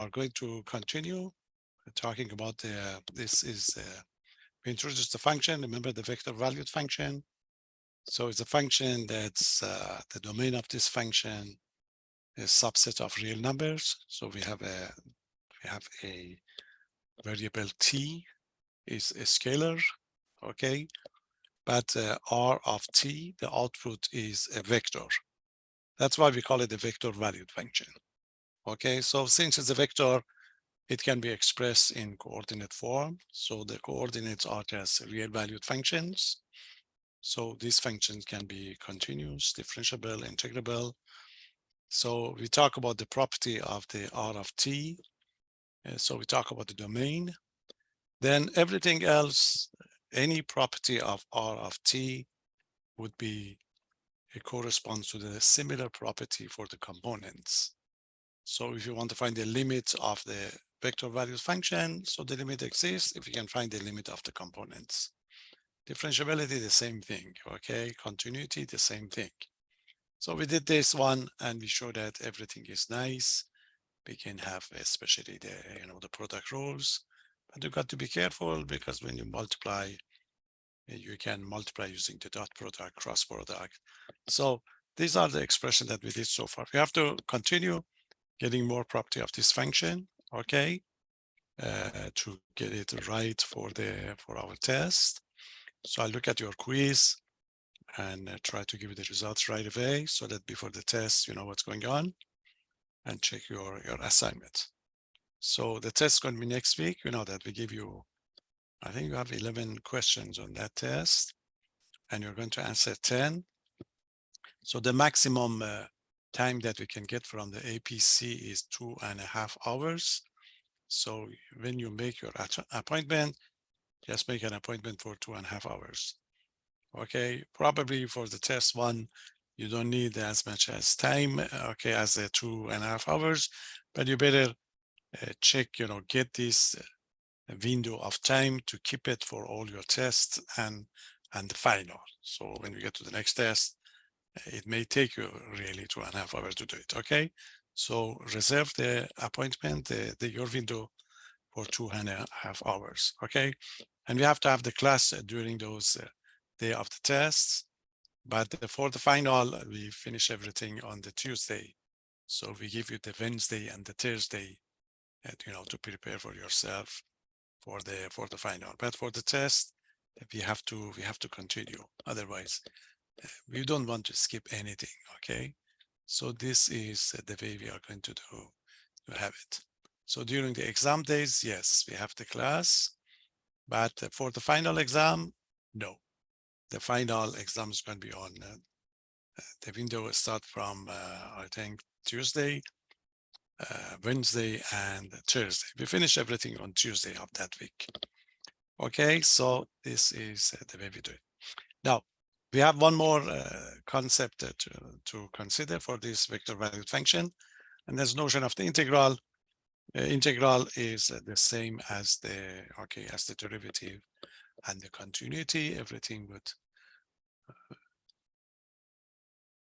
are going to continue talking about we introduced the function. Remember the vector valued function. So it's a function that's the domain of this function is subset of real numbers. So we have a variable t is a scalar, okay? But r of t, the output is a vector. That's why we call it a vector valued function. Okay, so since it's a vector, it can be expressed in coordinate form. So the coordinates are just real valued functions. So these functions can be continuous, differentiable, integrable. So we talk about the property of the R of t. So we talk about the domain. Then everything else, any property of R of t would be, it corresponds to the similar property for the components. So if you want to find the limit of the vector values function, so the limit exists if you can find the limit of the components. Differentiability, the same thing, okay? Continuity, the same thing. So we did this one and we show that everything is nice. We can have especially the product rules, but you got to be careful because when you multiply, you can multiply using the dot product, cross product. So these are the expressions that we did so far. We have to continue getting more property of this function, okay, to get it right for our test. So I look at your quiz and try to give you the results right away so that before the test, you know what's going on and check your assignment. So the test is going to be next week. You know that we give you, I think you have 11 questions on that test and you're going to answer 10. So the maximum time that we can get from the APC is 2.5 hours. So when you make your appointment, just make an appointment for 2.5 hours. Okay, probably for the test one, you don't need as much as time, okay, as the 2.5 hours, but you better check, get this window of time to keep it for all your tests and the final. So when we get to the next test, it may take you really 2.5 hours to do it, okay? So reserve the appointment, your window for 2.5 hours, okay? And we have to have the class during those day of the tests, but for the final, we finish everything on the Tuesday. So we give you the Wednesday and the Thursday, to prepare for yourself for the final. But for the test, we have to continue. Otherwise, we don't want to skip anything, okay? So this is the way we are going to have it. So during the exam days, yes, we have the class, but for the final exam, no. The final exam is going to be on, the window will start from, I think, Tuesday, Wednesday, and Thursday. We finish everything on Tuesday of that week. Okay, so this is the way we do it. Now, we have one more concept to consider for this vector valued function, and there's notion of the integral. Integral is the same as the derivative and the continuity. Everything with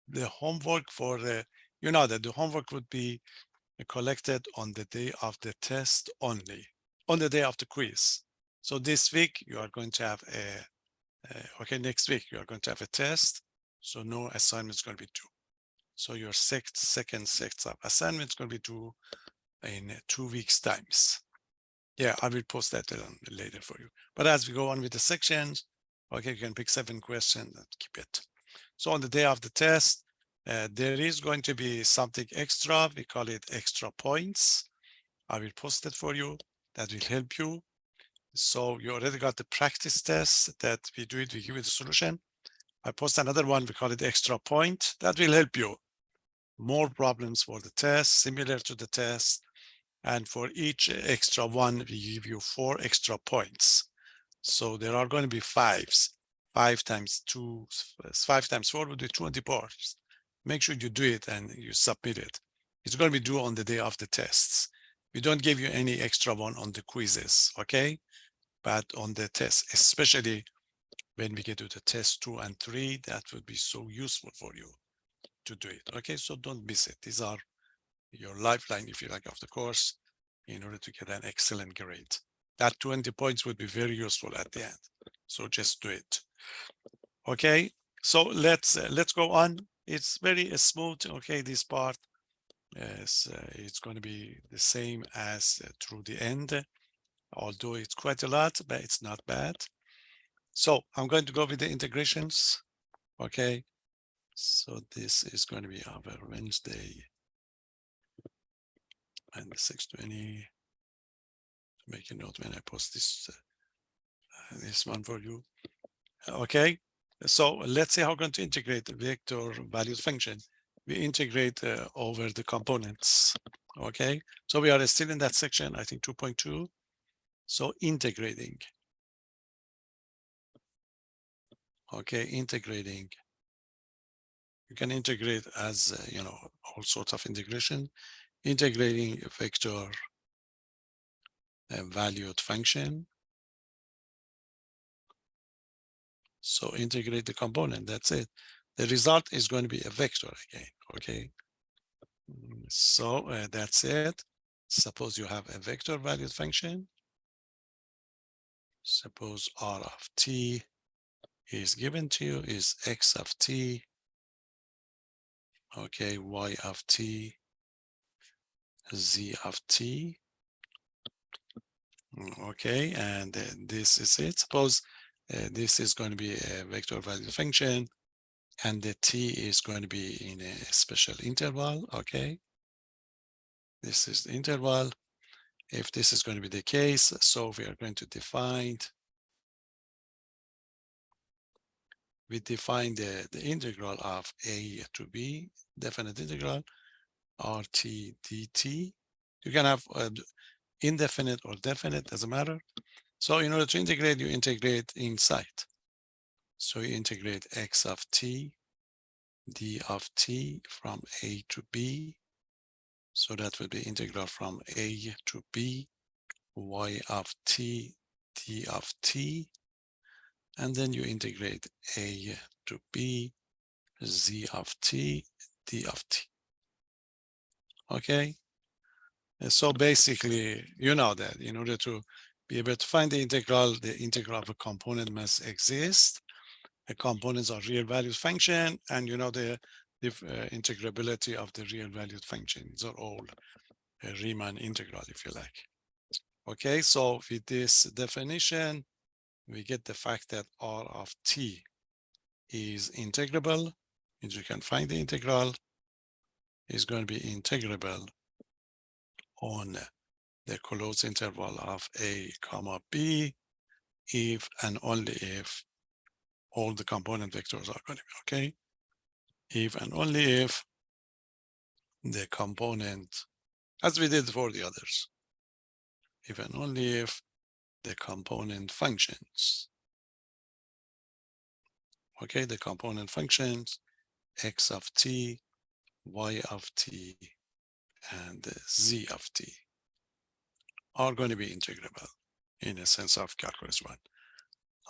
the homework for that the homework would be collected on the day of the test only, on the day of the quiz. So this week you are going to have next week you are going to have a test, so no assignment is going to be due. So your second set of assignment is going to be due in 2 weeks times. Yeah, I will post that later for you. But as we go on with the sections, okay, you can pick 7 questions and keep it. So on the day of the test, there is going to be something extra. We call it extra points. I will post it for you. That will help you. So you already got the practice test that we do it. We give you the solution. I post another one. We call it extra point. That will help you. More problems for the test, similar to the test. And for each extra one, we give you 4 extra points. So there are going to be 5s. 5 times 2, 5 times 4 would be 20 points. Make sure you do it and you submit it. It's going to be due on the day of the tests. We don't give you any extra one on the quizzes, okay? But on the test, especially when we get to the test 2 and 3, that would be so useful for you to do it, okay? So don't miss it. These are your lifeline, if you like, of the course. in order to get an excellent grade. That 20 points would be very useful at the end. So just do it. Okay, so let's go on. It's very smooth. Okay, this part is it's going to be the same as through the end, although it's quite a lot, but it's not bad. So I'm going to go with the integrations. Okay, so this is going to be our Wednesday and 6:20. Make a note when I post this one for you. Okay, so let's see how we're going to integrate the vector values function. We integrate over the components. Okay, so we are still in that section, I think 2.2. So integrating. Okay, integrating. You can integrate as you know, all sorts of integration. Integrating a vector valued function. So integrate the component, that's it. The result is going to be a vector again, okay? So that's it. Suppose you have a vector valued function. Suppose R of t is given to you is x of t, okay, y of t, z of t, okay, and this is it. Suppose this is going to be a vector valued function, and the t is going to be in a special interval, okay? This is the interval. If this is going to be the case, so we are going to define, the integral of a to b, definite integral, rt dt. You can have indefinite or definite, doesn't matter. So in order to integrate, you integrate inside. So you integrate x of t, d of t from a to b. So that would be integral from a to b, y of t, d of t. And then you integrate a to b, z of t, d of t. Okay. So basically, you know that in order to be able to find the integral of a component must exist. The components are real valued function, and you know the integrability of the real valued function. These are all Riemann integral, if you like. Okay, so with this definition, we get the fact that R of t is integrable, and you can find the integral is going to be integrable on the closed interval of a comma b, if and only if all the component vectors are going to be okay. If and only if the component, as we did for the others, if and only if the component functions, okay, the component functions x of t, y of t, and z of t are going to be integrable in a sense of calculus 1,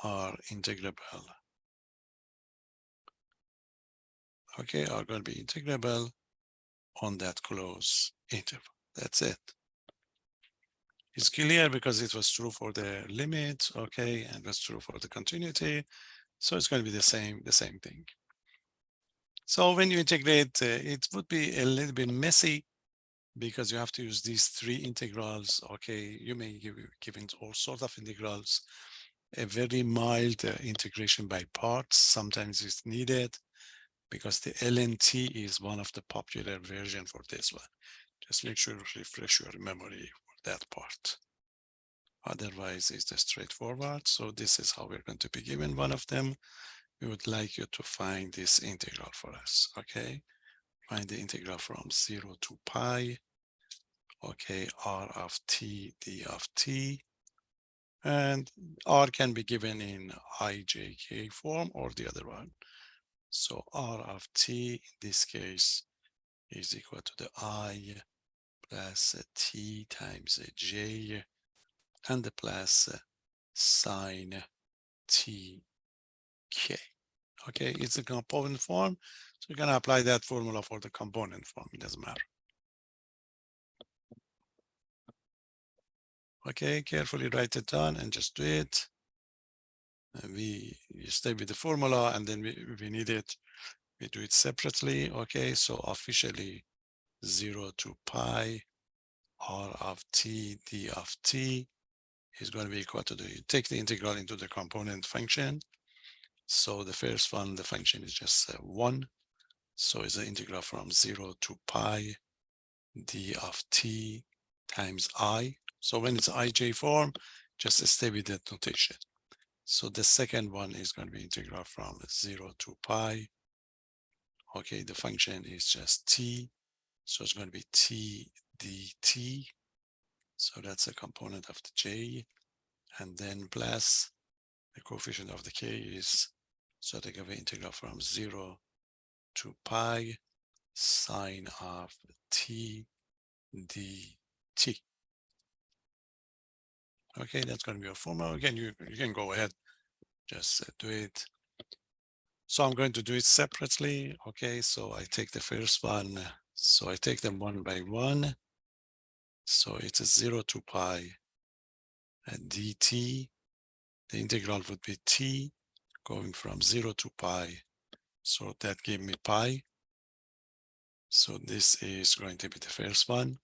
are integrable, okay, are going to be integrable on that closed interval. That's it. It's clear because it was true for the limit, okay, and was true for the continuity. So it's going to be the same thing. So when you integrate, it would be a little bit messy because you have to use these three integrals. Okay, you may give in all sorts of integrals. A very mild integration by parts sometimes is needed because the LNT is one of the popular version for this one. Just make sure to refresh your memory for that part. Otherwise, it's straightforward. So this is how we're going to be given one of them. We would like you to find this integral for us, okay? Find the integral from 0 to pi, okay, r of t, d of t, and r can be given in ijk form or the other one. So r of t, in this case, is equal to the I plus t times j, and the plus sine t k. Okay, it's a component form, so you can apply that formula for the component form. It doesn't matter. Okay, carefully write it down and just do it. We stay with the formula, and then we need it. We do it separately. Okay, so officially 0 to pi r of t d of t is going to be equal to you take the integral into the component function. So the first one, the function is just 1. So it's an integral from 0 to pi d of t times I. So when it's ij form, just stay with that notation. So the second one is going to be integral from 0 to pi. Okay, the function is just t. So it's going to be t dt. So that's a component of the j. And then plus the coefficient of the k is, so they give an integral from 0 to pi sine of t dt. Okay, that's going to be a formula. Again, you can go ahead, just do it. So I'm going to do it separately. Okay, so I take the first one. So I take them one by one. So it's a 0 to pi dt. The integral would be t going from 0 to pi. So that gave me pi. So this is going to be the first one.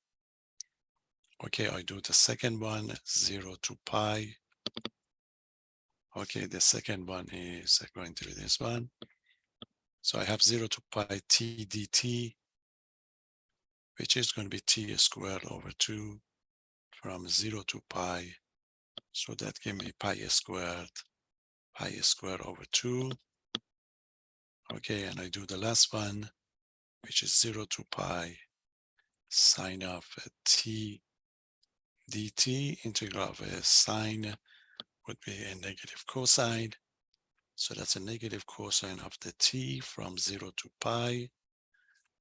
Okay, I do the second one, 0 to pi. Okay, the second one is going to be this one. So I have 0 to pi t dt, which is going to be t squared over 2 from 0 to pi. So that gives me pi squared over 2. Okay, and I do the last one, which is 0 to pi sine of t dt. Integral of a sine would be a negative cosine. So that's a negative cosine of the t from 0 to pi.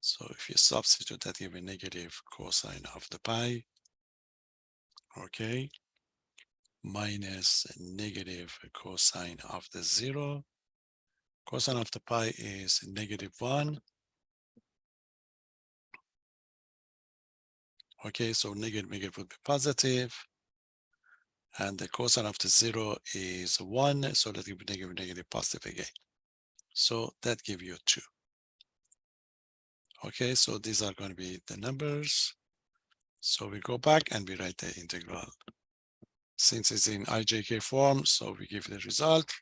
So if you substitute that, you have a negative cosine of the pi. Okay, minus a negative cosine of the 0. Cosine of the pi is negative 1. Okay, so negative would be positive. And the cosine of the 0 is 1. So that will be negative, positive again. So that gives you 2. Okay, so these are going to be the numbers. So we go back and we write the integral. Since it's in ijk form, so we give the result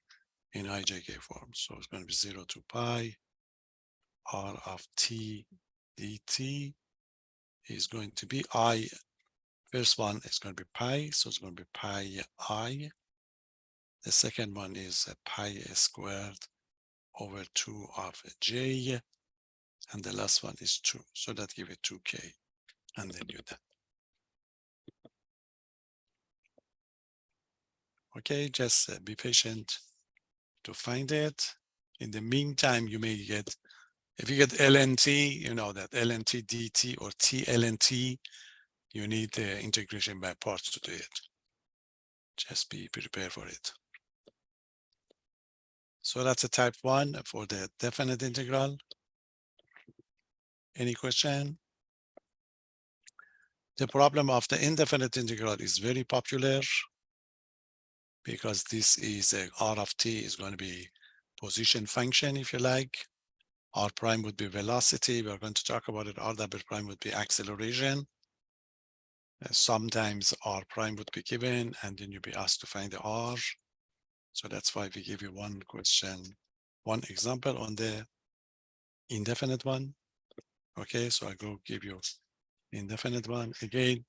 in ijk form. So it's going to be 0 to pi r of t dt is going to be I. First one is going to be pi, so it's going to be pi I. The second one is pi squared over 2 of j, and the last one is 2. So that gives it 2k, and then you're done. Okay, just be patient to find it. In the meantime, you may get, if you get LNT, you know that LNT dt or TLNT, you need the integration by parts to do it. Just be prepared for it. So that's a type 1 for the definite integral. Any question? The problem of the indefinite integral is very popular because this is a r of t is going to be position function, if you like. R prime would be velocity. We're going to talk about it. R double prime would be acceleration. Sometimes R prime would be given, and then you'll be asked to find the R. So that's why we give you one question, one example on the indefinite one. Okay, so I go give you indefinite one. Again,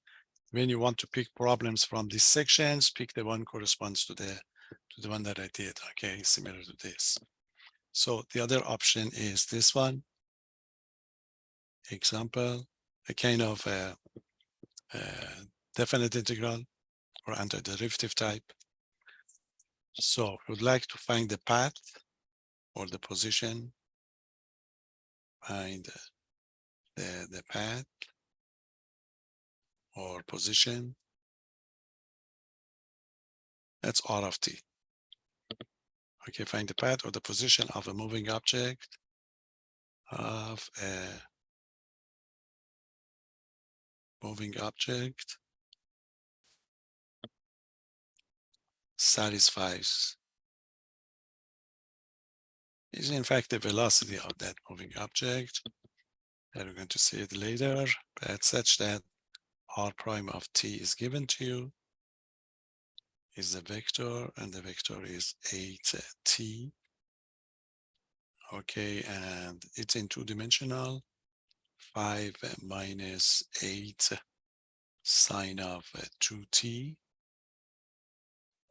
when you want to pick problems from these sections, pick the one corresponds to the one that I did. Okay, similar to this. So the other option is this one. Example, a kind of a definite integral or antiderivative type. So we would like to find the path or the position, find the path or position. That's R of t. Okay, find the path or the position of a moving object satisfies is in fact the velocity of that moving object. And we're going to see it later, but such that r prime of t is given to you is the vector, and the vector is 8t. Okay, and it's in two-dimensional. 5 minus 8 sine of 2t.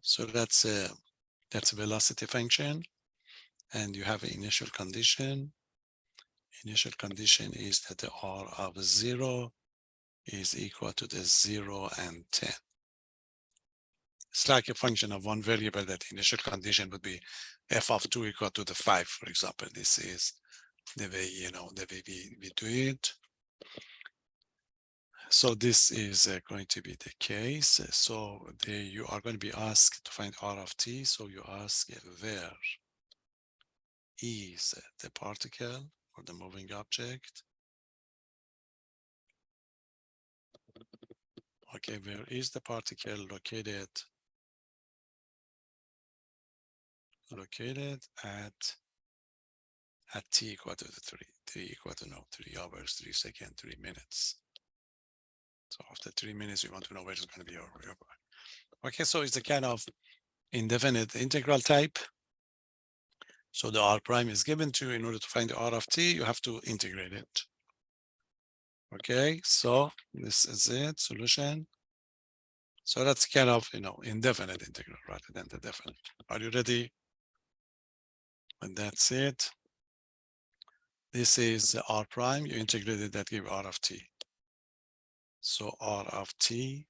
So that's a velocity function, and you have an initial condition. Initial condition is that the r of 0 is equal to the 0 and 10. It's like a function of one variable. That initial condition would be f of 2 equal to the 5, for example. This is the way, the way we do it. So this is going to be the case. So you are going to be asked to find r of t. So you ask where is the particle or the moving object. Okay, where is the particle located? Located at t equal to 3 equal to 3 hours, 3 seconds, 3 minutes. So after 3 minutes, you want to know where it's going to be your point. Okay, so it's a kind of indefinite integral type. So the r prime is given to you. In order to find the r of t, you have to integrate it. Okay, so this is it, solution. So that's kind of, indefinite integral rather than the definite. Are you ready? And that's it. This is the r prime. You integrated that, give r of t. So r of t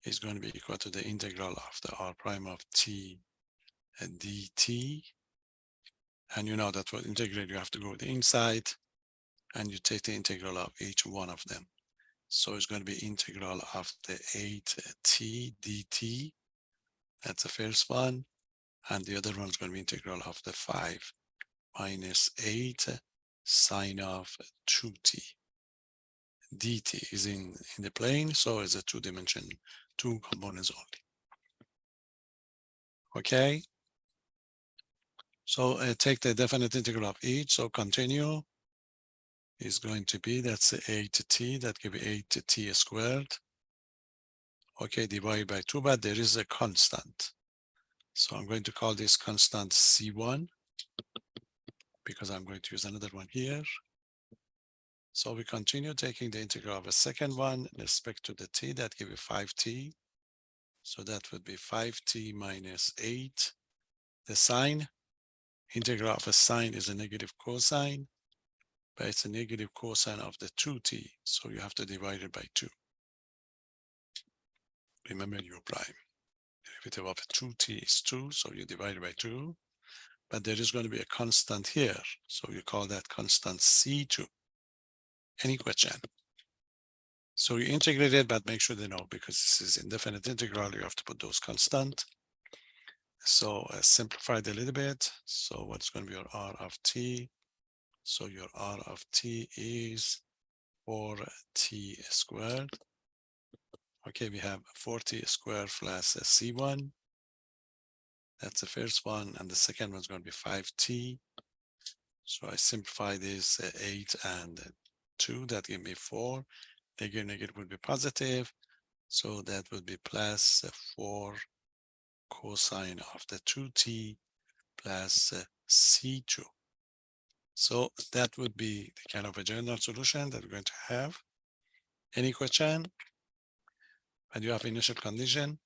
is going to be equal to the integral of the r prime of t dt. And you know that for integrate, you have to go to the inside and you take the integral of each one of them. So it's going to be integral of the 8t dt. That's the first one. And the other one is going to be integral of the 5 minus 8 sine of 2t. dt is in the plane, so it's a two-dimension, two components only. Okay. So take the definite integral of each. So continue is going to be, that's 8t, that give 8t squared. Okay, divided by 2, but there is a constant. So I'm going to call this constant C1 because I'm going to use another one here. So we continue taking the integral of a second one in respect to the t, that give you 5t. So that would be 5t minus 8. The sine, integral of a sine is a negative cosine, but it's a negative cosine of the 2t. So you have to divide it by 2. Remember your prime. Derivative of 2t is 2, so you divide it by 2. But there is going to be a constant here. So you call that constant C2. Any question? So you integrate it, but make sure they know, because this is indefinite integral, you have to put those constant. So simplify it a little bit. So what's going to be your r of t? So your r of t is 4t squared. Okay, we have 4t squared plus c1. That's the first one. And the second one is going to be 5t. So I simplify this 8 and 2. That give me 4. Negative would be positive. So that would be plus 4 cosine of the 2t plus c2. So that would be the kind of a general solution that we're going to have. Any question? And you have initial condition.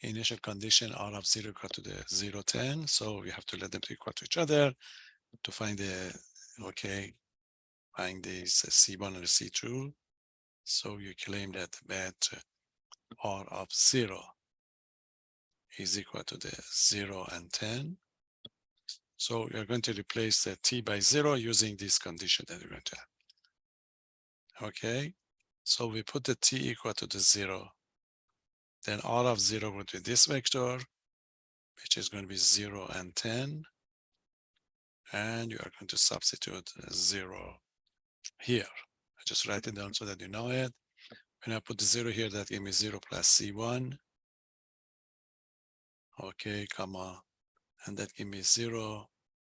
Initial condition r of 0 equal to the 0, 10. So we have to let them equal to each other to find the, find this C1 and C2. So you claim that r of 0 is equal to the 0 and 10. So you're going to replace the t by 0 using this condition that we're going to have. Okay, so we put the t equal to the 0. Then r of 0 would be this vector, which is going to be 0 and 10. And you are going to substitute 0 here. I just write it down so that you know it. When I put the 0 here, that gives me 0 plus c1. okay, comma, and that give me 0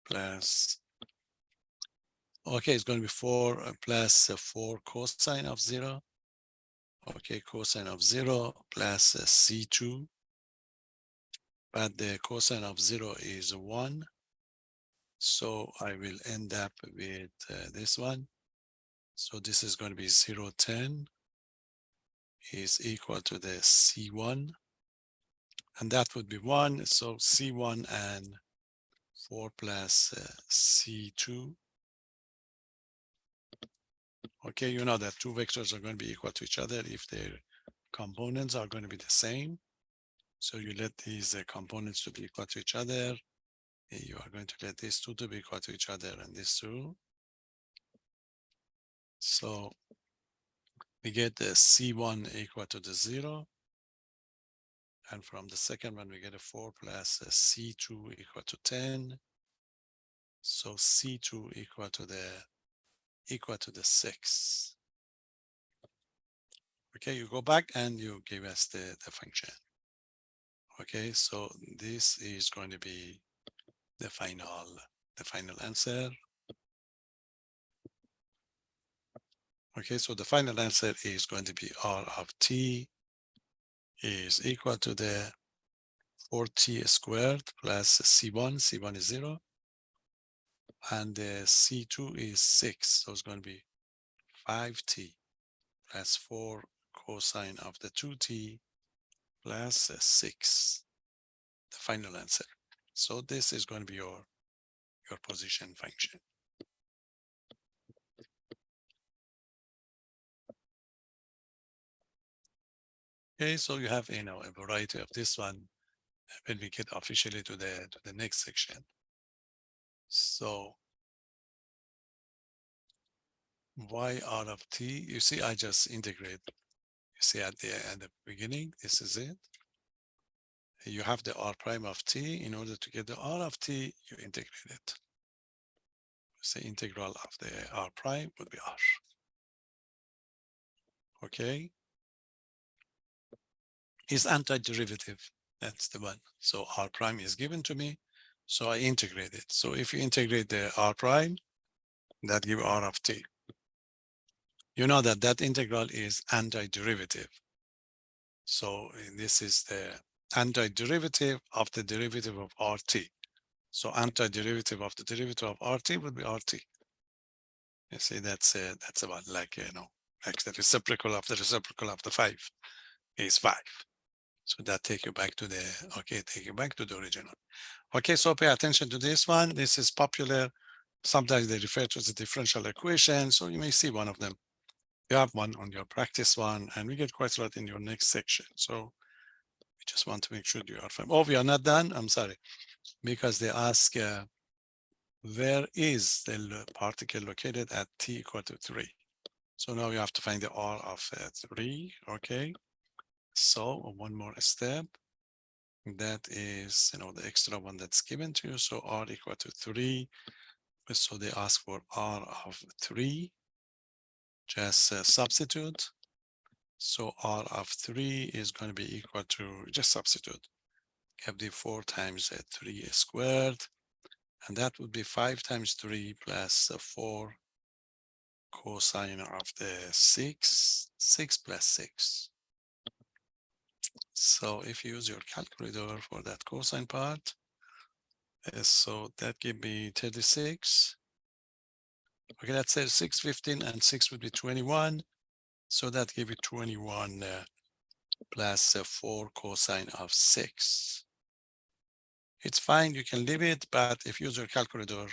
plus, okay, it's going to be 4 plus 4 cosine of 0. Okay, cosine of 0 plus C2, but the cosine of 0 is 1. So I will end up with this one. So this is going to be 0, 10 is equal to the C1, and that would be 1. So C1 and 4 plus C2. Okay, you know that two vectors are going to be equal to each other if their components are going to be the same. So you let these components to be equal to each other. You are going to let these two to be equal to each other and these two. So we get the C1 equal to the 0. And from the second one, we get a 4 plus a C2 equal to 10. So C2 equal to the 6. Okay, you go back and you give us the function. Okay, so this is going to be the final answer. Okay, so the final answer is going to be R of t is equal to the 4t squared plus C1. C1 is 0. And the C2 is 6. So it's going to be 5t plus 4 cosine of the 2t plus 6. The final answer. So this is going to be your position function. Okay, so you have a variety of this one when we get officially to the next section. So y r of t, you see, I just integrate. You see at the beginning, this is it. You have the r prime of t. In order to get the r of t, you integrate it. So integral of the r prime would be r. Okay. Is antiderivative. That's the one. So r prime is given to me. So I integrate it. So if you integrate the r prime, that give r of t. You know that integral is antiderivative. So this is the antiderivative of the derivative of RT. So antiderivative of the derivative of RT would be RT. You see, that's about like, like the reciprocal of the 5 is 5. So that take you back to the original. Okay, so pay attention to this one. This is popular. Sometimes they refer to the differential equation. So you may see one of them. You have one on your practice one, and we get quite a lot in your next section. So we just want to make sure you are fine. Oh, we are not done. I'm sorry, because they ask where is the particle located at t equal to 3. So now you have to find the r of 3. Okay. So one more step. That is, the extra one that's given to you. So r equal to 3. So they ask for r of 3. Just substitute. So r of 3 is going to be equal to, just substitute. Have the 4 times 3 squared. And that would be 5 times 3 plus 4 cosine of the 6. 6 plus 6. So if you use your calculator for that cosine part, so that give me 36. Okay, that's 6, 15, and 6 would be 21. So that give you 21 plus 4 cosine of 6. It's fine, you can leave it, but if you use your calculator,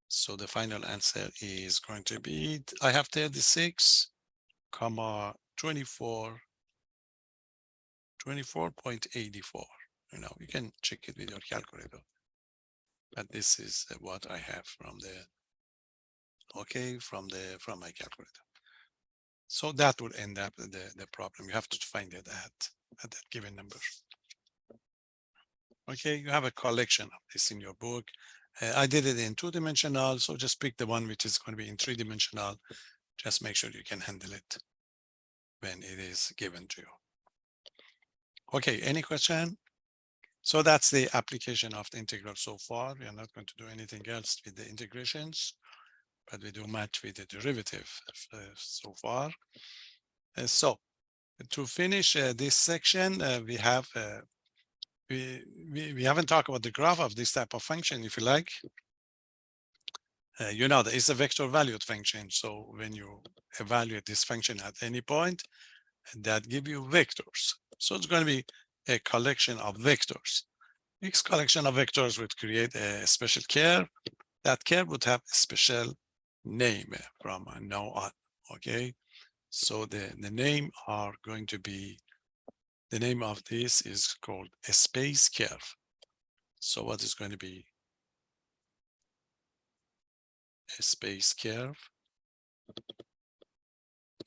so the final answer is going to be, I have 36, comma 24, 24.84. You can check it with your calculator. But this is what I have from from my calculator. So that would end up the problem. You have to find it at that given number. Okay, you have a collection of this in your book. I did it in 2-dimensional, so just pick the one which is going to be in 3-dimensional. Just make sure you can handle it when it is given to you. Okay, any question? So that's the application of the integral so far. We are not going to do anything else with the integrations, but we do much with the derivative so far. So to finish this section, we have we haven't talked about the graph of this type of function, if you like. You know that it's a vector valued function. So when you evaluate this function at any point, that give you vectors. So it's going to be a collection of vectors. Each collection of vectors would create a special curve. That curve would have a special name from now on. Okay. So the name are going to be, the name of this is called a space curve. So what is going to be a space curve?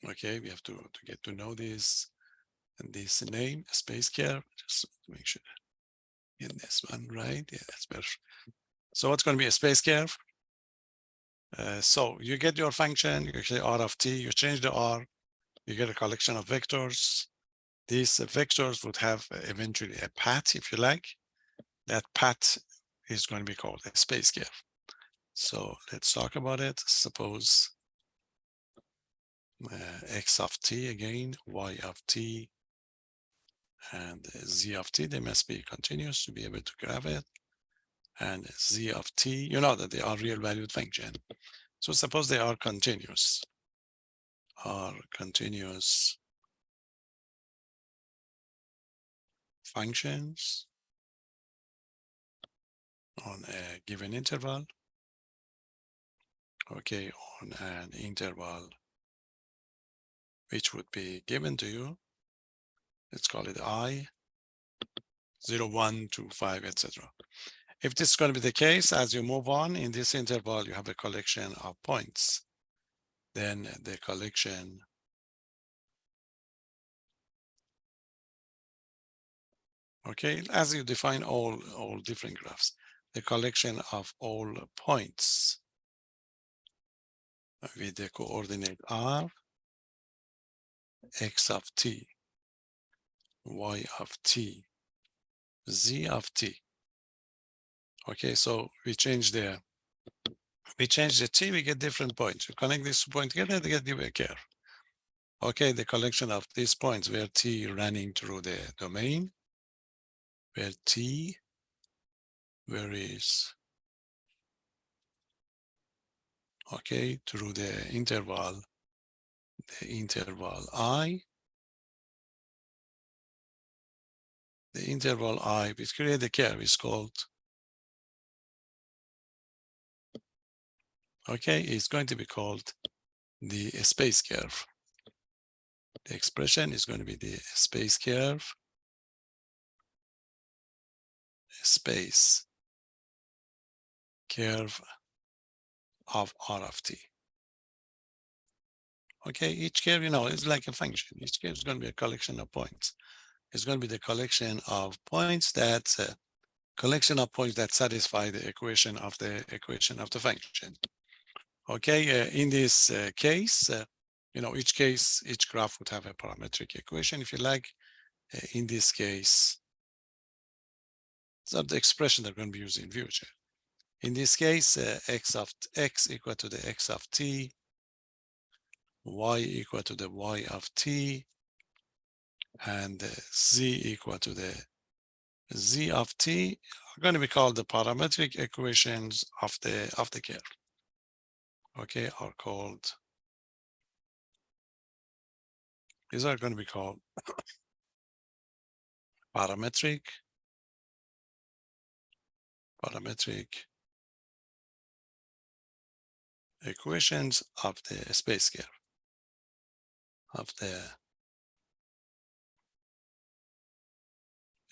Okay, we have to get to know this and this name, a space curve, just to make sure get this one right. Yeah, that's better. So what's going to be a space curve? So you get your function, you say R of t, you change the R, you get a collection of vectors. These vectors would have eventually a path, if you like. That path is going to be called a space curve. So let's talk about it. Suppose x of t again, y of t, and z of t, they must be continuous to be able to graph it. And z of t, you know that they are real valued function. So suppose they are continuous, functions on a given interval, okay, on an interval which would be given to you. Let's call it I, 0, 1, 2, 5, etc. If this is going to be the case, as you move on in this interval, you have a collection of points. Then the collection okay, as you define all different graphs, the collection of all points with the coordinate r, x of t, y of t, z of t. Okay, so we change the t, we get different points. You connect these 2 points together, they get you a curve. Okay, the collection of these points where t running through the domain, where t varies, okay, through the interval I, the interval I, which create the curve is called, okay, it's going to be called the space curve. The expression is going to be the space curve, space curve of R of t. Okay, each curve, you know, is like a function. Each curve is going to be a collection of points. It's going to be the collection of points that satisfy the equation of the function. Okay, in this case, you know, each graph would have a parametric equation, if you like. In this case, these are the expression that we're going to be using in future. In this case, x equal to the x of t, y equal to the y of t, and z equal to the z of t are going to be called the parametric equations of the curve. Okay, are called, these are going to be called parametric equations of the space curve, of the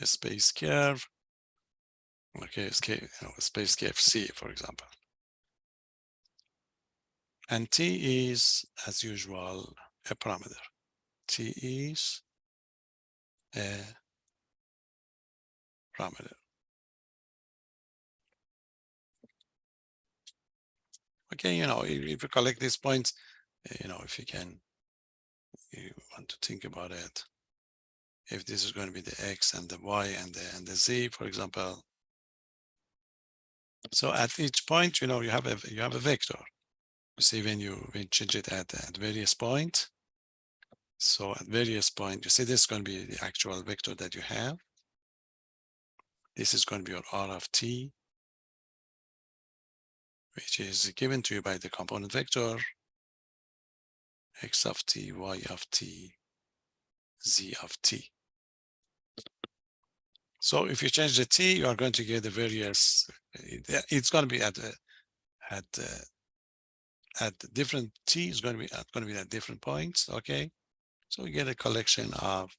space curve. Okay, space curve C, for example. And t is, as usual, a parameter. T is a parameter. Okay, you know, if you collect these points, you know, if you want to think about it, if this is going to be the X and the Y and the Z, for example. So at each point, you know, you have a vector. You see when you change it at various points. So at various points, you see this is going to be the actual vector that you have. This is going to be your R of t, which is given to you by the component vector, X of t, Y of t, Z of t. So if you change the t, you are going to get the various, it's going to be at different t is going to be at different points, okay? So we get a collection of,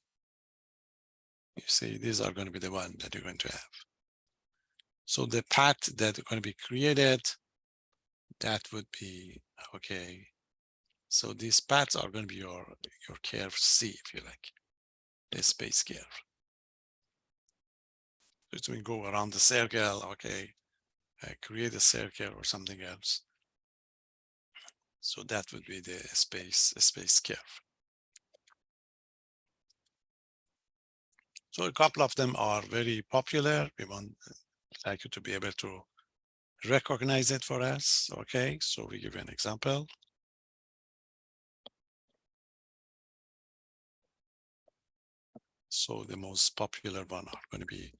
you see, these are going to be the one that you're going to have. So the path that are going to be created, that would be, okay. So these paths are going to be your curve C, if you like, the space curve. So we go around the circle, okay, create a circle or something else. So that would be the space curve. So a couple of them are very popular. We want like you to be able to recognize it for us. Okay, so we give you an example. So the most popular one are going to be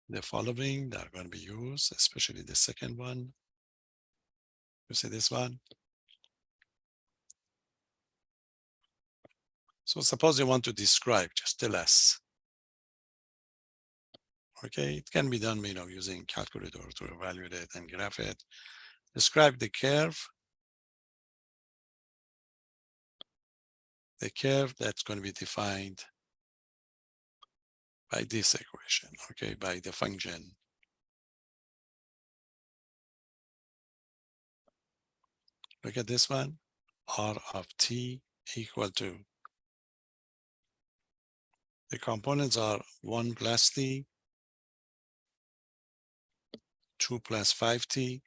the following that are going to be used, especially the second one. You see this one. So suppose you want to describe, just tell us. Okay, it can be done, you know, using calculator to evaluate it and graph it. Describe the curve that's going to be defined by this equation, okay, by the function. Look at this one, R of t equal to, the components are 1 plus t, 2 plus 5t,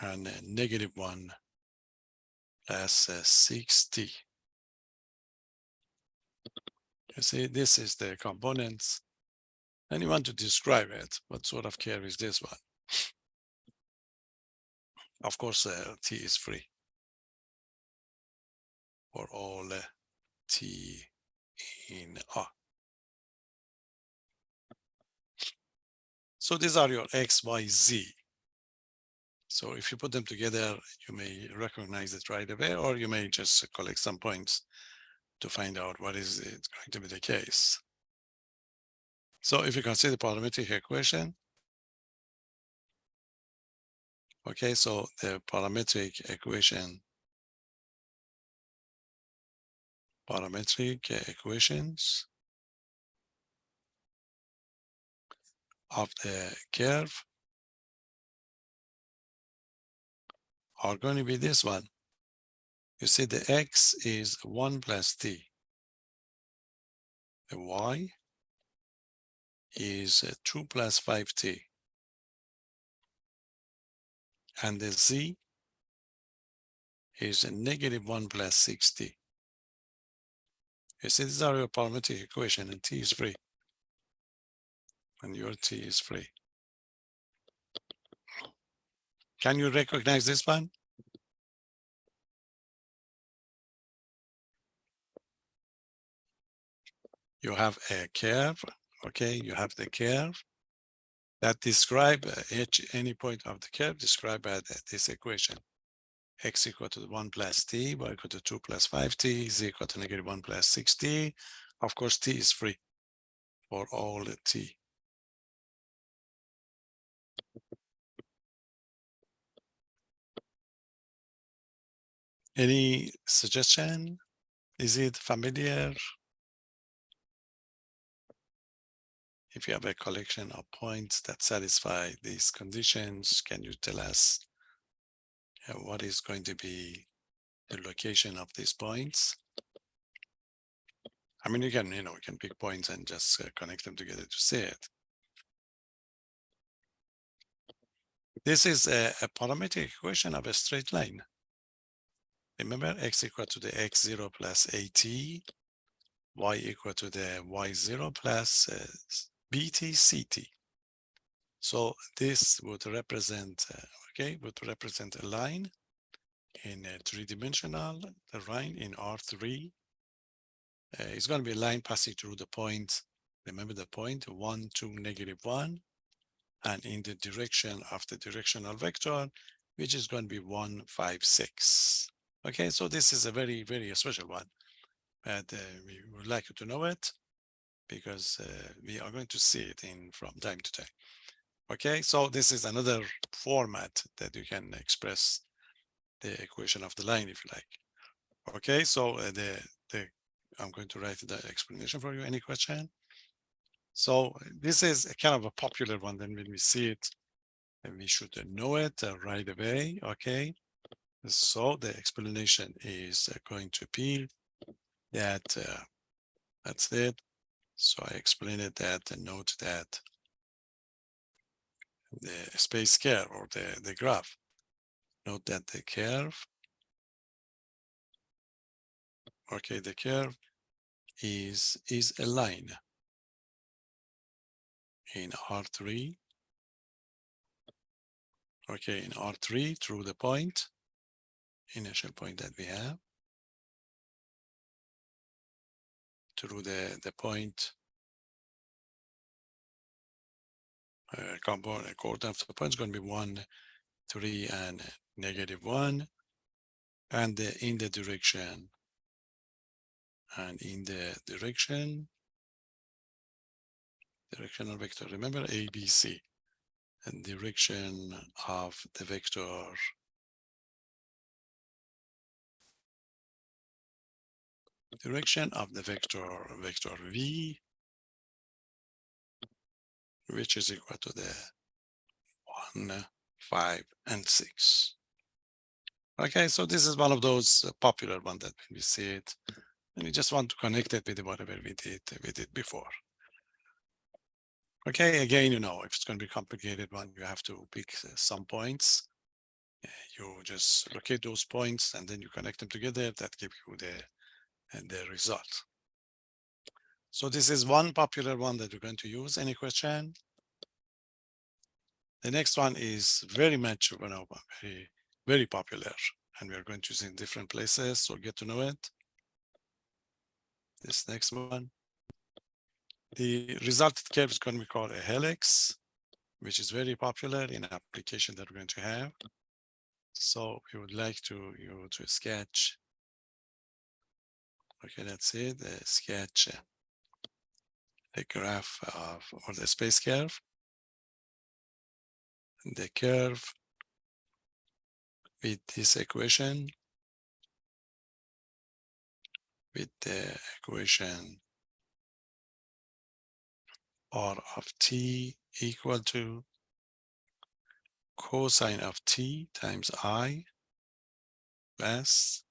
and negative 1 plus 6t. You see, this is the components. And you want to describe it. What sort of curve is this one? Of course, t is free for all t in R. So these are your x, y, z. So if you put them together, you may recognize it right away, or you may just collect some points to find out what is it going to be the case. So if you consider the parametric equation, okay, so the parametric equations of the curve are going to be this one. You see the x is 1 plus t. The y is 2 plus 5t. And the z is a negative 1 plus 6t. You see, these are your parametric equation, and t is free. And your t is free. Can you recognize this one? You have a curve, okay? You have the curve that describe any point of the curve described by this equation. X equal to 1 plus t, y equal to 2 plus 5t, z equal to negative 1 plus 6t. Of course, t is free for all the t. Any suggestion? Is it familiar? If you have a collection of points that satisfy these conditions, can you tell us what is going to be the location of these points? I mean, you can pick points and just connect them together to see it. This is a parametric equation of a straight line. Remember, x equal to the x0 plus at y equal to the y0 plus bt ct. So this would represent, would represent a line in a three-dimensional, the line in R3. It's going to be a line passing through the point, remember the point, 1, 2, -1, and in the direction of the directional vector, which is going to be 1, 5, 6. Okay, so this is a very, very special one, but we would like you to know it because we are going to see it from time to time. Okay, so this is another format that you can express the equation of the line if you like. Okay, so I'm going to write the explanation for you. Any question? So this is a kind of a popular one. Then when we see it, and we should know it right away. Okay, so the explanation is going to be that that's it. So I explained it that and note that the space curve or the graph. Note that the curve, okay, the curve is a line in R3. Okay, in R3 through the point, initial point that we have, through the point component coordinate of the point is going to be 1, 3, and -1, and in the direction, directional vector. Remember ABC, and direction of the vector vector V, which is equal to the 1, 5, and 6. Okay, so this is one of those popular ones that when we see it, and we just want to connect it with whatever we did before. Okay, again, if it's going to be complicated one, you have to pick some points. You just locate those points and then you connect them together. That gives you the result. So this is one popular one that we're going to use. Any question? The next one is very much, very, very popular, and we are going to use it in different places. So get to know it. This next one. The resulted curve is going to be called a helix, which is very popular in an application that we're going to have. So we would like to sketch. Okay, that's it. Sketch the graph or the space curve. The curve with this equation, with the equation R of t equal to cosine of t times I plus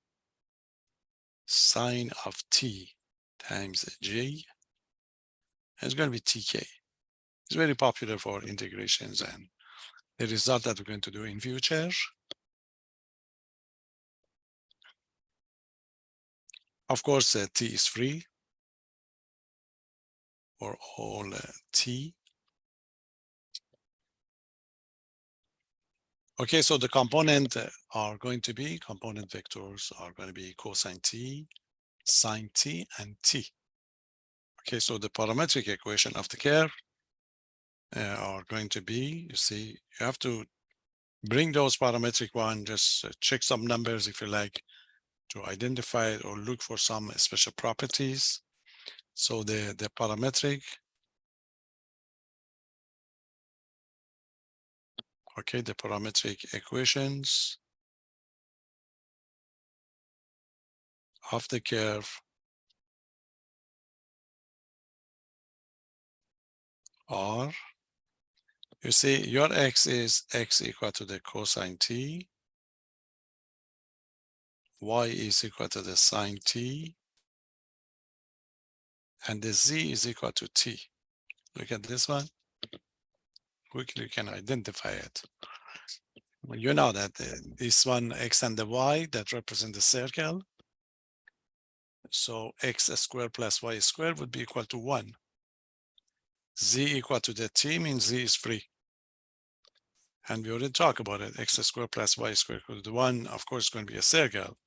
sine of t times j. It's going to be tk. It's very popular for integrations and the result that we're going to do in future. Of course, t is free for all t. Okay, so the component component vectors are going to be cosine t, sine t, and t. Okay, so the parametric equation of the curve are going to be, you see, you have to bring those parametric one, just check some numbers if you like to identify it or look for some special properties. So the parametric, okay, the parametric equations of the curve are, you see, your x is x equal to the cosine t, y is equal to the sine t, and the z is equal to t. Look at this one. Quickly you can identify it. You know that this one, x and the y, that represent the circle. So x squared plus y squared would be equal to 1. Z equal to the t means z is free. And we already talked about it. X squared plus y squared equal to 1. Of course, it's going to be a circle.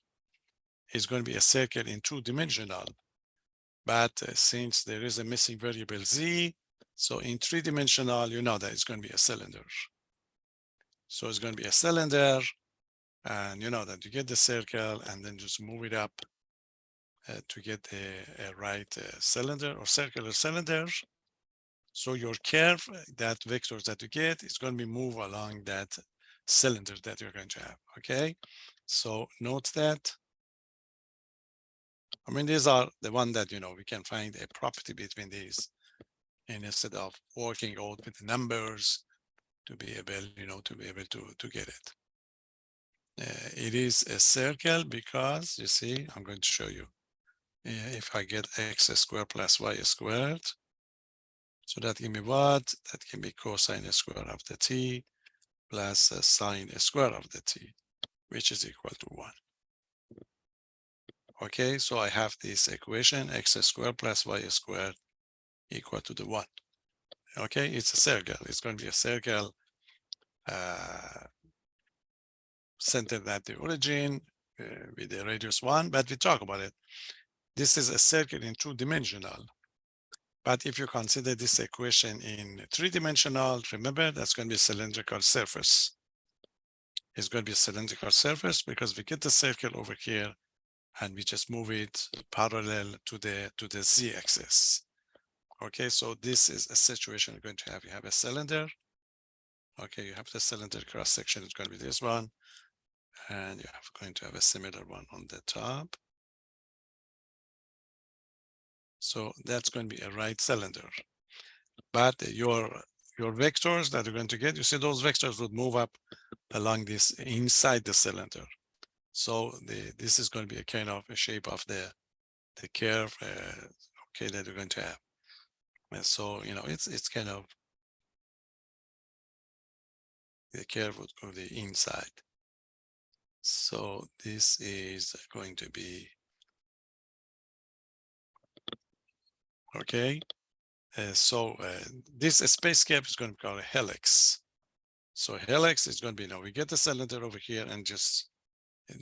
It's going to be a circle in 2-dimensional. But since there is a missing variable z, so in 3-dimensional, you know that it's going to be a cylinder. So it's going to be a cylinder, and you know that you get the circle and then just move it up to get a right cylinder or circular cylinder. So your curve, that vectors that you get, is going to be moved along that cylinder that you're going to have, okay? So note that. I mean, these are the one that, you know, we can find a property between these, and instead of working out with the numbers to be able, you know, to be able to get it. It is a circle because, you see, I'm going to show you. If I get x squared plus y squared, so that give me what? That can be cosine square of the t plus sine square of the t, which is equal to 1. Okay, so I have this equation, x squared plus y squared equal to the 1. Okay, it's a circle. It's going to be a circle centered at the origin with the radius 1, but we talk about it. This is a circle in 2-dimensional. But if you consider this equation in 3-dimensional, remember that's going to be a cylindrical surface. It's going to be a cylindrical surface because we get the circle over here and we just move it parallel to the z-axis. Okay, so this is a situation you're going to have. You have a cylinder. Okay, you have the cylinder cross section. It's going to be this one, and you're going to have a similar one on the top. So that's going to be a right cylinder. But your vectors that you're going to get, you see those vectors would move up along this inside the cylinder. So this is going to be a kind of a shape of the curve, okay, that you're going to have. And so, you know, it's kind of the curve would go the inside. So this is going to be, okay. This space curve is going to be called a helix. So helix is going to be, you know, we get the cylinder over here and just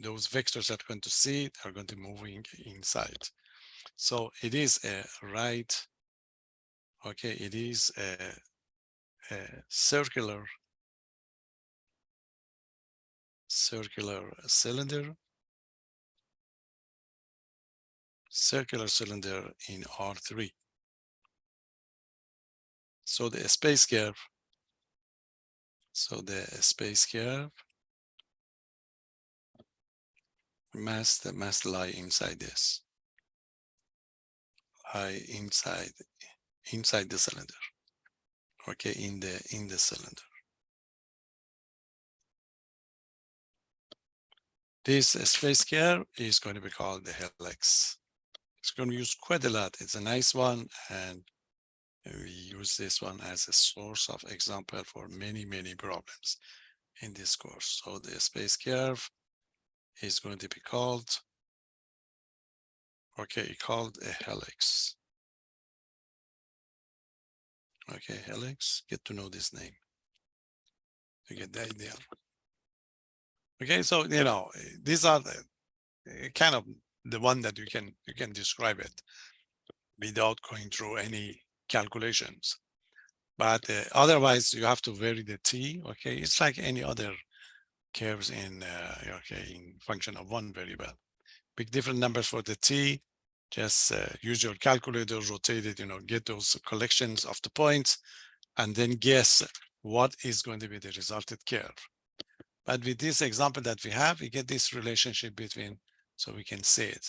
those vectors that we're going to see are going to be moving inside. So it is a right, okay, it is a circular cylinder, circular cylinder in R3. So the space curve, must lie inside this, inside the cylinder. Okay, in the cylinder. This space curve is going to be called the helix. It's going to be used quite a lot. It's a nice one, and we use this one as a source of example for many problems in this course. So the space curve is going to be called, okay, called a helix. Okay, helix, get to know this name. You get the idea. Okay, so, you know, these are the kind of the one that you can describe it without going through any calculations. But otherwise, you have to vary the t. Okay, it's like any other curves in in function of one variable. Pick different numbers for the t. Just use your calculator, rotate it. You know, get those collections of the points, and then guess what is going to be the resulted curve. But with this example that we have, we get this relationship between, so we can see it.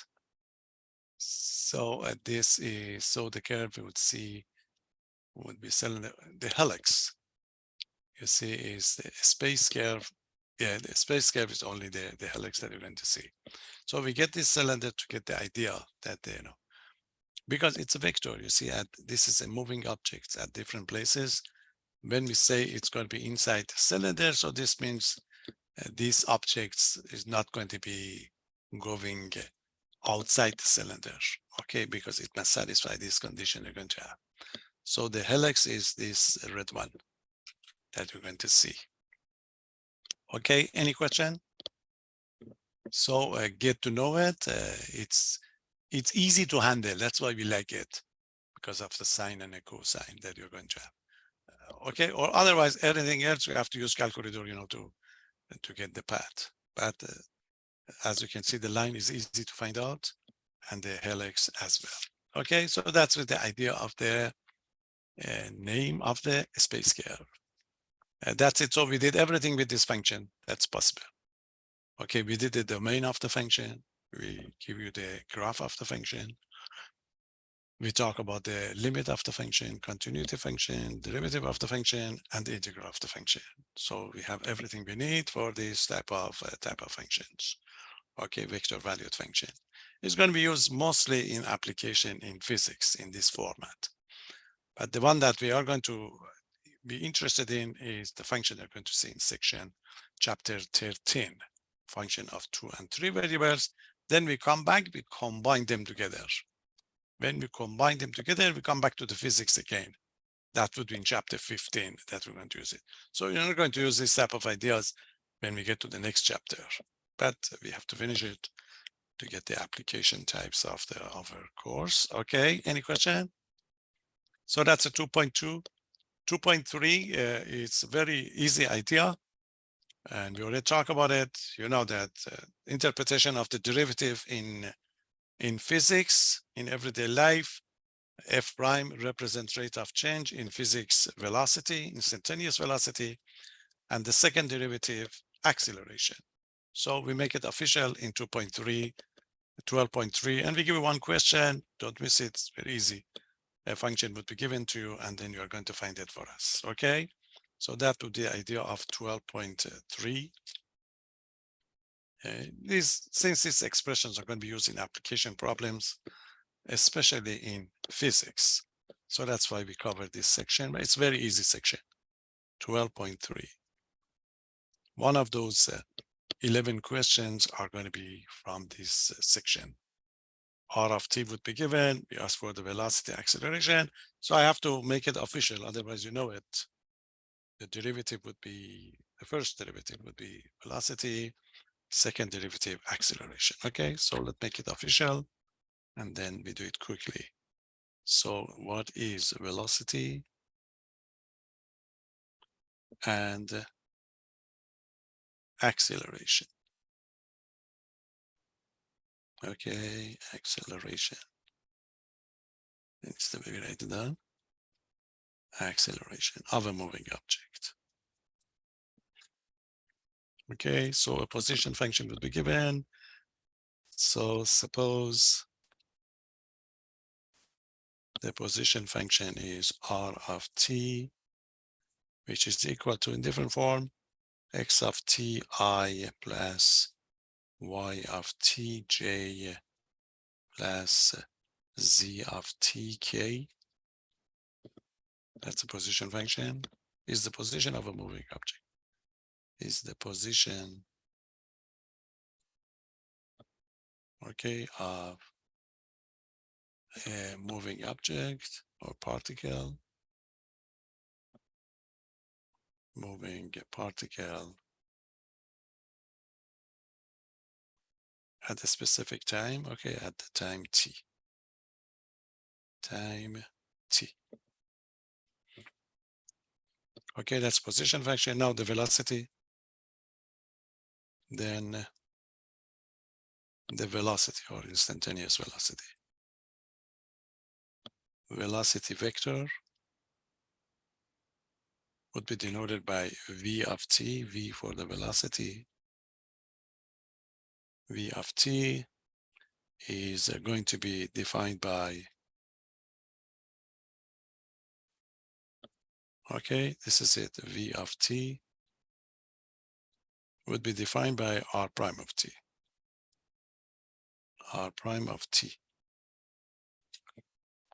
So this is, so the curve we would see would be the helix. You see is the space curve. Yeah, the space curve is only the helix that you're going to see. So we get this cylinder to get the idea that, you know, because it's a vector, you see, this is a moving object at different places. When we say it's going to be inside the cylinder, so this means these objects is not going to be going outside the cylinder, okay, because it must satisfy this condition you're going to have. So the helix is this red one that you're going to see. Okay, any question? So get to know it. It's easy to handle. That's why we like it, because of the sine and a cosine that you're going to have. Okay, or otherwise anything else you have to use calculator, to get the path. But as you can see, the line is easy to find out, and the helix as well. Okay, so that's the idea of the name of the space curve. That's it. So we did everything with this function that's possible. Okay, we did the domain of the function. We give you the graph of the function. We talk about the limit of the function, continuity function, derivative of the function, and the integral of the function. So we have everything we need for this type of functions. Okay, vector valued function. It's going to be used mostly in application in physics in this format. But the one that we are going to be interested in is the function you're going to see in section chapter 13, function of 2 and 3 variables. Then we come back, we combine them together. When we combine them together, we come back to the physics again. That would be in chapter 15 that we're going to use it. So you're not going to use this type of ideas when we get to the next chapter, but we have to finish it to get the application types of our course. Okay, any question? So that's a 2.2. 2.3 is a very easy idea, and we already talked about it. You know that interpretation of the derivative in physics, in everyday life, f prime represents rate of change, in physics velocity, instantaneous velocity, and the second derivative acceleration. So we make it official in 2.3, 12.3, and we give you one question. Don't miss it, it's very easy. A function would be given to you, and then you are going to find it for us, okay? So that would be the idea of 12.3. Since these expressions are going to be used in application problems, especially in physics. So that's why we covered this section, but it's very easy section, 12.3. One of those 11 questions are going to be from this section. R of t would be given, we ask for the velocity acceleration. So I have to make it official, otherwise you know it. The derivative would be, the first derivative would be velocity, second derivative acceleration. Okay, so let's make it official, and then we do it quickly. So what is velocity and acceleration? Okay, acceleration. Needs to be written down. Acceleration of a moving object. Okay, so a position function would be given. So suppose the position function is r of t, which is equal to, in different form, x of t I plus y of t j plus z of t k. That's the position function. Is the position of a moving object. Is the position, okay, of a moving object or particle. Moving particle at a specific time, okay, at the time t. Time t. Okay, that's position function. Now the velocity. Then the velocity or instantaneous velocity. Velocity vector would be denoted by v of t, v for the velocity. V of t is going to be defined by, okay, this is it, v of t would be defined by r prime of t. R prime of t.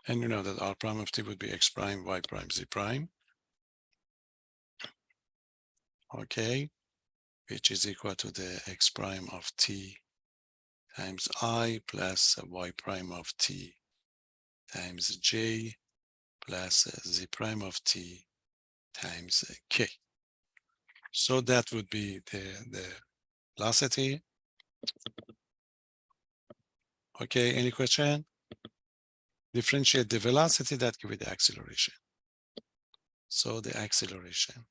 And you know that r prime of t would be x prime, y prime, z prime. Okay, which is equal to the x prime of t times I plus y prime of t times j plus z prime of t times k. So that would be the velocity. Okay, any question? Differentiate the velocity, that give you the acceleration. So the acceleration.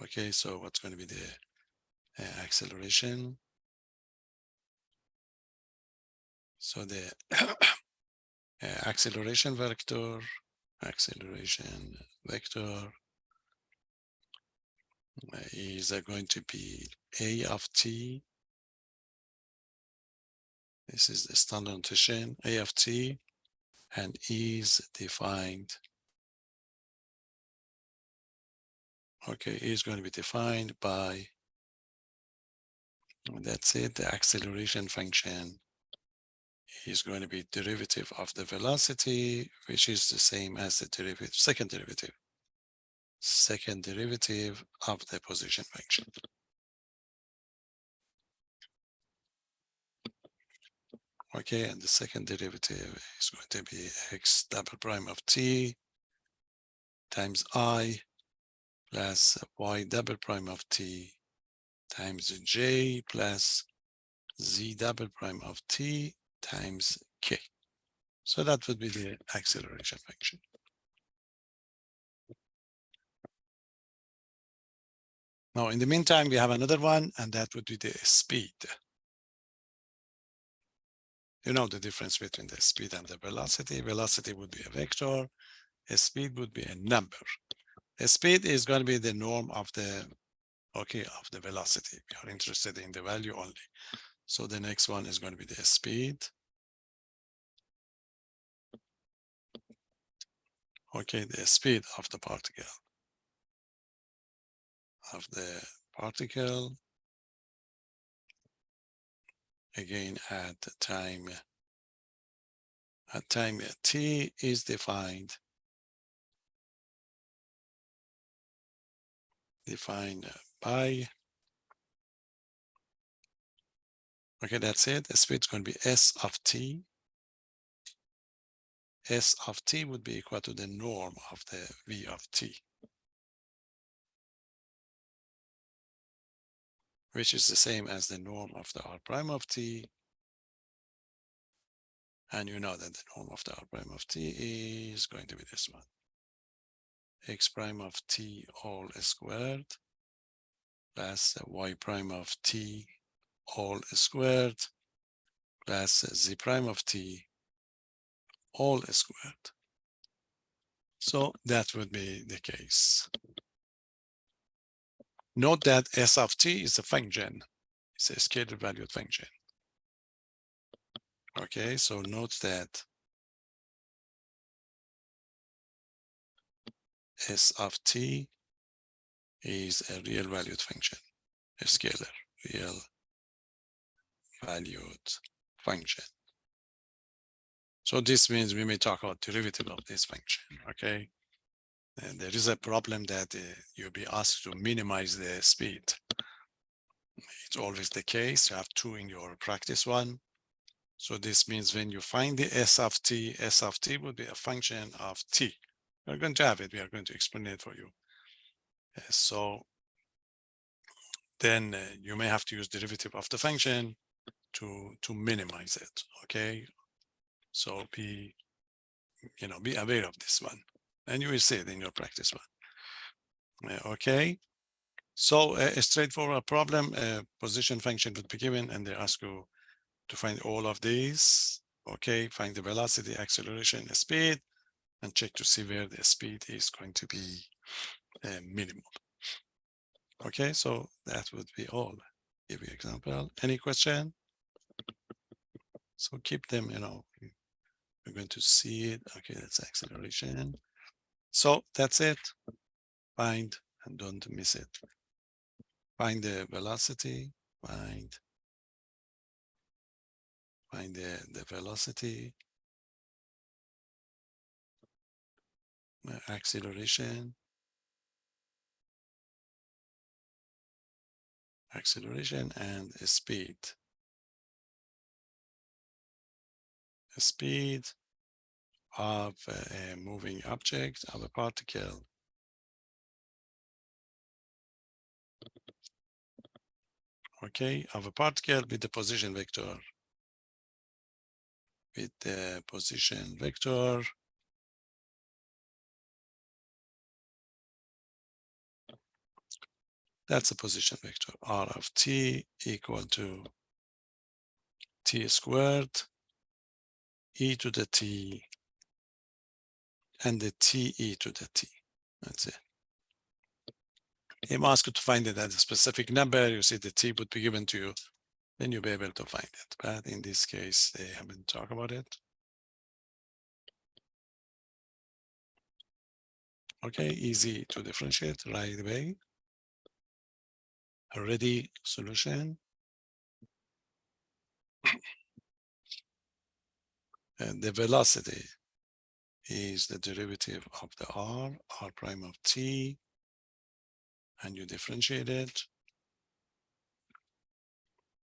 Okay, so what's going to be the acceleration? So the acceleration vector is going to be a of t. This is the standard notation, a of t, and is defined. Okay, is going to be defined by, that's it, the acceleration function is going to be derivative of the velocity, which is the same as the derivative, second derivative of the position function. Okay, and the second derivative is going to be x double prime of t times I plus y double prime of t times j plus z double prime of t times k. So that would be the acceleration function. Now, in the meantime, we have another one, and that would be the speed. You know the difference between the speed and the velocity. Velocity would be a vector. A speed would be a number. A speed is going to be the norm of the, okay, of the velocity. We are interested in the value only. So the next one is going to be the speed. Okay, the speed of the particle. Again, at time t is defined by, okay, that's it. The speed is going to be s of t. S of t would be equal to the norm of the v of t, which is the same as the norm of the r prime of t. And you know that the norm of the r prime of t is going to be this one. X prime of t all squared plus y prime of t all squared plus z prime of t all squared. So that would be the case. Note that s of t is a function. It's a scalar valued function. Okay, so note that s of t is a real valued function, a scalar, real valued function. So this means we may talk about derivative of this function, okay? And there is a problem that you'll be asked to minimize the speed. It's always the case. You have two in your practice one. So this means when you find the s of t would be a function of t. We're going to have it. We are going to explain it for you. So then you may have to use derivative of the function to minimize it, okay? So be aware of this one, and you will see it in your practice one. Okay, so a straightforward problem, a position function would be given, and they ask you to find all of these. Okay, find the velocity, acceleration, speed, and check to see where the speed is going to be minimal. Okay, so that would be all. Give you an example. Any question? So keep them, we're going to see it. Okay, that's acceleration. So that's it. Find and don't miss it. Find the velocity, find the velocity, acceleration, acceleration and speed. Speed of a moving object, of a particle. Okay, of a particle with the position vector. With the position vector. That's a position vector. R of t equal to t squared e to the t and the t e to the t. That's it. He asks you to find it at a specific number. You see the t would be given to you, then you'll be able to find it. But in this case, they haven't talked about it. Okay, easy to differentiate right away. A ready solution. And the velocity is the derivative of the r prime of t, and you differentiate it.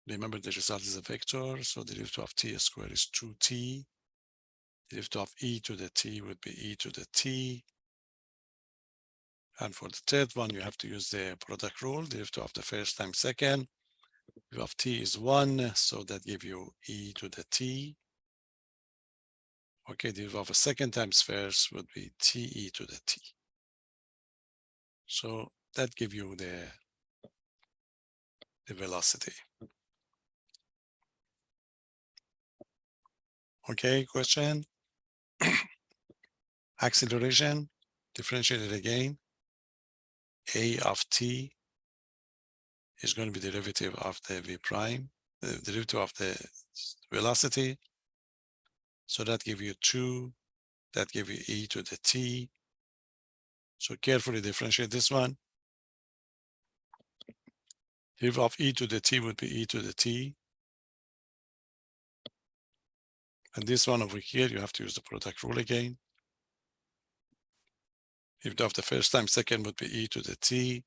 Remember, the result is a vector, so the derivative of t squared is 2t. The derivative of e to the t would be e to the t. And for the third one, you have to use the product rule. The derivative of the first times second. Derivative of t is 1, so that gives you e to the t. Okay, the derivative of a second times first would be te to the t. So that gives you the velocity. Okay, question. Acceleration, differentiate it again. A of t is going to be the derivative of the v prime, the derivative of the velocity. So that gives you 2, that gives you e to the t. So carefully differentiate this one. Derivative of e to the t would be e to the t. And this one over here, you have to use the product rule again. Derivative of the first time second would be e to the t.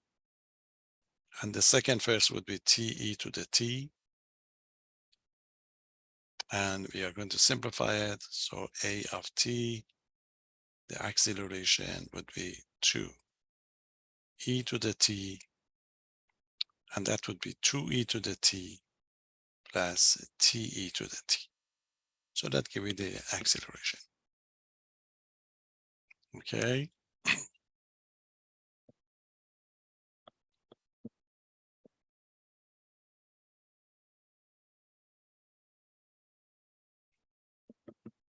And the second first would be te to the t. And we are going to simplify it. So a of t, the acceleration would be 2 e to the t, and that would be 2e to the t plus te to the t. So that gives you the acceleration. Okay.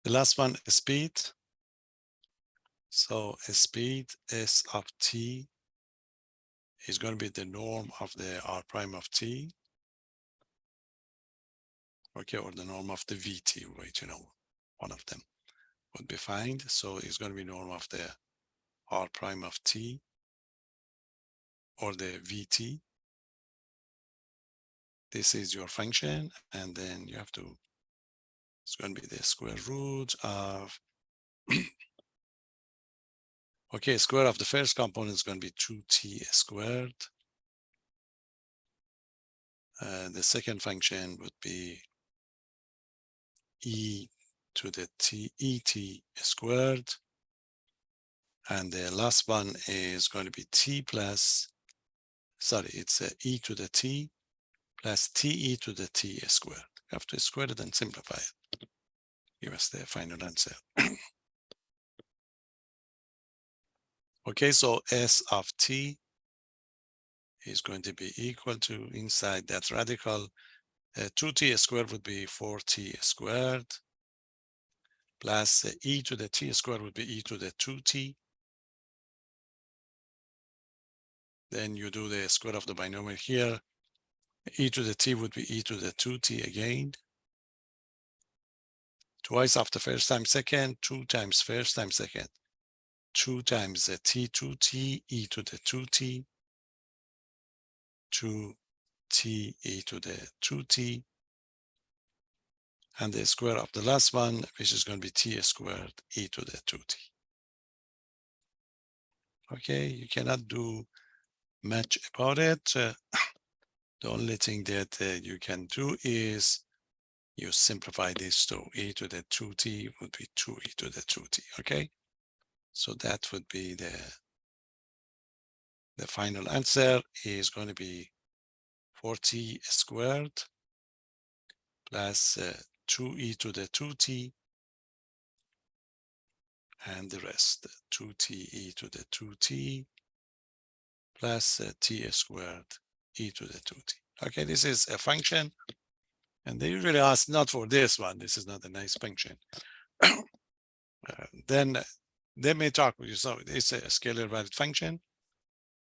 The last one is speed. So a speed s of t is going to be the norm of the r prime of t. Okay, or the norm of the vt, right? One of them would be fine. So it's going to be norm of the r prime of t or the vt. This is your function, and then you have to, it's going to be the square root of okay, square of the first component is going to be 2t squared. The second function would be e to the t et squared. And the last one is going to be t plus, sorry, it's e to the t plus te to the t squared. You have to square it and simplify it. Give us the final answer. Okay, so s of t is going to be equal to, inside that radical, 2t squared would be 4t squared, plus e to the t squared would be e to the 2t. Then you do the square of the binomial here. E to the t would be e to the 2t again. Twice after first times second, 2 times first times second. 2 times the t2t, e to the 2t, 2t e to the 2t, and the square of the last one, which is going to be t squared e to the 2t. Okay, you cannot do much about it. The only thing that you can do is you simplify this to e to the 2t would be 2e to the 2t, okay? So that would be the final answer is going to be 4t squared plus 2e to the 2t and the rest 2te to the 2t plus t squared e to the 2t. Okay, this is a function, and they usually ask not for this one. This is not a nice function. Then they may talk with you. So it's a scalar valued function.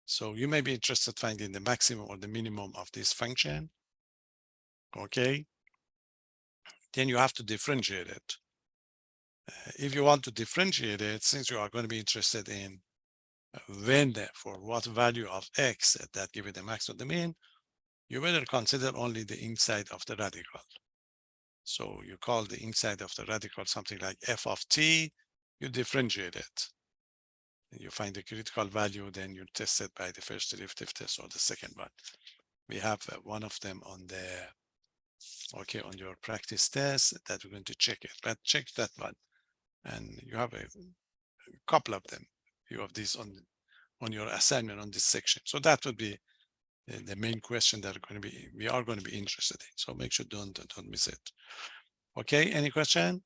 So you may be interested finding the maximum or the minimum of this function. Okay. Then you have to differentiate it. If you want to differentiate it, since you are going to be interested in when, for what value of x that give you the max or the mean, you better consider only the inside of the radical. So you call the inside of the radical something like f of t, you differentiate it. You find the critical value, then you test it by the first derivative test or the second one. We have one of them on the, okay, on your practice test that we're going to check it. But check that one. And you have a couple of them. You have these on your assignment on this section. So that would be the main question that we are going to be interested in. So make sure don't miss it. Okay, any question?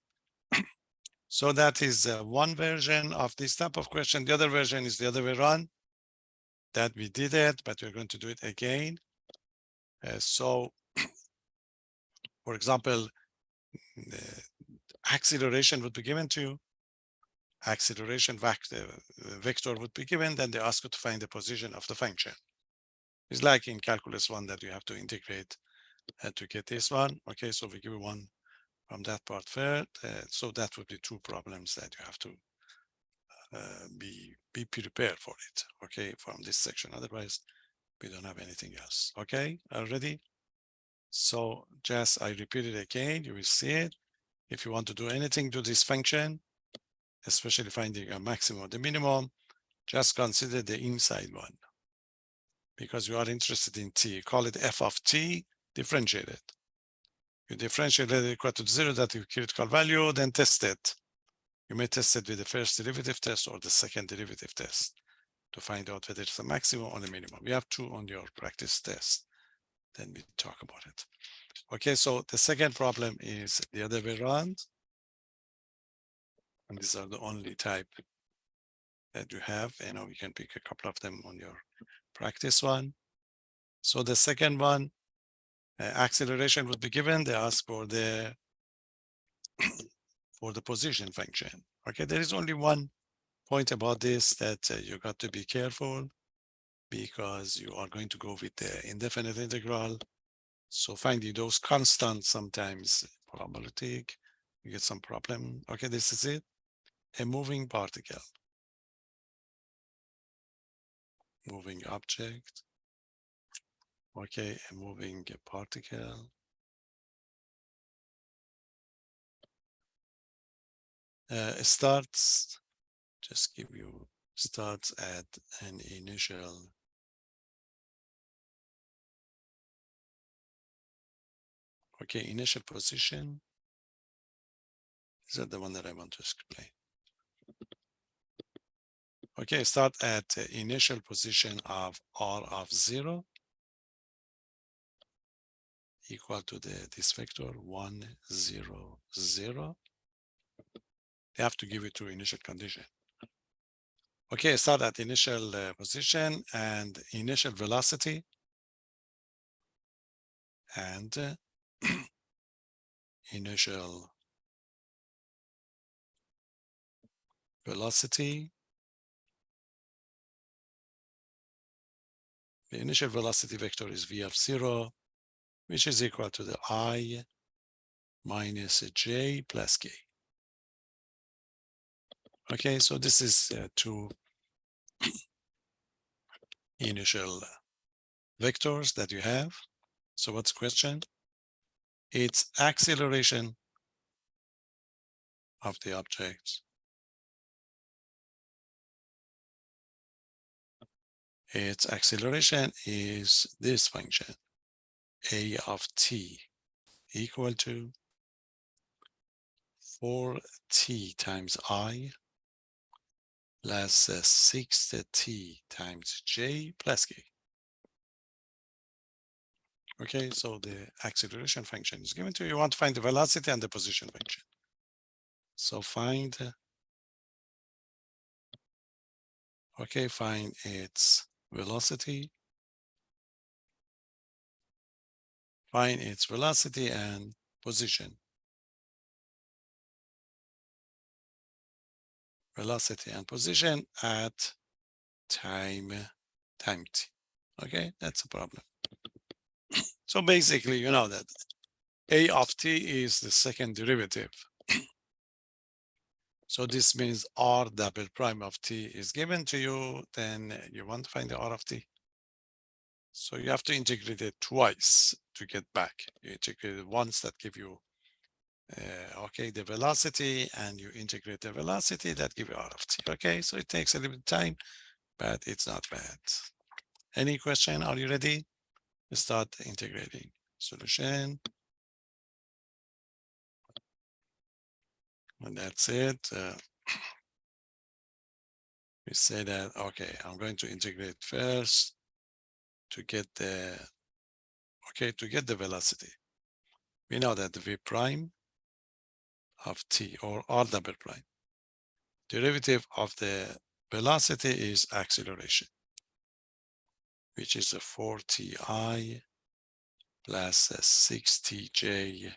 So that is one version of this type of question. The other version is the other way around. That we did it, but we're going to do it again. So, for example, the acceleration would be given to you. Acceleration vector would be given, then they ask you to find the position of the function. It's like in calculus 1 that you have to integrate to get this one. Okay, so we give you one from that part first. So that would be two problems that you have to be prepared for it. Okay, from this section. Otherwise, we don't have anything else. Okay, already. So just I repeat it again. You will see it. If you want to do anything to this function, especially finding a maximum or the minimum, just consider the inside one. Because you are interested in t, call it f of t, differentiate it. You differentiate it equal to 0, that is critical value, then test it. You may test it with the first derivative test or the second derivative test to find out whether it's a maximum or a minimum. We have two on your practice test. Then we talk about it. Okay, so the second problem is the other way around. And these are the only type that you have. You know, you can pick a couple of them on your practice one. So the second one, acceleration would be given. They ask for the position function. Okay, there is only one point about this that you got to be careful, because you are going to go with the indefinite integral. So finding those constants sometimes problematic, you get some problem. Okay, this is it. A moving particle, moving object. Okay, a moving particle. Starts, just give you, starts at an initial initial position. Is that the one that I want to explain? Okay, start at initial position of r of 0 equal to this vector 1, 0, 0. They have to give it to initial condition. Okay, start at initial position and initial velocity and initial velocity. The initial velocity vector is v of 0, which is equal to the I minus j plus k. Okay, so this is two initial vectors that you have. So what's the question? It's acceleration of the object. Its acceleration is this function. A of t equal to 4t times I plus 6t times j plus k. Okay, so the acceleration function is given to you. You want to find the velocity and the position function. So find, okay, find its velocity. Find its velocity and position. Velocity and position at time t. Okay, that's a problem. So basically, you know that A of t is the second derivative. So this means R double prime of t is given to you, then you want to find the R of t. So you have to integrate it twice to get back. You integrate it once, that give you, okay, the velocity, and you integrate the velocity, that give you R of t. Okay, so it takes a little bit of time, but it's not bad. Any question? Are you ready? Start integrating. Solution. And that's it. We say that, okay, I'm going to integrate first to get the, okay, to get the velocity. We know that the v prime of t, or r double prime, derivative of the velocity is acceleration, which is a 4ti plus a 6tj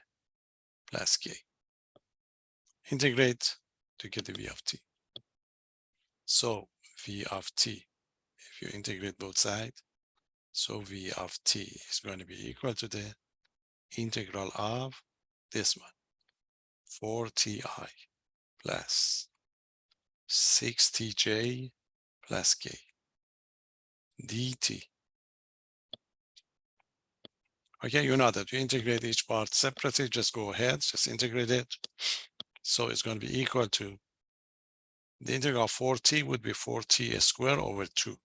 plus k. Integrate to get the v of t. So v of t, if you integrate both sides, so v of t is going to be equal to the integral of this one, 4ti plus 6tj plus k dt. Okay, you know that you integrate each part separately, just go ahead, just integrate it. So it's going to be equal to, the integral of 4t would be 4t squared over 2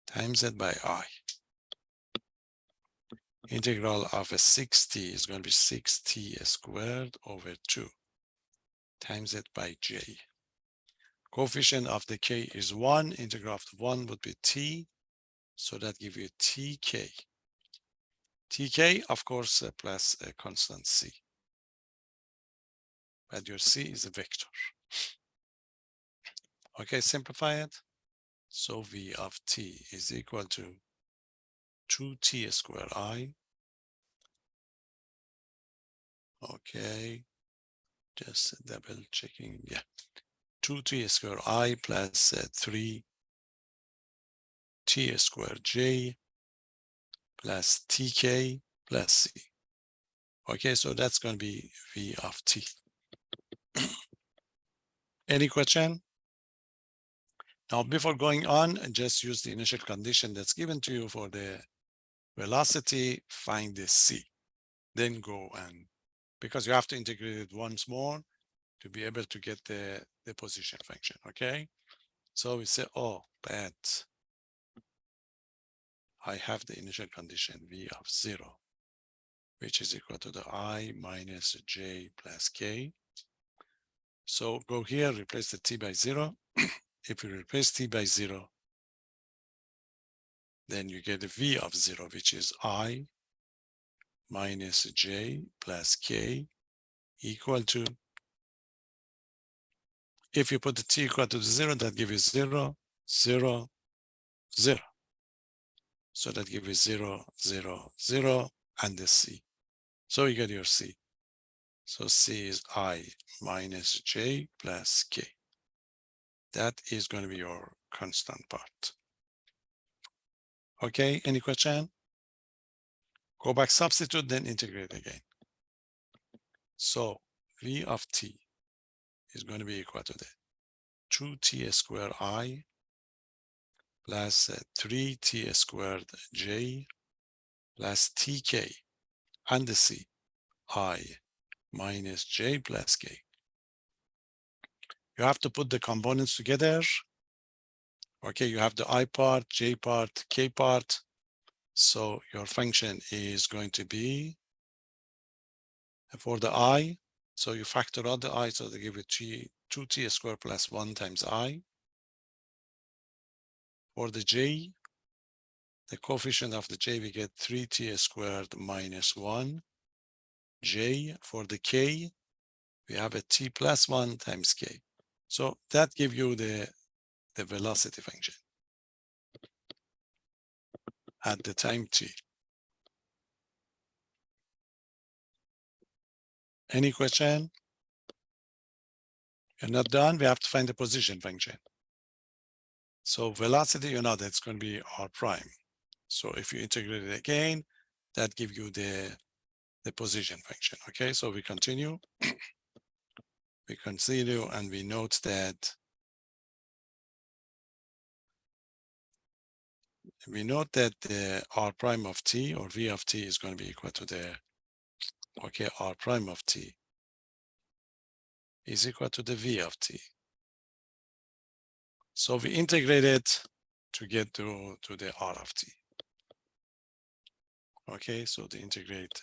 times it by I. Integral of a 6t is going to be 6t squared over 2 times it by j. Coefficient of the k is 1. Integral of the 1 would be t. So that gives you tk. Tk, of course, plus a constant c. But your c is a vector. Okay, simplify it. So v of t is equal to 2t squared I. Okay, just double checking. Yeah, 2t squared I plus 3t squared j plus tk plus c. Okay, so that's going to be v of t. Any question? Now, before going on, just use the initial condition that's given to you for the velocity, find the c. Then go, and because you have to integrate it once more to be able to get the position function, okay? So we say, oh, but I have the initial condition v of 0, which is equal to the I minus j plus k. So go here, replace the t by 0. If you replace t by 0, then you get a v of 0, which is I minus j plus k equal to, if you put the t equal to 0, that gives you 0, 0, 0. So that gives you 0, 0, 0, and the c. So you get your c. So c is I minus j plus k. That is going to be your constant part. Okay, any question? Go back, substitute, then integrate again. So v of t is going to be equal to the 2t squared I plus 3t squared j plus tk, and the c, I minus j plus k. You have to put the components together. Okay, you have the I part, j part, k part. So your function is going to be for the I. So you factor out the I, so they give you 2t squared plus 1 times I. For the J, the coefficient of the J, we get 3t squared minus 1 J. For the K, we have a t plus 1 times K. So that gives you the velocity function at the time t. Any question? You're not done. We have to find the position function. So velocity, you know, that's going to be r prime. So if you integrate it again, that gives you the position function. Okay, so we continue. We continue and we note that the r prime of t or v of t is going to be equal to the, okay, r prime of t is equal to the v of t. So we integrate it to get to the r of t. Okay, so to integrate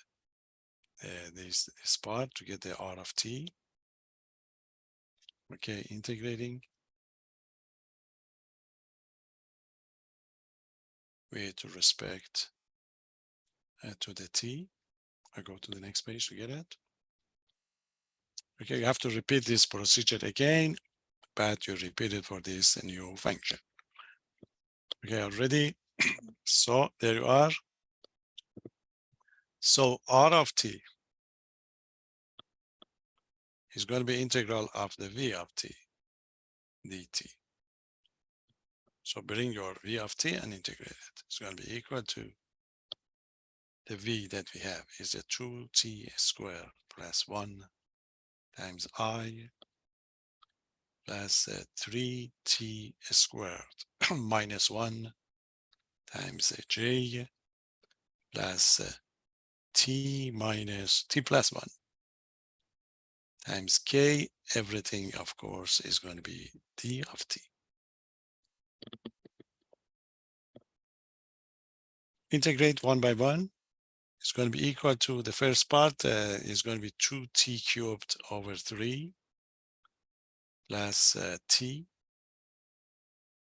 this part to get the r of t. Okay, integrating with respect to the t. I go to the next page to get it. Okay, you have to repeat this procedure again, but you repeat it for this new function. Okay, already. So there you are. So r of t is going to be integral of the v of t dt. So bring your v of t and integrate it. It's going to be equal to the v that we have is a 2t squared plus 1 times I plus 3t squared minus 1 times j plus t minus t plus 1 times k. Everything, of course, is going to be d of t. Integrate one by one. It's going to be equal to the first part is going to be 2t cubed over 3 plus t.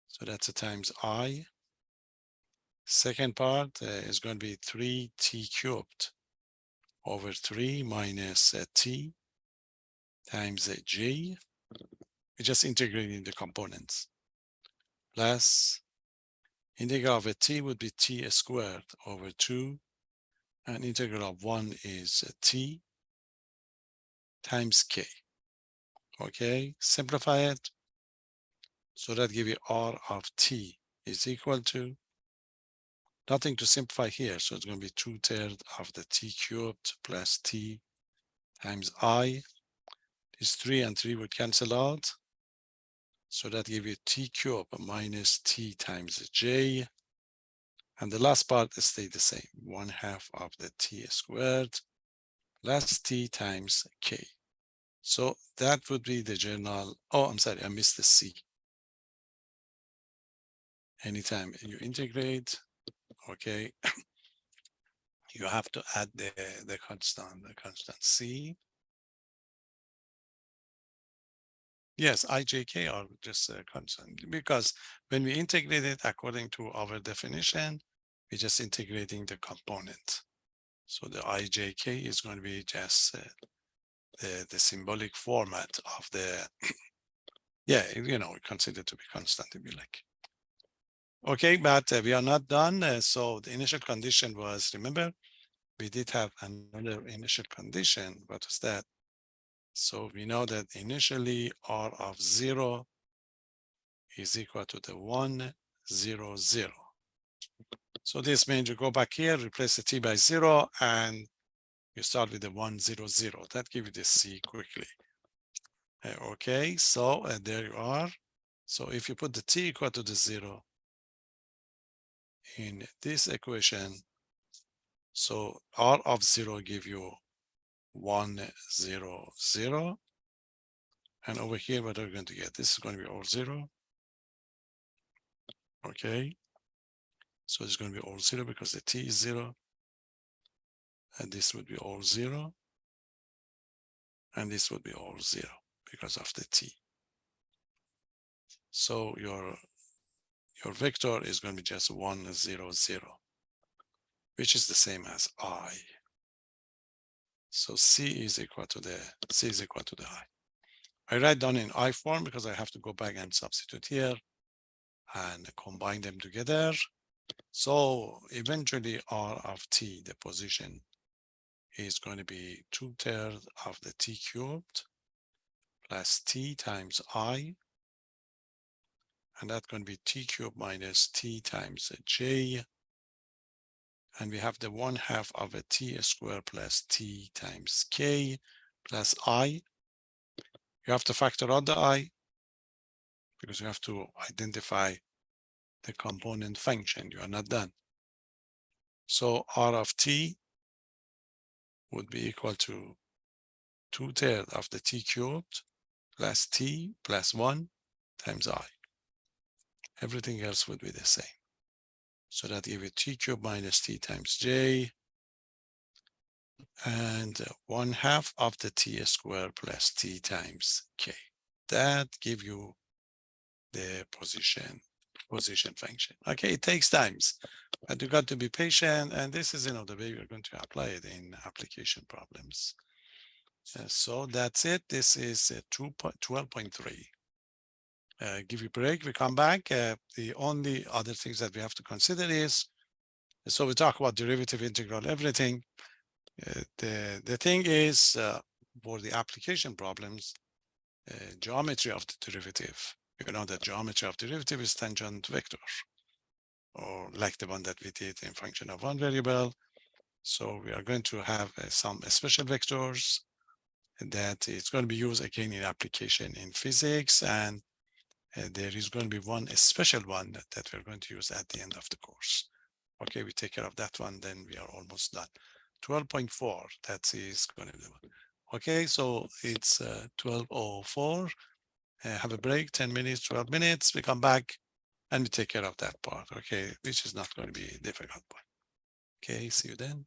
So that's a times I. Second part is going to be 3t cubed over 3 minus t times j. We're just integrating the components. Plus integral of a t would be t squared over 2, and integral of 1 is t times k. Okay, simplify it. So that gives you r of t is equal to, nothing to simplify here, so it's going to be 2/3 of the t cubed plus t times I. This 3 and 3 would cancel out. So that gives you t cubed minus t times j. And the last part stays the same, 1/2 of the t squared plus t times k. So that would be the general, oh, I'm sorry, I missed the c. Anytime you integrate, okay, you have to add the constant c. Yes, ijk are just a constant, because when we integrate it according to our definition, we're just integrating the component. So the ijk is going to be just the symbolic format of the, yeah, you know, considered to be constant if you like. Okay, but we are not done. So the initial condition was, remember, we did have another initial condition. What was that? So we know that initially r of 0 is equal to the 1, 0, 0. So this means you go back here, replace the t by 0, and you start with the 1, 0, 0. That gives you the c quickly. Okay, so there you are. So if you put the t equal to the 0 in this equation, so r of 0 give you 1, 0, 0. And over here, what are we going to get? This is going to be all 0. Okay. So it's going to be all 0 because the t is 0. And this would be all 0. And this would be all 0 because of the t. So your vector is going to be just 1, 0, 0, which is the same as I. So C is equal to the I write down in I form because I have to go back and substitute here and combine them together. So eventually R of t, the position, is going to be 2/3 of the t cubed plus t times I, and that's going to be t cubed minus t times j, and we have the 1/2 of a t squared plus t times k plus I. You have to factor out the I because you have to identify the component function. You are not done. So R of t would be equal to 2/3 of the t cubed plus t plus 1 times I. Everything else would be the same. So that give you t cubed minus t times j, and 1/2 of the t squared plus t times k. That give you the position function. Okay, it takes times, but you got to be patient, and this is, the way we're going to apply it in application problems. So that's it. This is 12.3. Give you a break, we come back. The only other things that we have to consider is, so we talk about derivative, integral, everything. The thing is, for the application problems, geometry of the derivative. You know that geometry of derivative is tangent vector, or like the one that we did in function of one variable. So we are going to have some special vectors that is going to be used again in application in physics, and there is going to be one special one that we're going to use at the end of the course. Okay, we take care of that one, then we are almost done. 12.4, that is going to be one. Okay, so it's 12:04. Have a break, 10 minutes, 12 minutes. We come back and we take care of that part, okay, which is not going to be a difficult one. Okay, see you then.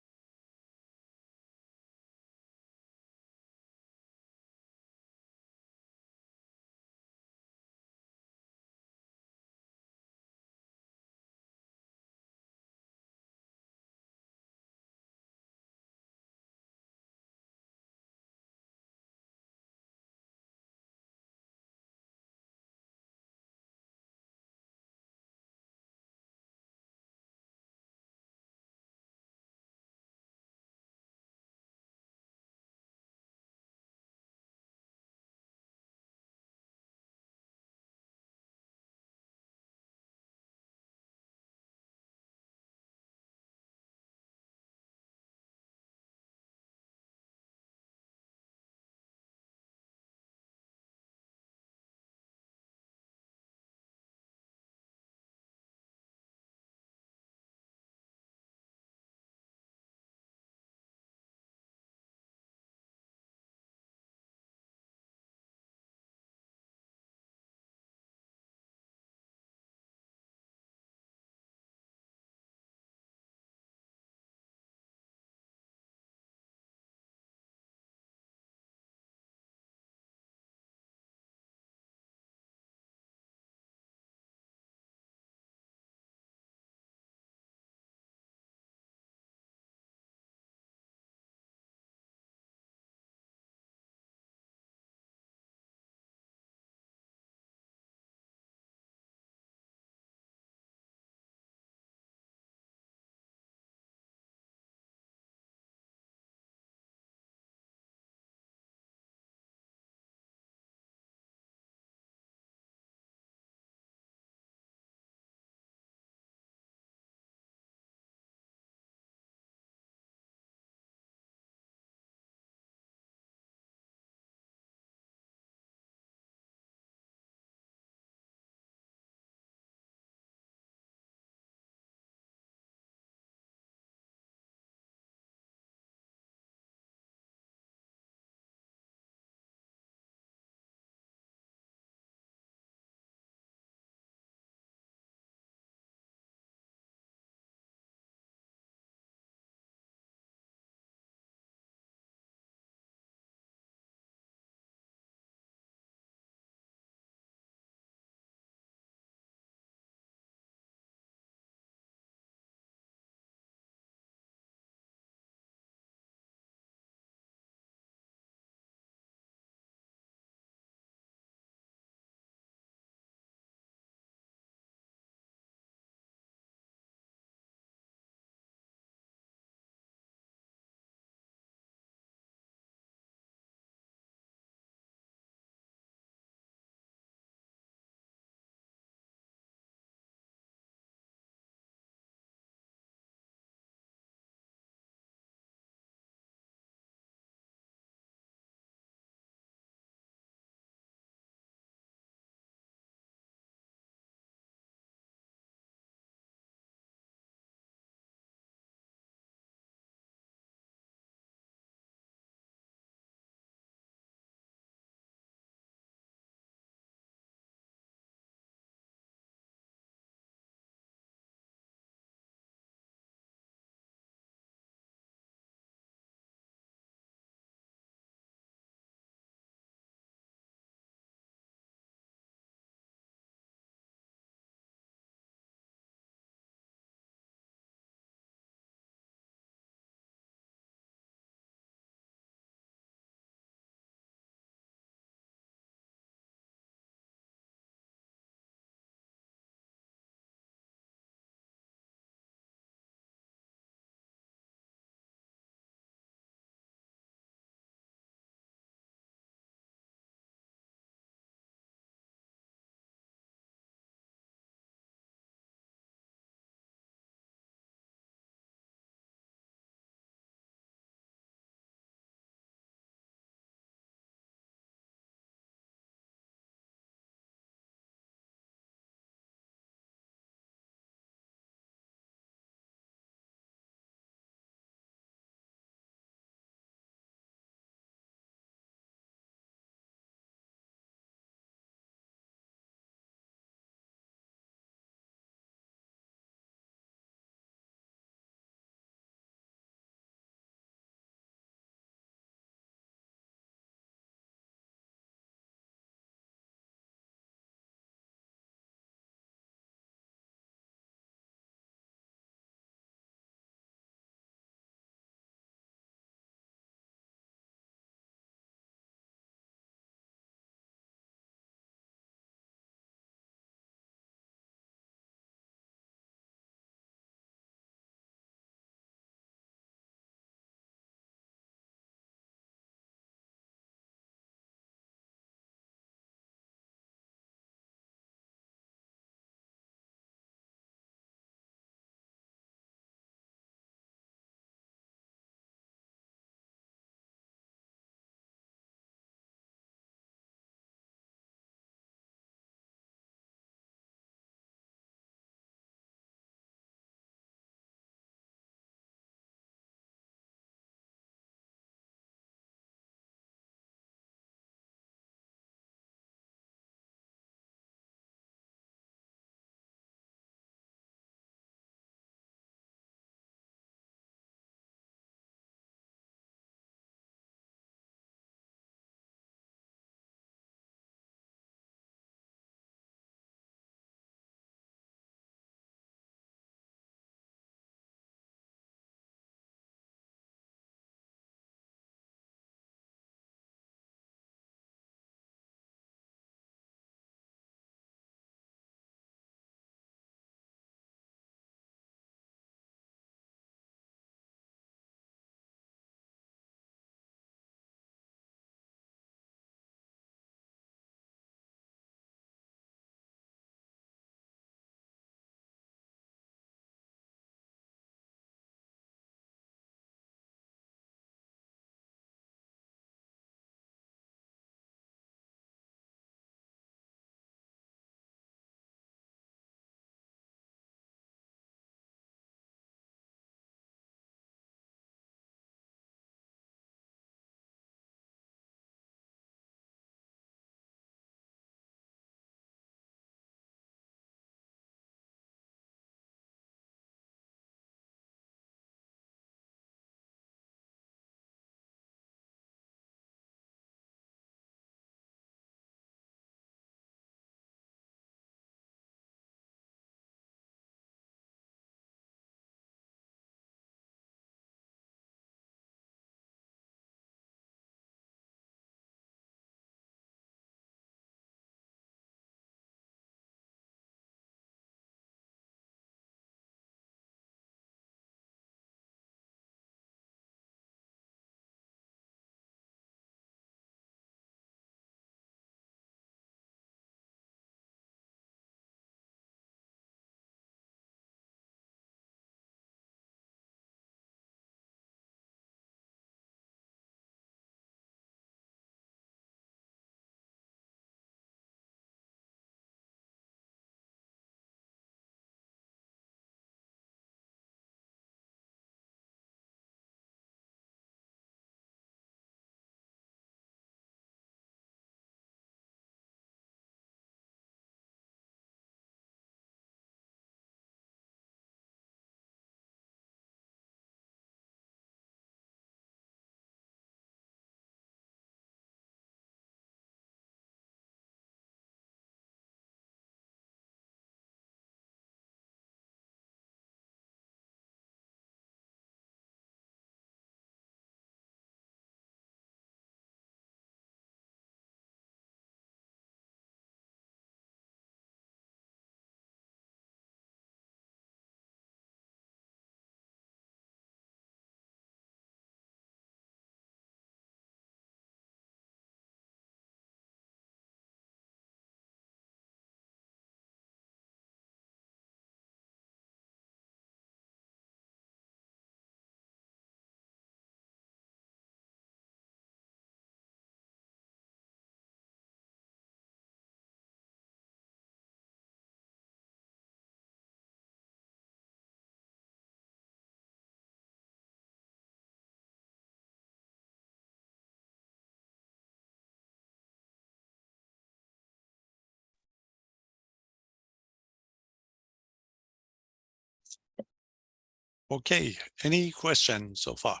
Okay, any questions so far?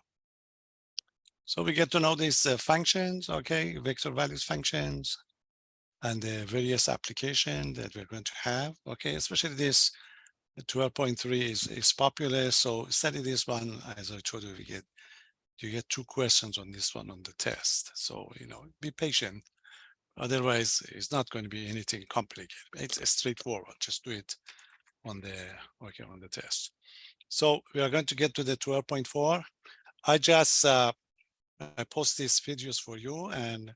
So we get to know these functions, okay, vector values functions, and the various applications that we're going to have, okay, especially this 12.3 is popular. So study this one. As I told you, you get 2 questions on this one on the test. So, be patient. Otherwise, it's not going to be anything complicated. It's straightforward. Just do it on the test. So we are going to get to the 12.4. I post these videos for you, and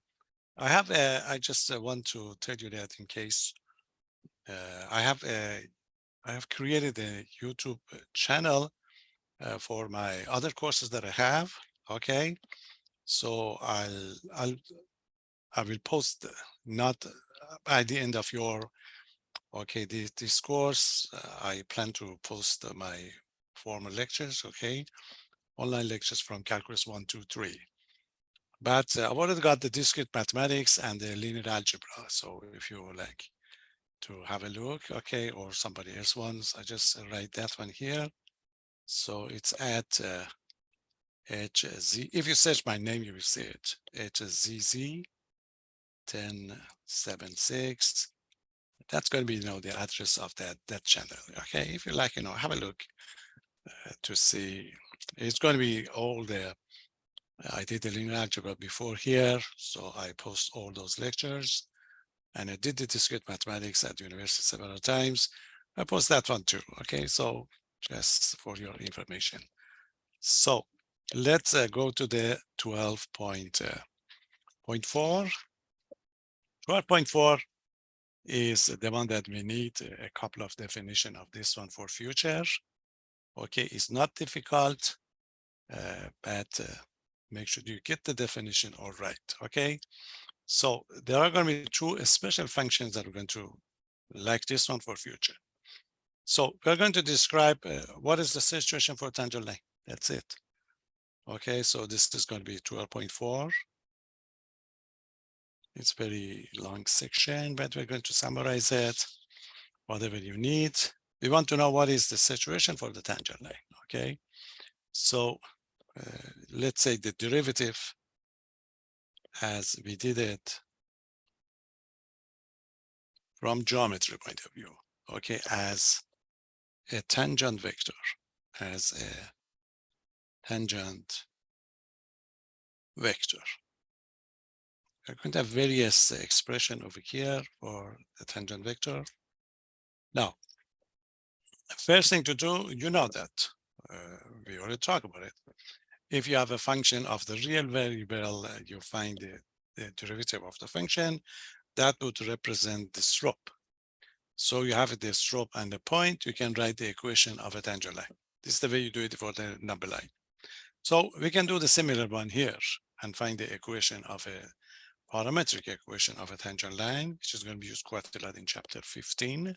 I just want to tell you that in case I have created a YouTube channel for my other courses that I have. Okay, so I will post not by the end of your this course. I plan to post my formal lectures. Okay, online lectures from Calculus 1, 2, 3. But I've already got the discrete mathematics and the linear algebra. So if you would like to have a look, okay, or somebody else wants, I just write that one here. So it's at HZ. If you search my name, you will see it. HZZ 1076. That's going to be, the address of that channel. Okay, if you like, have a look to see. It's going to be all the. I did the linear algebra before here, so I post all those lectures. And I did the discrete mathematics at university several times. I post that one too. Okay, so just for your information. So let's go to the 12.4. 12.4 is the one that we need a couple of definition of this one for future. Okay, it's not difficult, but make sure you get the definition all right. Okay, so there are going to be 2 special functions that we're going to like this one for future. So we're going to describe what is the situation for tangent line. That's it. Okay, so this is going to be 12.4. It's very long section, but we're going to summarize it, whatever you need. We want to know what is the situation for the tangent line, okay? So let's say the derivative as we did it from geometry point of view, okay, as a tangent vector, as a tangent vector. We're going to have various expression over here for the tangent vector. Now, first thing to do, you know that we already talked about it. If you have a function of the real variable, you find the derivative of the function, that would represent the slope. So you have the slope and the point, you can write the equation of a tangent line. This is the way you do it for the number line. So we can do the similar one here and find the equation of a parametric equation of a tangent line, which is going to be used quite a lot in chapter 15.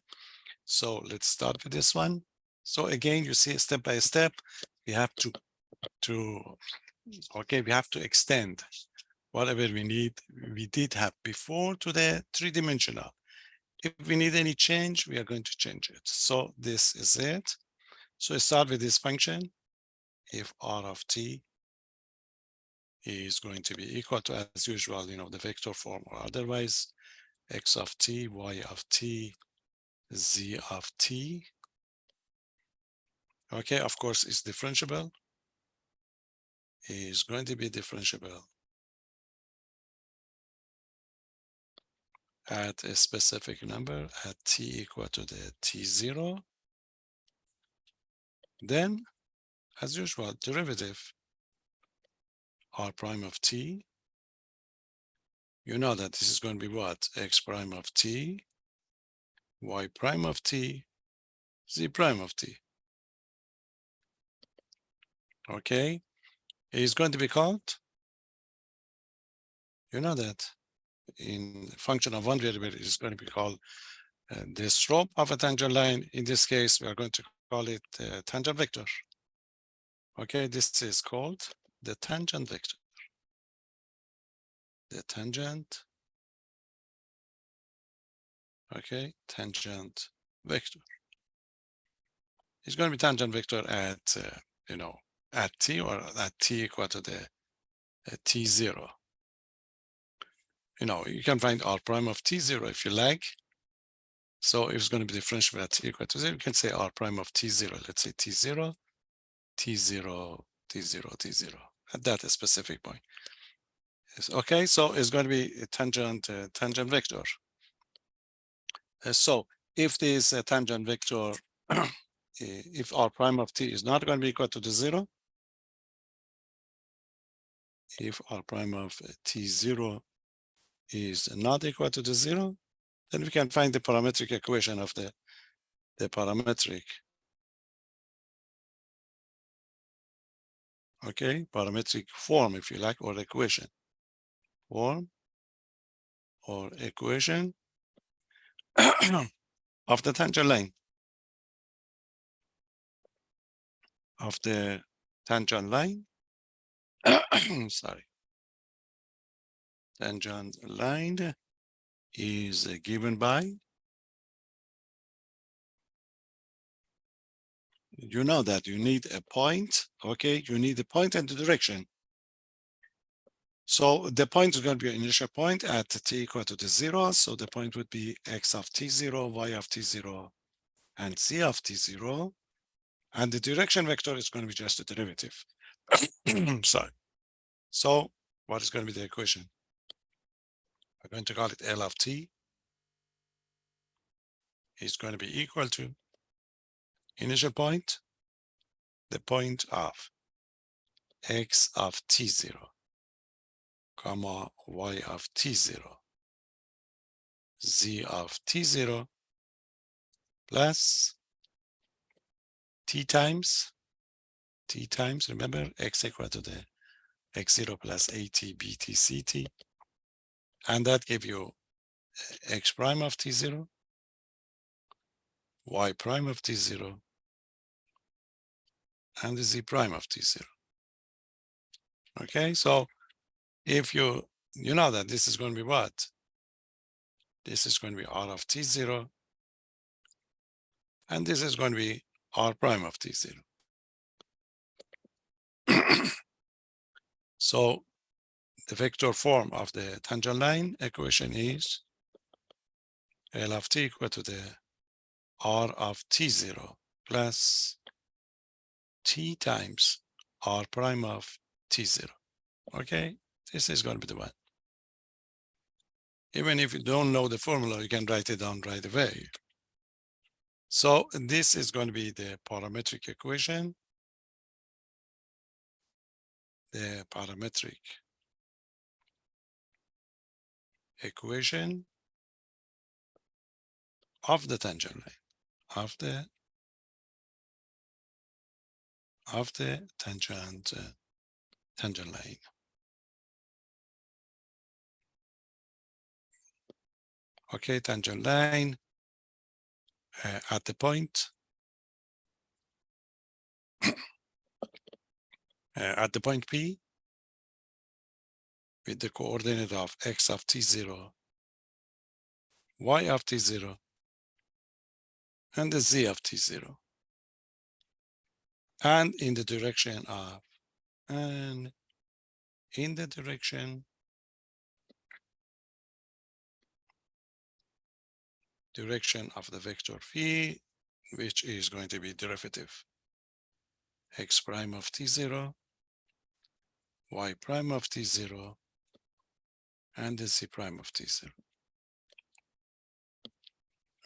So let's start with this one. So again, you see step by step, we have to extend whatever we did have before to the 3-dimensional. If we need any change, we are going to change it. So this is it. So I start with this function. If r of t is going to be equal to, as usual, the vector form, or otherwise, x of t, y of t, z of t. Okay, of course, it's differentiable. Is going to be differentiable at a specific number at t equal to the t0. Then, as usual, derivative r prime of t. You know that this is going to be what? X prime of t, y prime of t, z prime of t. Okay, it is going to be called, you know that in function of one variable, it is going to be called the slope of a tangent line. In this case, we are going to call it tangent vector. Okay, this is called the tangent vector. The tangent, okay, tangent vector. It's going to be tangent vector at at t or at t equal to the t0. You can find r prime of t0 if you like. So if it's going to be differentiable at t equal to 0, you can say r prime of t0. Let's say t0, t0, t0, t0 at that specific point. Okay, so it's going to be a tangent vector. So if this tangent vector, if r prime of t is not going to be equal to the 0, if r prime of t0 is not equal to the 0, then we can find the parametric equation of the parametric, okay, parametric form, if you like, or equation, form or equation of the tangent line, sorry, tangent line is given by, you know that you need a point, okay? You need a point and the direction. So the point is going to be an initial point at t equal to the 0. So the point would be x of t0, y of t0, and z of t0. And the direction vector is going to be just a derivative. Sorry. So what is going to be the equation? We're going to call it L of t is going to be equal to initial point, the point of x of t0, comma y of t0, z of t0 plus t times, remember, x equal to the x0 plus at bt ct, and that give you x prime of t0, y prime of t0, and the z prime of t0. Okay, so if you know that this is going to be what? This is going to be r of t0, and this is going to be r prime of t0. So the vector form of the tangent line equation is L of t equal to the r of t0 plus t times r prime of t0. Okay, this is going to be the one. Even if you don't know the formula, you can write it down right away. So this is going to be the parametric equation, the parametric equation of the tangent line, of the tangent line. Okay, tangent line at the point P with the coordinate of x of t0, y of t0, and the z of t0, and in the direction of, direction of the vector phi, which is going to be derivative x prime of t0, y prime of t0, and the z prime of t0.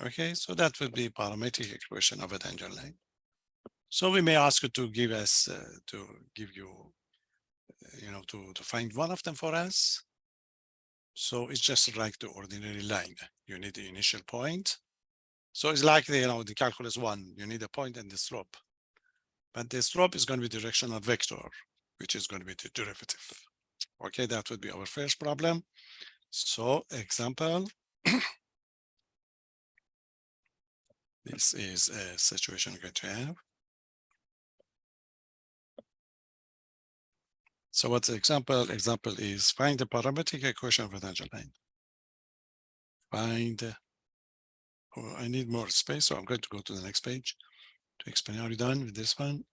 Okay, so that would be parametric equation of a tangent line. So we may ask you to give us, to find one of them for us. So it's just like the ordinary line. You need the initial point. So it's like the calculus 1, you need a point and the slope. But the slope is going to be directional vector, which is going to be the derivative. Okay, that would be our first problem. So example, this is a situation we're going to have. So what's the example? Example is find the parametric equation of a tangent line. I need more space, so I'm going to go to the next page to explain. Are you done with this one?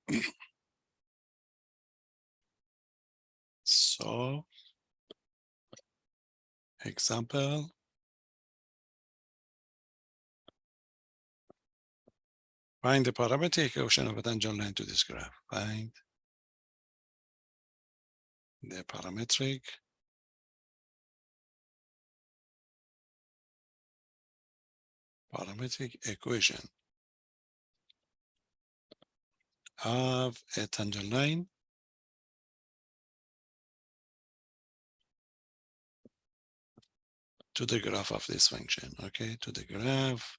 So, example. Find the parametric equation of a tangent line to this graph. Find the parametric equation of a tangent line to the graph of this function. Okay, to the graph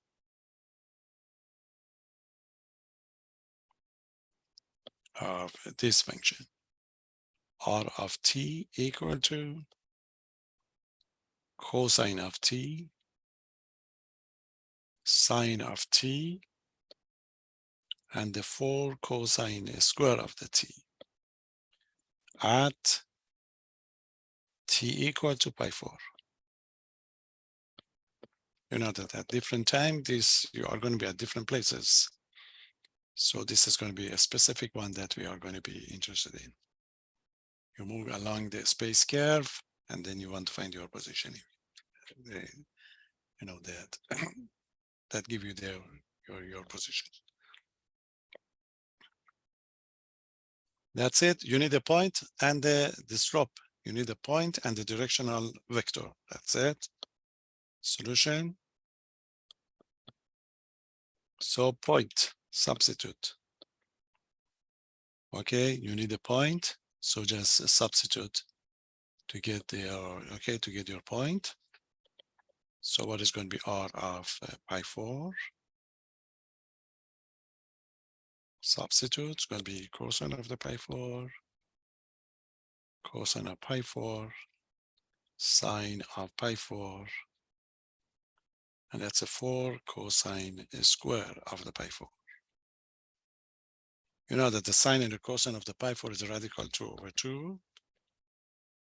of this function. R of t equal to cosine of t, sine of t, and the 4 cosine square of the t at t equal to pi 4. You know that at different time, you are going to be at different places. So this is going to be a specific one that we are going to be interested in. You move along the space curve, and then you want to find your position. You know that that give you your position. That's it. You need a point and the slope. You need a point and the directional vector. That's it. Solution. So point, substitute. Okay, you need a point. So just substitute to get to get your point. So what is going to be R of pi 4? Substitute, it's going to be cosine of the pi 4, cosine of pi 4, sine of pi 4, and that's a 4 cosine square of the pi 4. You know that the sine and the cosine of the pi 4 is a radical 2 over 2.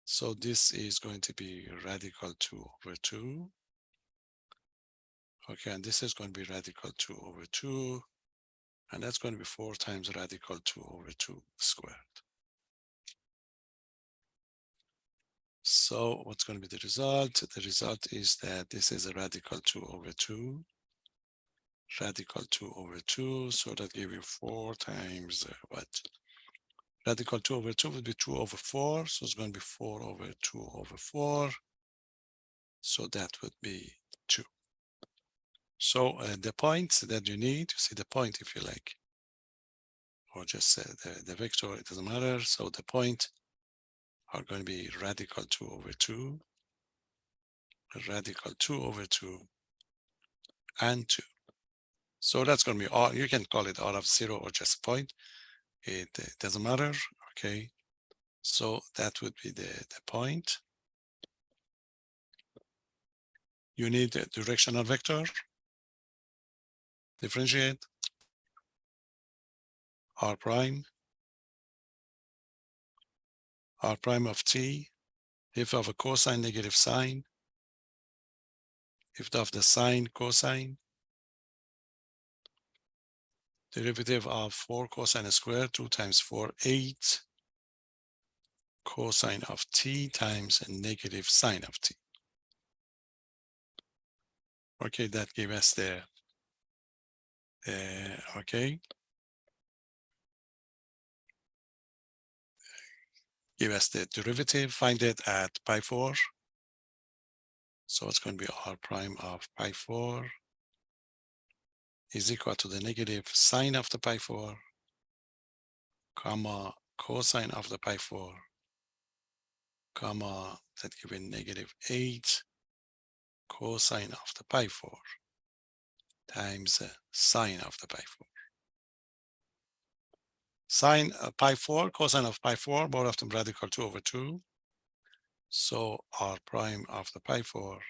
So this is going to be radical 2 over 2. Okay, and this is going to be radical 2 over 2. And that's going to be 4 times radical 2 over 2 squared. So what's going to be the result? The result is that this is a radical 2 over 2. Radical 2 over 2. So that gives you 4 times what? Radical 2 over 2 would be 2 over 4. So it's going to be 4 over 2 over 4. So that would be 2. So the points that you need, you see the point if you like, or just the vector, it doesn't matter. So the point are going to be radical 2 over 2, radical 2 over 2, and 2. So that's going to be R. You can call it R of 0 or just point. It doesn't matter. Okay. So that would be the point. You need a directional vector. Differentiate R prime of t, if of a cosine, negative sine, if of the sine, cosine, derivative of 4 cosine squared, 2 times 4, 8 cosine of t times a negative sine of t. Okay, that gave us the, okay. Give us the derivative, find it at pi 4. So it's going to be R prime of pi 4 is equal to the negative sine of the pi 4, comma, cosine of the pi 4, comma, that given negative 8 cosine of the pi 4 times sine of the pi 4. Sine pi 4, cosine of pi 4, both of them radical 2 over 2. So R prime of the pi 4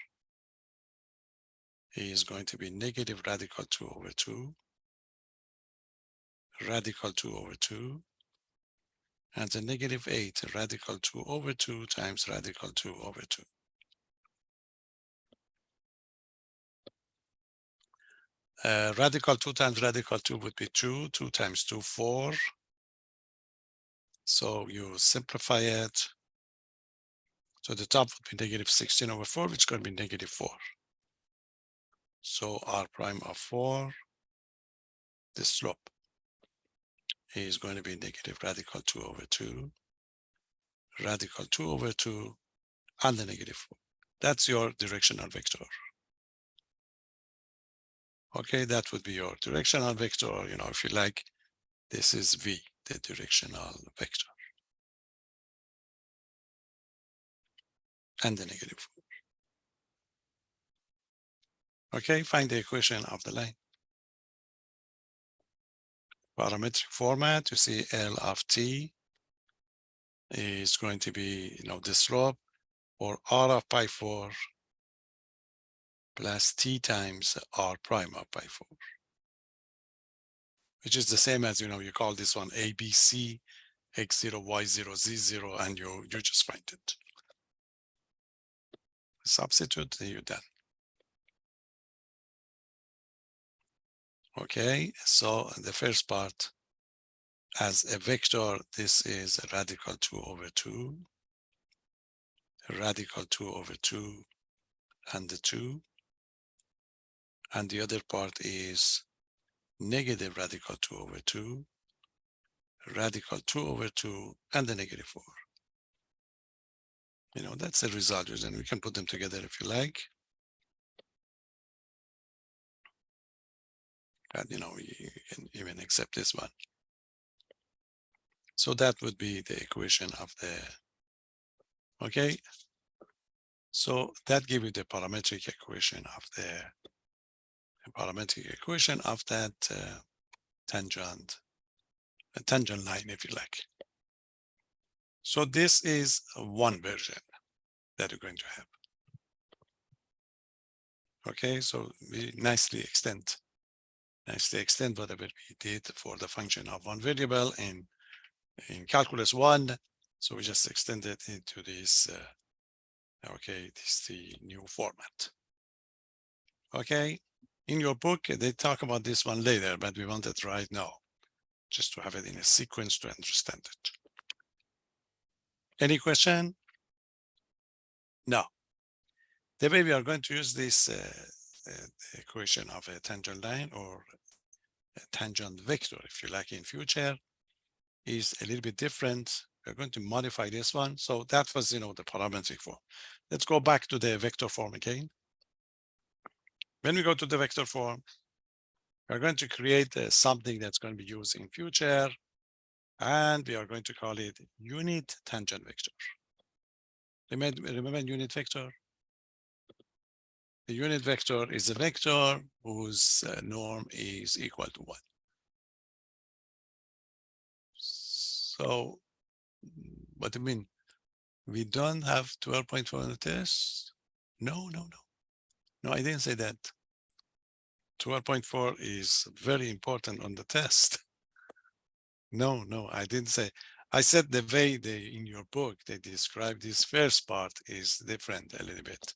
is going to be negative radical 2 over 2, radical 2 over 2, and the negative 8 radical 2 over 2 times radical 2 over 2. Radical 2 times radical 2 would be 2. 2 times 2, 4. So you simplify it. So the top would be negative 16/4, which is going to be negative 4. So r prime of 4, the slope is going to be negative radical 2/2, radical 2/2, and the negative 4. That's your directional vector. Okay, that would be your directional vector. If you like, this is V, the directional vector, and the negative 4. Okay, find the equation of the line. Parametric format, you see L of t is going to be, the slope, or r of pi 4 plus t times r prime of pi 4, which is the same as, you call this one ABC, x0, y0, z0, and you just find it. Substitute, you're done. Okay, so the first part, as a vector, this is a radical 2/2, radical 2/2, and the 2. And the other part is negative radical 2/2, radical 2/2, and the negative 4. That's the result, and we can put them together if you like. And, you can even accept this one. So that would be the equation of the, okay. So that gives you the parametric equation of that tangent line, if you like. So this is one version that you're going to have. Okay, so we nicely extend whatever we did for the function of one variable in calculus 1. So we just extend it into this, this is the new format. Okay, in your book, they talk about this one later, but we want it right now, just to have it in a sequence to understand it. Any question? No. The way we are going to use this equation of a tangent line, or a tangent vector, if you like, in future, is a little bit different. We're going to modify this one. So that was, the parametric form. Let's go back to the vector form again. When we go to the vector form, we're going to create something that's going to be used in future, and we are going to call it unit tangent vector. Remember unit vector? The unit vector is a vector whose norm is equal to 1. So what do you mean? We don't have 12.4 on the test? No, I didn't say that. 12.4 is very important on the test. No, I didn't say. I said the way in your book, they describe this first part is different a little bit,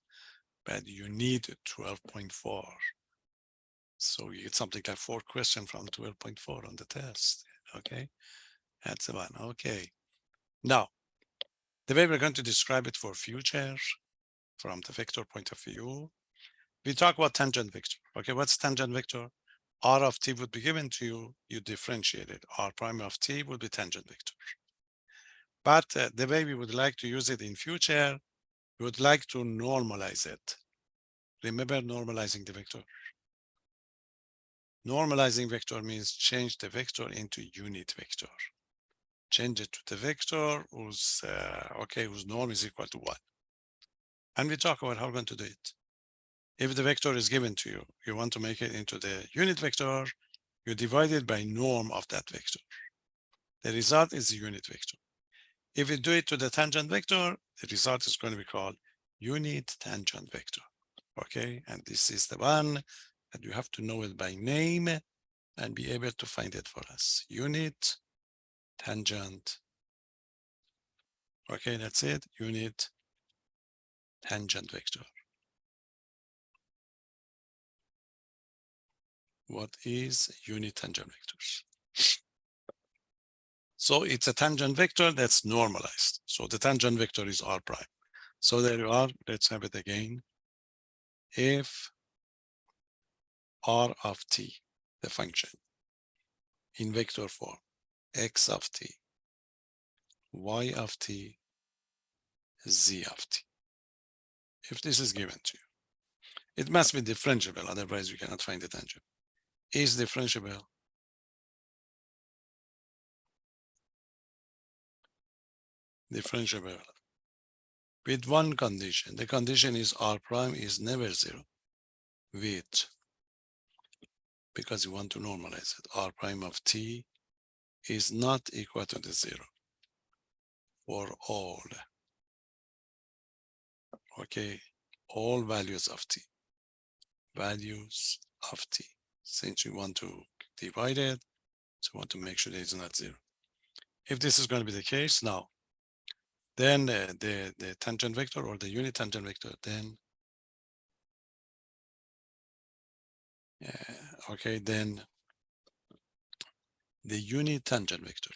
but you need 12.4. So you get something like 4 questions from 12.4 on the test. Okay, that's the one. Okay, now the way we're going to describe it for future from the vector point of view, we talk about tangent vector. Okay, what's tangent vector? R of t would be given to you, you differentiate it. R prime of t would be tangent vector. But the way we would like to use it in future, we would like to normalize it. Remember normalizing the vector? Normalizing vector means change the vector into unit vector. Change it to the vector whose norm is equal to 1. And we talk about how we're going to do it. If the vector is given to you, you want to make it into the unit vector, you divide it by norm of that vector. The result is the unit vector. If you do it to the tangent vector, the result is going to be called unit tangent vector. Okay, and this is the one that you have to know it by name and be able to find it for us. Unit tangent. Okay, that's it. Unit tangent vector. What is unit tangent vectors? So it's a tangent vector that's normalized. So the tangent vector is r prime. So there you are. Let's have it again. If r of t, the function, in vector form, x of t, y of t, z of t. If this is given to you, it must be differentiable, otherwise you cannot find the tangent. Is differentiable. Differentiable with one condition. The condition is r prime is never zero with, because you want to normalize it, r prime of t is not equal to the zero for all, okay, all values of t, values of t. Since you want to divide it, so you want to make sure that it's not zero. If this is going to be the case now, then the tangent vector or the unit tangent vector, then okay, then the unit tangent vector,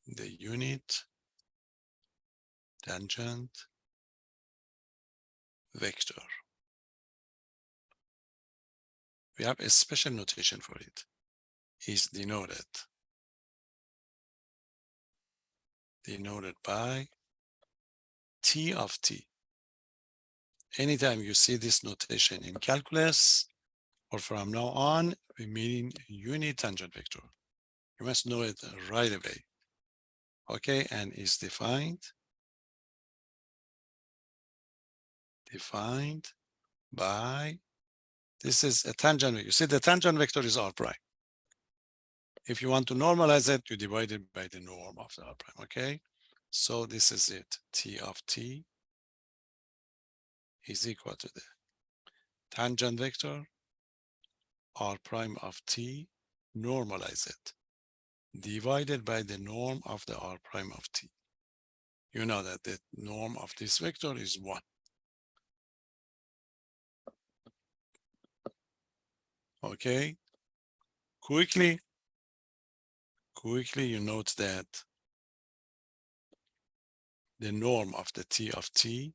the unit tangent vector, we have a special notation for it, is denoted by t of t. Anytime you see this notation in calculus or from now on, we mean unit tangent vector. You must know it right away. Okay, and is defined by, this is a tangent. You see the tangent vector is r prime. If you want to normalize it, you divide it by the norm of the r prime, okay? So this is it, t of t is equal to the tangent vector r prime of t, normalize it, divided by the norm of the r prime of t. You know that the norm of this vector is 1. Okay, quickly you note that the norm of the t of t,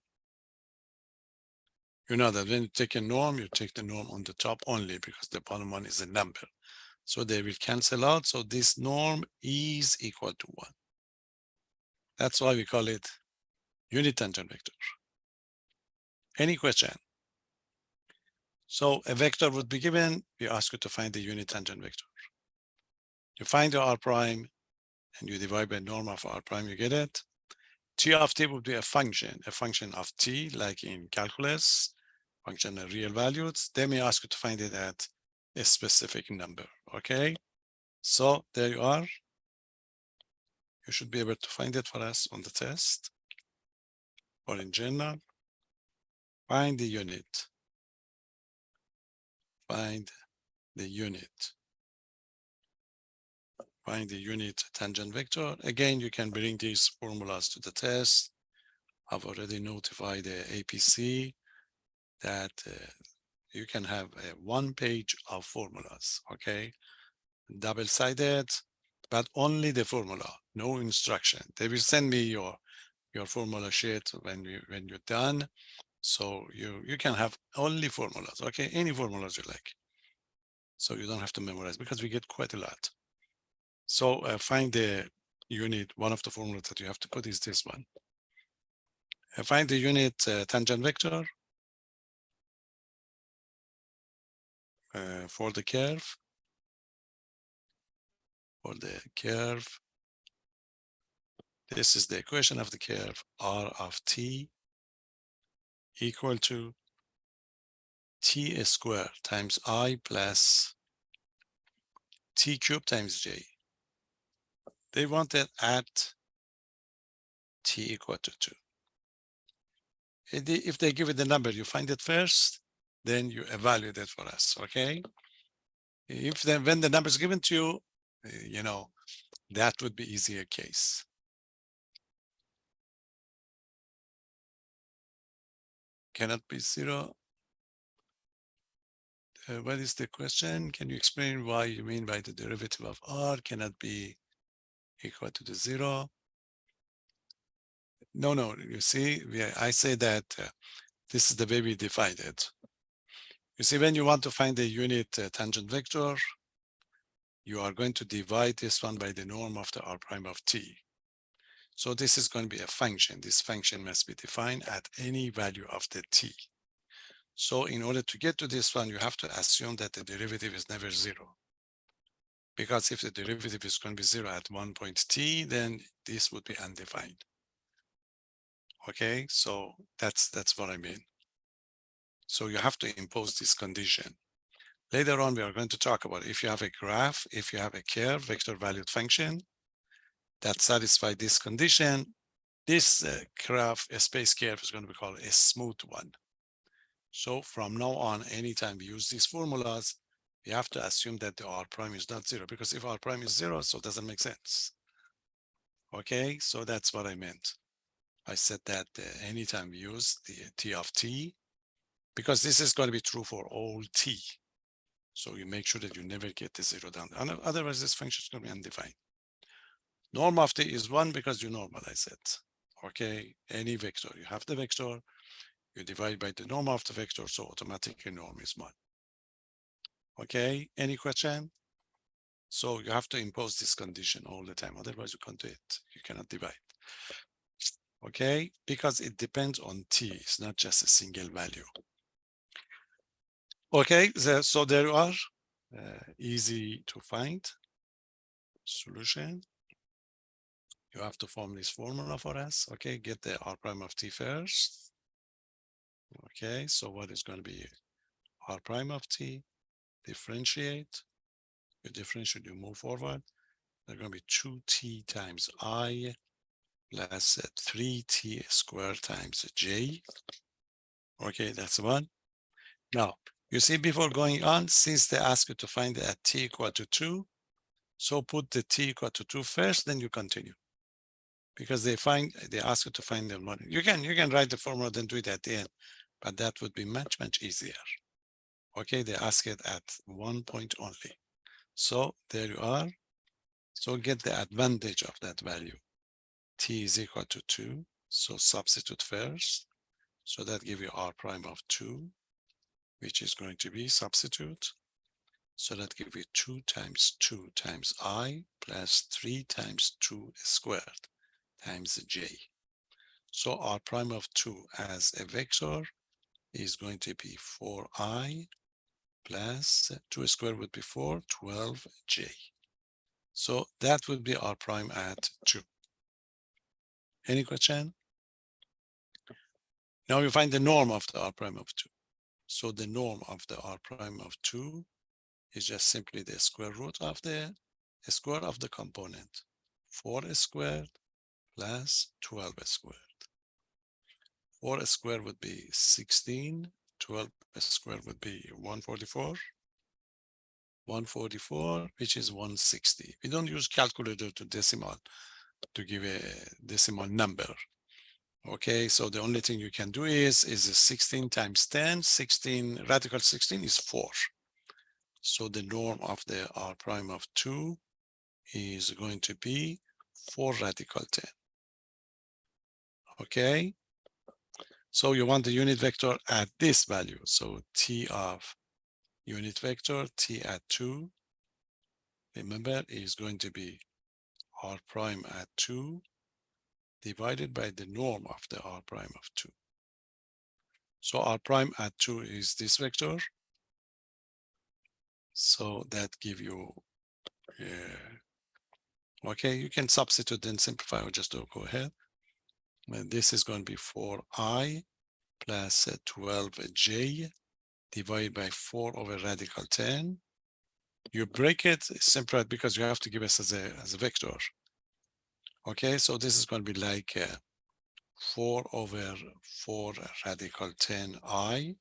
you know that when you take a norm, you take the norm on the top only because the bottom one is a number. So they will cancel out. So this norm is equal to 1. That's why we call it unit tangent vector. Any question? So a vector would be given, we ask you to find the unit tangent vector. You find the r prime and you divide by norm of r prime, you get it. T of t would be a function of t, like in calculus, function of real values. They may ask you to find it at a specific number, okay? So there you are. You should be able to find it for us on the test or in general. Find the unit. Find the unit. Find the unit tangent vector. Again, you can bring these formulas to the test. I've already notified the APC that you can have a 1 page of formulas, okay? Double-sided, but only the formula, no instruction. They will send me your formula sheet when you're done. So you can have only formulas, okay? Any formulas you like. So you don't have to memorize because we get quite a lot. So find the unit. One of the formulas that you have to put is this one. Find the unit tangent vector for the curve. For the curve, this is the equation of the curve, r of t equal to t squared times I plus t cubed times j. They want it at t equal to 2. If they give it the number, you find it first, then you evaluate it for us, okay? If then when the number is given to you, you know, that would be easier case. Cannot be 0. What is the question? Can you explain why you mean by the derivative of r cannot be equal to the 0? No, you see, I say that this is the way we divide it. You see, when you want to find the unit tangent vector, you are going to divide this one by the norm of the r prime of t. So this is going to be a function. This function must be defined at any value of the t. So in order to get to this one, you have to assume that the derivative is never zero. Because if the derivative is going to be zero at one point t, then this would be undefined. Okay, so that's what I mean. So you have to impose this condition. Later on, we are going to talk about if you have a graph, if you have a curve, vector valued function that satisfies this condition, this graph, a space curve, is going to be called a smooth one. So from now on, anytime we use these formulas, we have to assume that the r prime is not zero, because if r prime is zero, so it doesn't make sense. Okay, so that's what I meant. I said that anytime we use the t of t, because this is going to be true for all t. So you make sure that you never get the zero down. Otherwise, this function is going to be undefined. Norm of t is one because you normalize it. Okay, any vector, you have the vector, you divide by the norm of the vector, so automatically norm is one. Okay, any question? So you have to impose this condition all the time, otherwise you can't do it. You cannot divide. Okay, because it depends on t, it's not just a single value. Okay, so there you are, easy to find solution. You have to form this formula for us. Okay, get the r prime of t first. Okay, so what is going to be r prime of t? Differentiate. You differentiate, you move forward. They're going to be 2t times I plus 3t squared times j. Okay, that's one. Now, you see, before going on, since they ask you to find at t equal to 2, so put the t equal to 2 first, then you continue. Because they ask you to find the one. You can write the formula, then do it at the end, but that would be much easier. Okay, they ask it at 1 point only. So there you are. So get the advantage of that value. T is equal to 2, so substitute first. So that gives you r prime of 2, which is going to be substitute. So that gives you 2 times 2 times I plus 3 times 2 squared times j. So r prime of 2 as a vector is going to be 4i plus 2 squared would be 4, 12j. So that would be r prime at 2. Any question? Now we find the norm of the r prime of 2. So the norm of the r prime of 2 is just simply the square root of the square of the component. 4 squared plus 12 squared. 4 squared would be 16. 12 squared would be 144. 144, which is 160. We don't use calculator to decimal to give a decimal number. Okay, so the only thing you can do is 16 times 10, 16, radical 16 is 4. So the norm of the r prime of 2 is going to be 4 radical 10. Okay, so you want the unit vector at this value. So t of unit vector, t at 2, remember, is going to be r prime at 2 divided by the norm of the r prime of 2. So r prime at 2 is this vector. So that give you, okay, you can substitute and simplify or just go ahead. And this is going to be 4i plus 12j divided by 4 over radical 10. You break it, simplify it because you have to give us as a vector. Okay, so this is going to be like 4 over 4 radical 10i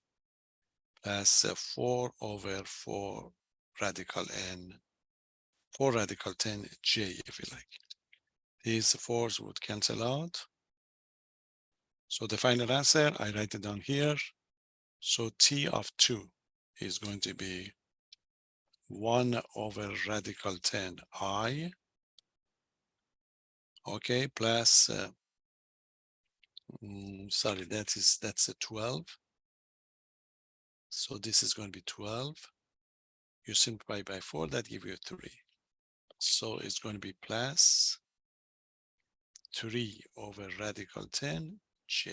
plus 4 over 4 radical n, 4 radical 10j, if you like. These 4s would cancel out. So the final answer, I write it down here. So t of 2 is going to be 1 over radical 10i, okay, plus Sorry, that's a 12. So this is going to be 12. You simplify by 4, that gives you 3. So it's going to be plus 3 over radical 10 j.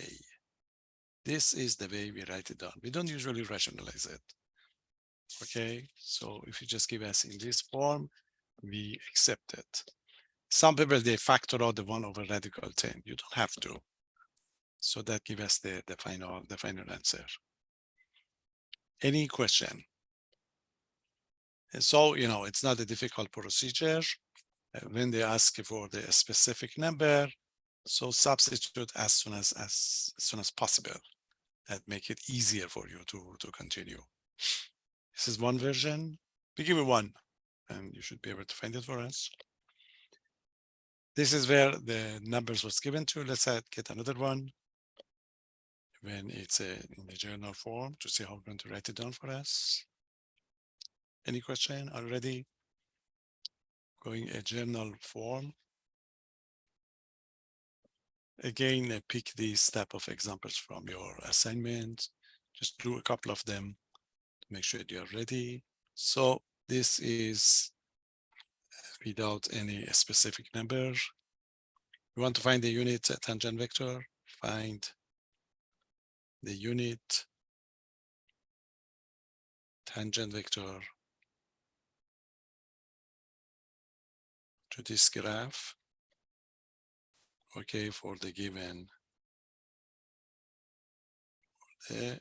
This is the way we write it down. We don't usually rationalize it. Okay, so if you just give us in this form, we accept it. Some people, they factor out the 1 over radical 10. You don't have to. So that gives us the final answer. Any question? And so, it's not a difficult procedure. When they ask for the specific number, so substitute as soon as possible. That make it easier for you to continue. This is one version. We give it 1, and you should be able to find it for us. This is where the numbers was given to. Let's get another one when it's in the journal form to see how we're going to write it down for us. Any question already? Going a journal form. Again, pick these type of examples from your assignment. Just do a couple of them to make sure you're ready. So this is without any specific number. You want to find the unit tangent vector, find the unit tangent vector to this graph. Okay, for the given and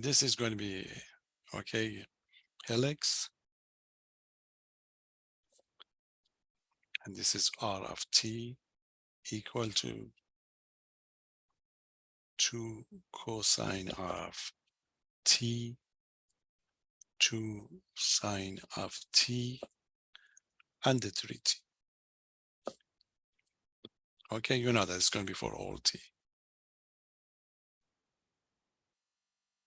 this is going to be helix, and this is r of t equal to 2 cosine of t 2 sine of t under 3t. Okay, you know that it's going to be for all t.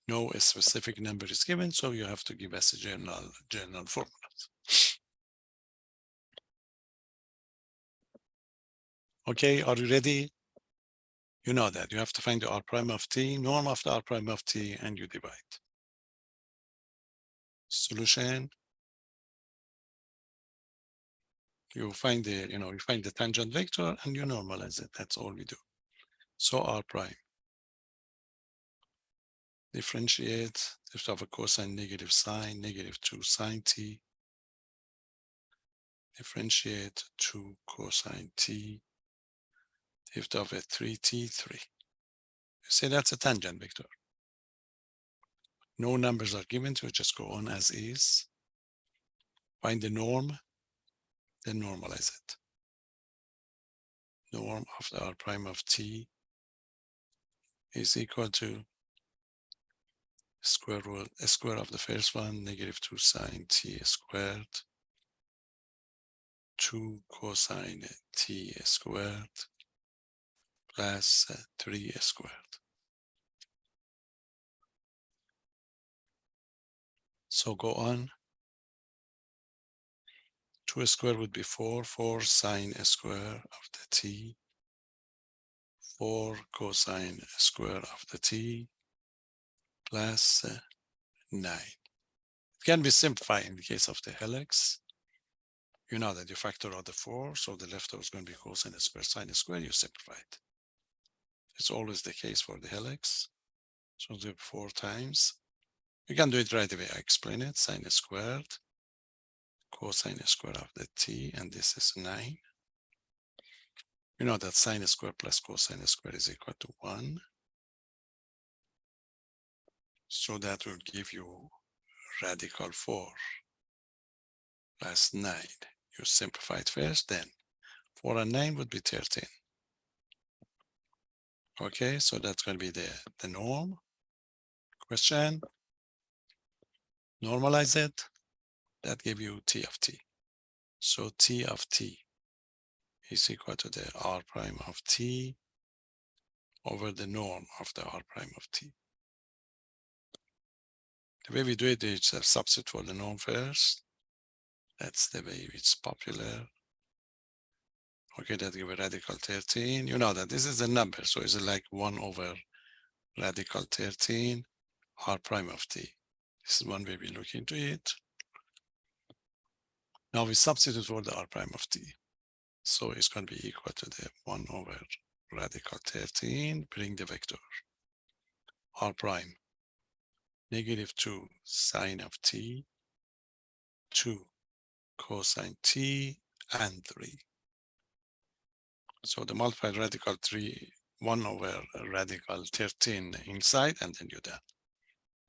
No specific number is given, so you have to give us a general formula. Okay, are you ready? You know that you have to find the r prime of t, norm of the r prime of t, and you divide. Solution. You find the tangent vector and you normalize it. That's all we do. So r prime. Differentiate if of a cosine negative sine, negative 2 sine t. Differentiate 2 cosine t if of a 3t3. You say that's a tangent vector. No numbers are given to it, just go on as is. Find the norm, then normalize it. Norm of the r prime of t is equal to square of the first one, negative 2 sine t squared, 2 cosine t squared, plus 3 squared. So go on. 2 squared would be 4 sine square of the t, 4 cosine square of the t, plus 9. It can be simplified in the case of the helix. You know that you factor out the 4, so the leftover is going to be cosine square, sine square, you simplify it. It's always the case for the helix. So the 4 times. You can do it right away. I explain it. Sine squared, cosine square of the t, and this is 9. You know that sine square plus cosine square is equal to 1. So that will give you radical 4 plus 9. You simplify it first, then 4 and 9 would be 13. Okay, so that's going to be the norm. Question. Normalize it. That give you t of t. So t of t is equal to the r prime of t over the norm of the r prime of t. The way we do it is a substitute for the norm first. That's the way it's popular. Okay, that give a radical 13. You know that this is a number, so it's like 1 over radical 13 r prime of t. This is one way we look into it. Now we substitute for the r prime of t. So it's going to be equal to the 1 over radical 13, bring the vector r prime, -2 sine of t, 2 cosine t, and 3. So the multiplied radical 3, 1 over radical 13 inside, and then you're done.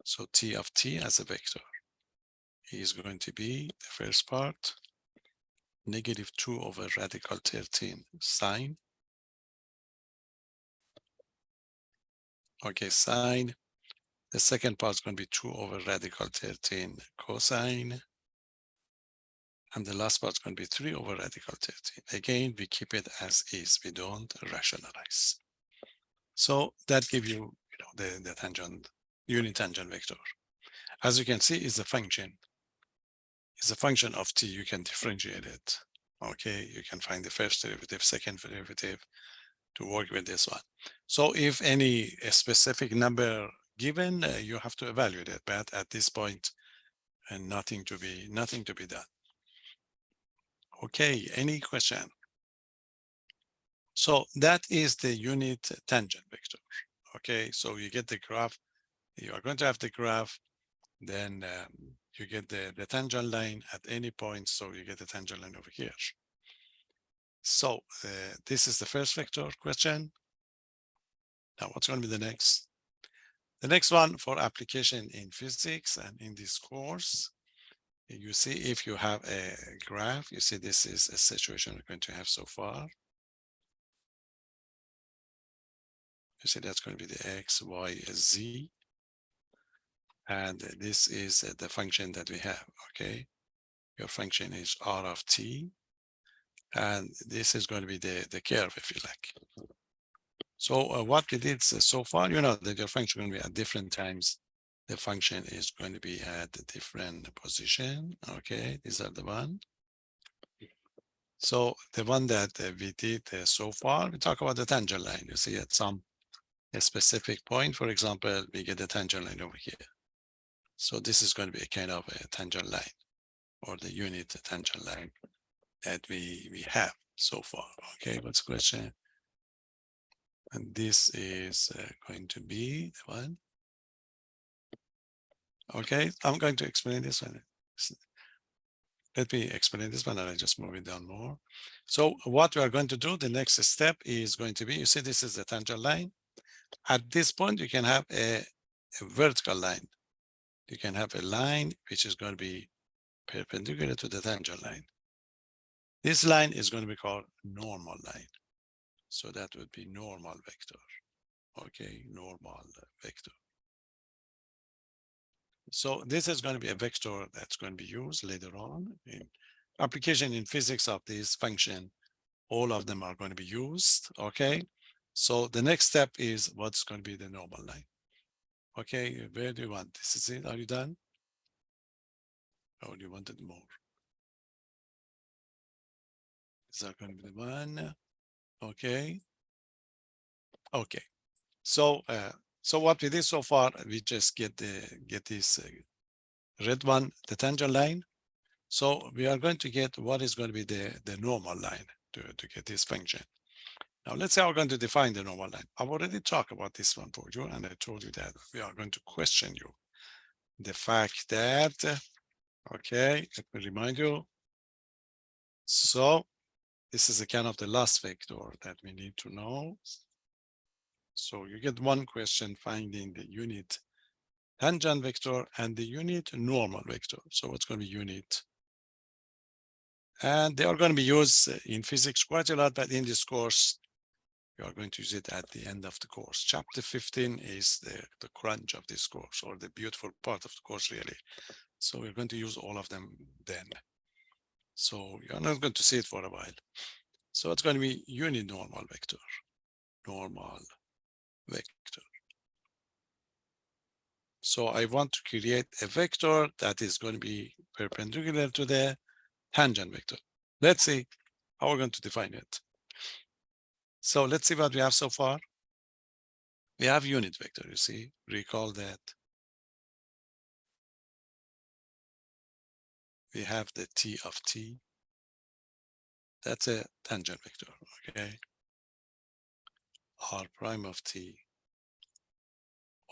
So t of t as a vector is going to be the first part, -2 over radical 13 sine. Okay, sine. The second part is going to be 2 over radical 13 cosine. And the last part is going to be 3 over radical 13. Again, we keep it as is. We don't rationalize. So that gives you, the tangent, unit tangent vector. As you can see, is a function. It's a function of t. You can differentiate it. Okay, you can find the first derivative, second derivative to work with this one. So if any specific number given, you have to evaluate it. But at this point, and nothing to be done. Okay, any question? So that is the unit tangent vector. Okay, so you get the graph. You are going to have the graph. Then you get the tangent line at any point. So you get the tangent line over here. So this is the first vector question. Now what's going to be the next? The next one for application in physics and in this course, you see if you have a graph, you see this is a situation we're going to have so far. You see that's going to be the x, y, z. And this is the function that we have, okay? Your function is r of t. And this is going to be the curve, if you like. So what we did so far, you know that your function will be at different times. The function is going to be at a different position. Okay, these are the one. So the one that we did so far, we talk about the tangent line. You see at a specific point, for example, we get the tangent line over here. So this is going to be a kind of a tangent line or the unit tangent line that we have so far. Okay, what's the question? And this is going to be the one. Okay, I'm going to explain this one. Let me explain this one and I just move it down more. So what we are going to do, the next step is going to be, you see this is the tangent line. At this point, you can have a vertical line. You can have a line which is going to be perpendicular to the tangent line. This line is going to be called normal line. So that would be normal vector. Okay, normal vector. So this is going to be a vector that's going to be used later on in application in physics of this function. All of them are going to be used. Okay, so the next step is what's going to be the normal line. Okay, where do you want? This is it. Are you done? Or do you wanted more? Is that going to be the one? Okay. Okay. So so what we did so far, we just get this red one, the tangent line. So we are going to get what is going to be the normal line to get this function. Now let's say we're going to define the normal line. I've already talked about this one for you, and I told you that we are going to question you. The fact that, okay, let me remind you. So this is a kind of the last vector that we need to know. So you get one question finding the unit tangent vector and the unit normal vector. So what's going to be unit? And they are going to be used in physics quite a lot, but in this course, we are going to use it at the end of the course. Chapter 15 is the crunch of this course, or the beautiful part of the course, really. So we're going to use all of them then. So you're not going to see it for a while. So it's going to be unit normal vector, normal vector. So I want to create a vector that is going to be perpendicular to the tangent vector. Let's see how we're going to define it. So let's see what we have so far. We have unit vector, you see, recall that we have the t of t. That's a tangent vector, okay? R prime of t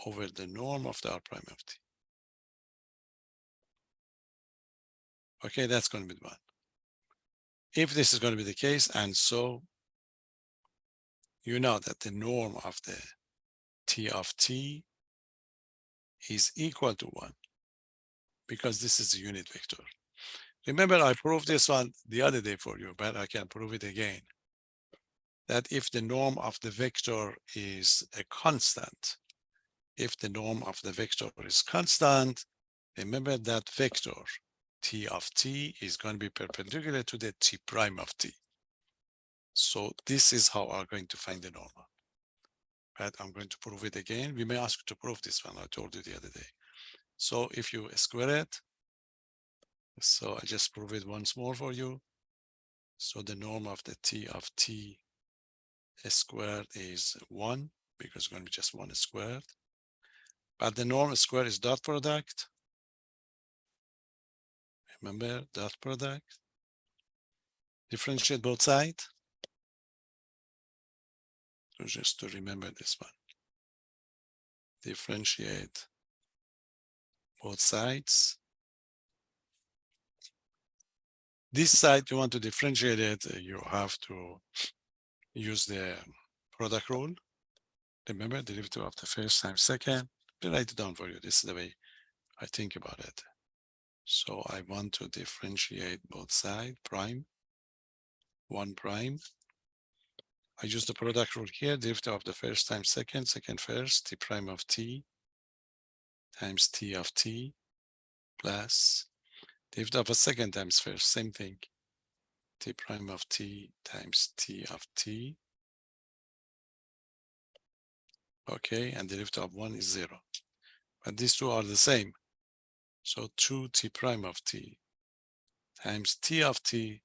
over the norm of the R prime of t. Okay, that's going to be the one. If this is going to be the case, and so you know that the norm of the t of t is equal to 1 because this is a unit vector. Remember, I proved this one the other day for you, but I can prove it again. That if the norm of the vector is a constant, if the norm of the vector is constant, remember that vector t of t is going to be perpendicular to the t prime of t. So this is how I'm going to find the normal. But I'm going to prove it again. We may ask you to prove this one. I told you the other day. So if you square it, so I just prove it once more for you. So the norm of the t of t squared is 1 because it's going to be just 1 squared. But the norm squared is dot product. Remember, dot product. Differentiate both sides. So just to remember this one. Differentiate both sides. This side, you want to differentiate it, you have to use the product rule. Remember, derivative of the first times second. I'll write it down for you. This is the way I think about it. So I want to differentiate both sides, prime, 1 prime. I use the product rule here, derivative of the first times second, second first, t prime of t times t of t plus derivative of a second times first, same thing, t prime of t times t of t. Okay, and derivative of 1 is 0. But these two are the same. So 2t prime of t times t of t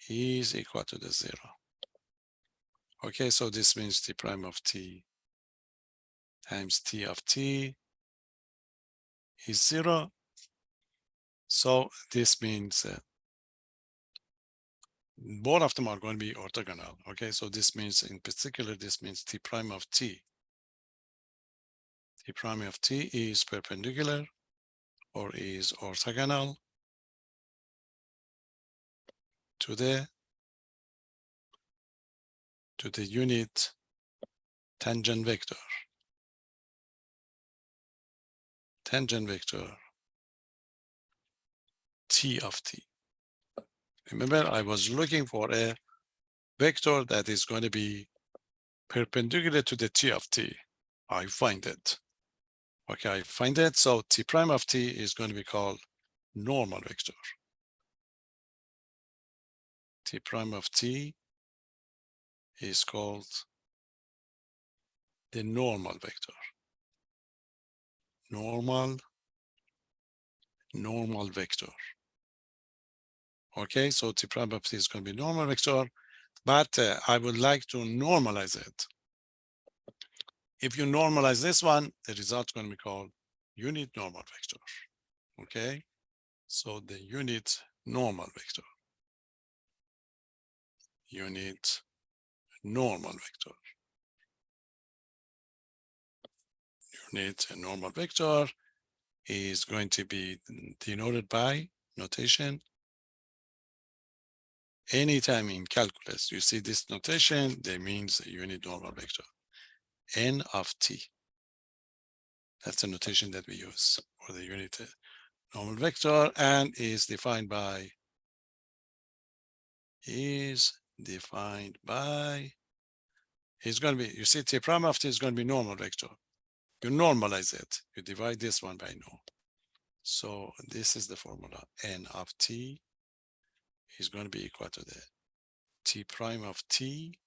is equal to the 0. Okay, so this means t prime of t times t of t is 0. So this means both of them are going to be orthogonal. Okay, so this means, in particular, this means t prime of t. T prime of t is perpendicular or is orthogonal to the unit tangent vector. Tangent vector t of t. Remember, I was looking for a vector that is going to be perpendicular to the t of t. I find it. Okay, I find it. So t prime of t is going to be called normal vector. T prime of t is called the normal vector. Normal vector. Okay, so t prime of t is going to be normal vector, but I would like to normalize it. If you normalize this one, the result is going to be called unit normal vector. Okay, so the unit normal vector. Unit normal vector. Unit normal vector is going to be denoted by notation. Anytime in calculus you see this notation, that means a unit normal vector. N of t. That's the notation that we use for the unit normal vector, and is defined by is going to be, you see, t prime of t is going to be normal vector. You normalize it, you divide this one by norm. So this is the formula. N of t is going to be equal to the t prime of t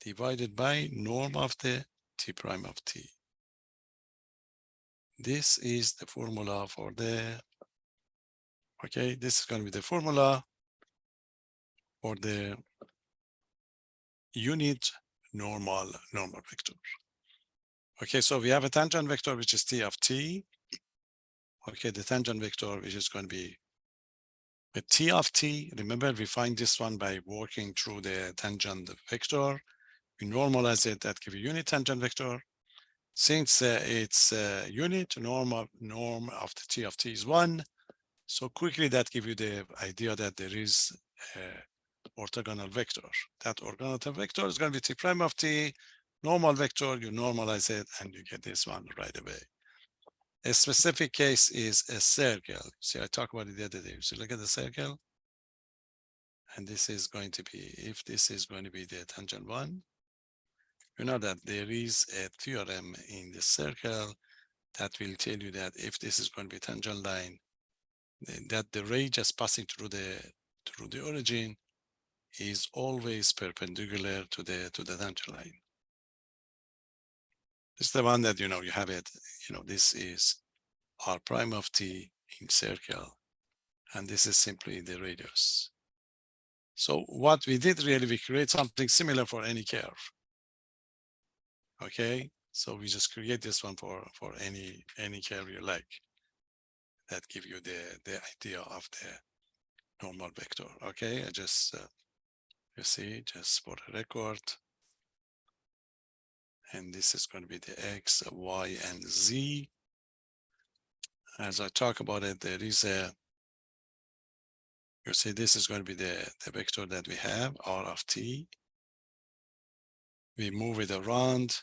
divided by norm of the t prime of t. This is the formula for the, okay, this is going to be the formula for the unit normal vector. Okay, so we have a tangent vector, which is t of t. Okay, the tangent vector, which is going to be a t of t. Remember, we find this one by working through the tangent vector. We normalize it, that give you unit tangent vector. Since it's unit, norm of the t of t is 1. So quickly that gives you the idea that there is orthogonal vector. That orthogonal vector is going to be t prime of t, normal vector, you normalize it, and you get this one right away. A specific case is a circle. See, I talked about it the other day. So look at the circle. And this is going to be, if this is going to be the tangent one, you know that there is a theorem in the circle that will tell you that if this is going to be a tangent line, that the ray just passing through the origin is always perpendicular to the tangent line. This is the one that, you have it, this is r prime of t in circle, and this is simply the radius. So what we did really, we create something similar for any curve. Okay, so we just create this one for any curve you like, that give you the idea of the normal vector. Okay, I just you see, just for the record, and this is going to be the x, y, and z. As I talk about it, there is a, you see, this is going to be the vector that we have, r of t. We move it around,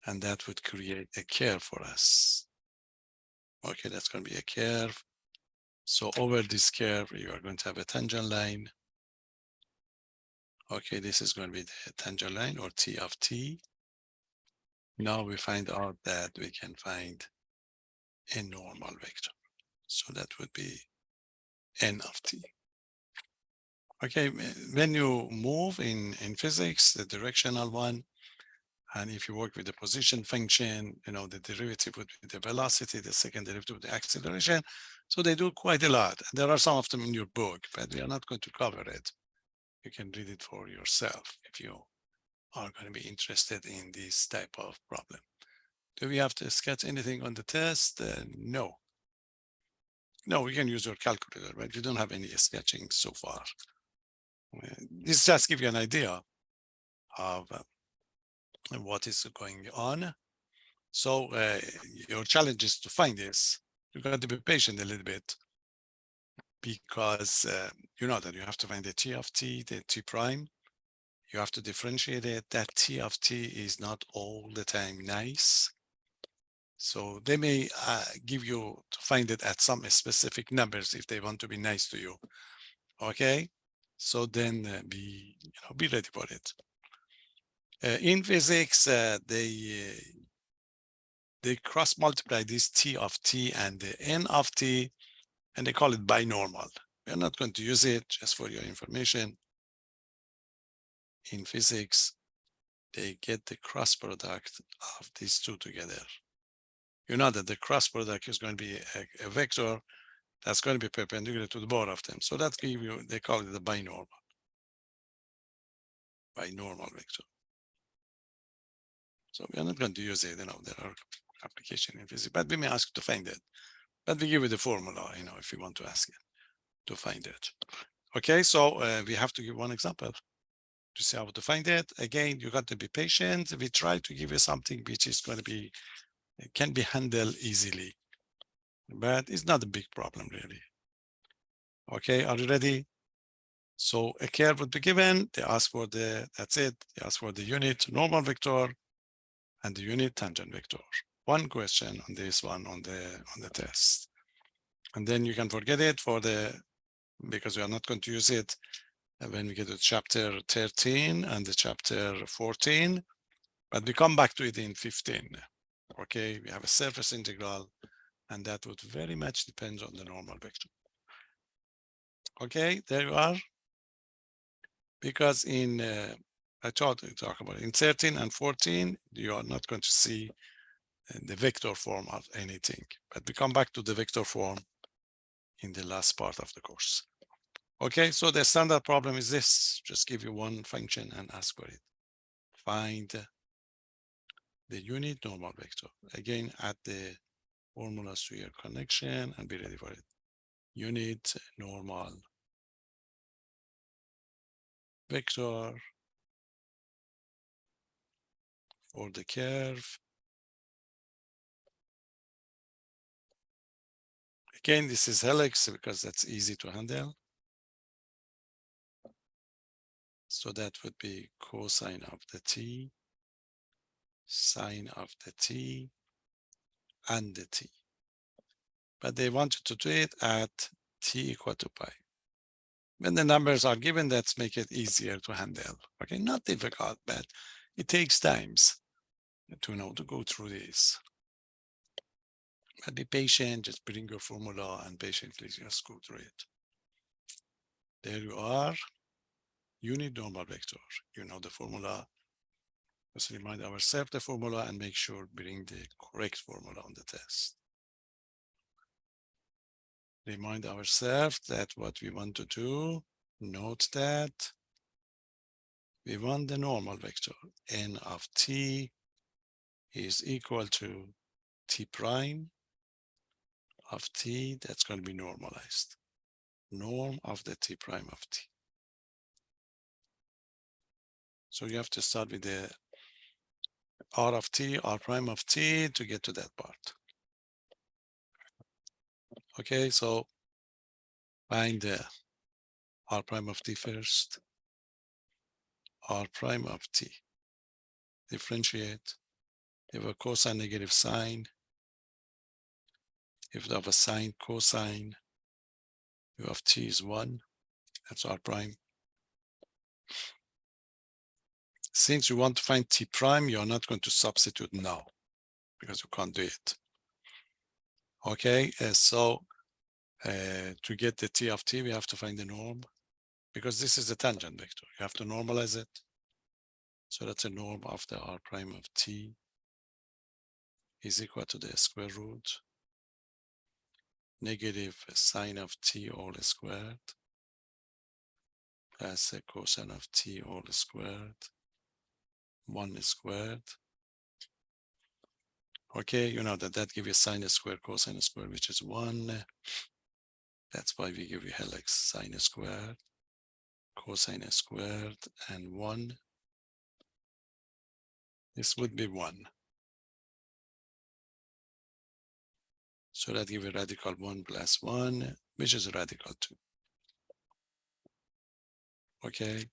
and that would create a curve for us. Okay, that's going to be a curve. So over this curve, you are going to have a tangent line. Okay, this is going to be the tangent line, or t of t. Now we find out that we can find a normal vector. So that would be n of t. Okay, when you move in physics, the directional one, and if you work with the position function, the derivative would be the velocity, the second derivative would be the acceleration. So they do quite a lot. There are some of them in your book, but we are not going to cover it. You can read it for yourself if you are going to be interested in this type of problem. Do we have to sketch anything on the test? No. No, we can use your calculator, but you don't have any sketching so far. This just gives you an idea of what is going on. So your challenge is to find this. You've got to be patient a little bit, because you know that you have to find the t of t, the t prime. You have to differentiate it. That t of t is not all the time nice. So they may give you to find it at some specific numbers if they want to be nice to you. Okay, so then be ready for it. In physics, they cross multiply this t of t and the n of t, and they call it binormal. We're not going to use it, just for your information. In physics, they get the cross product of these two together. You know that the cross product is going to be a vector that's going to be perpendicular to the both of them. So that give you, they call it the binormal vector. So we are not going to use it, there are applications in physics, but we may ask to find it. But we give you the formula, if you want to ask it, to find it. Okay, so we have to give one example to see how to find it. Again, you got to be patient. We try to give you something which is going to be, can be handled easily, but it's not a big problem really. Okay, are you ready? So a curve would be given. They ask for that's it. They ask for the unit normal vector and the unit tangent vector. One question on this one on the test. And then you can forget it because we are not going to use it when we get to chapter 13 and the chapter 14, but we come back to it in 15. Okay, we have a surface integral, and that would very much depend on the normal vector. Okay, there you are. Because I thought to talk about it. In 13 and 14, you are not going to see the vector form of anything, but we come back to the vector form in the last part of the course. Okay, so the standard problem is this. Just give you one function and ask for it. Find the unit normal vector. Again, add the formulas to your connection and be ready for it. Unit normal vector for the curve. Again, this is helix because that's easy to handle. So that would be cosine of the t, sine of the t, and the t. But they wanted to do it at t equal to pi. When the numbers are given, that's make it easier to handle. Okay, not difficult, but it takes times to know to go through this. But be patient, just bring your formula and patiently just go through it. There you are, unit normal vector. You know the formula. Let's remind ourselves the formula and make sure bring the correct formula on the test. Remind ourselves that what we want to do, note that we want the normal vector. N of t is equal to t prime of t, that's going to be normalized. Norm of the t prime of t. So you have to start with the r of t, r prime of t to get to that part. Okay, so find the r prime of t first. R prime of t. Differentiate. You have a cosine negative sine. If you have a sine cosine, u of t is 1. That's r prime. Since you want to find t prime, you're not going to substitute now because you can't do it. Okay, so to get the t of t, we have to find the norm because this is the tangent vector. You have to normalize it. So that's a norm of the r prime of t is equal to the square root negative sine of t all squared plus a cosine of t all squared 1 squared. Okay, you know that gives you sine squared cosine squared, which is 1. That's why we give you helix sine squared cosine squared and 1. This would be 1. So that gives you radical 1 plus 1, which is radical 2. Okay,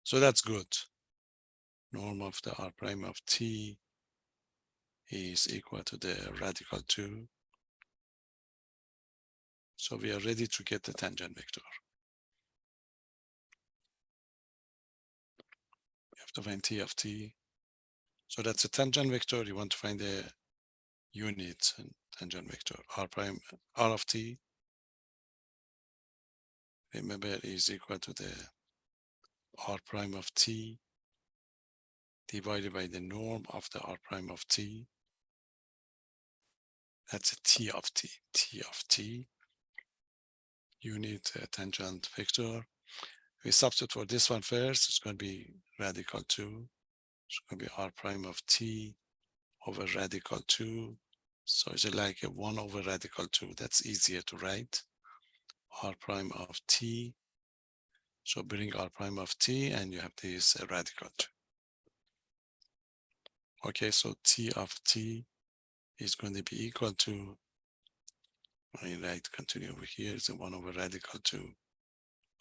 so that's good. Norm of the r prime of t is equal to the radical 2. So we are ready to get the tangent vector. You have to find t of t. So that's a tangent vector. You want to find the unit tangent vector. R prime, r of t, remember, is equal to the r prime of t divided by the norm of the r prime of t. That's a t of t. T of t, unit tangent vector. We substitute for this one first. It's going to be radical 2. It's going to be r prime of t over radical 2. So it's like a 1 over radical 2. That's easier to write. R prime of t. So bring r prime of t and you have this radical 2. Okay, so t of t is going to be equal to, I write continue over here, it's a 1 over radical 2.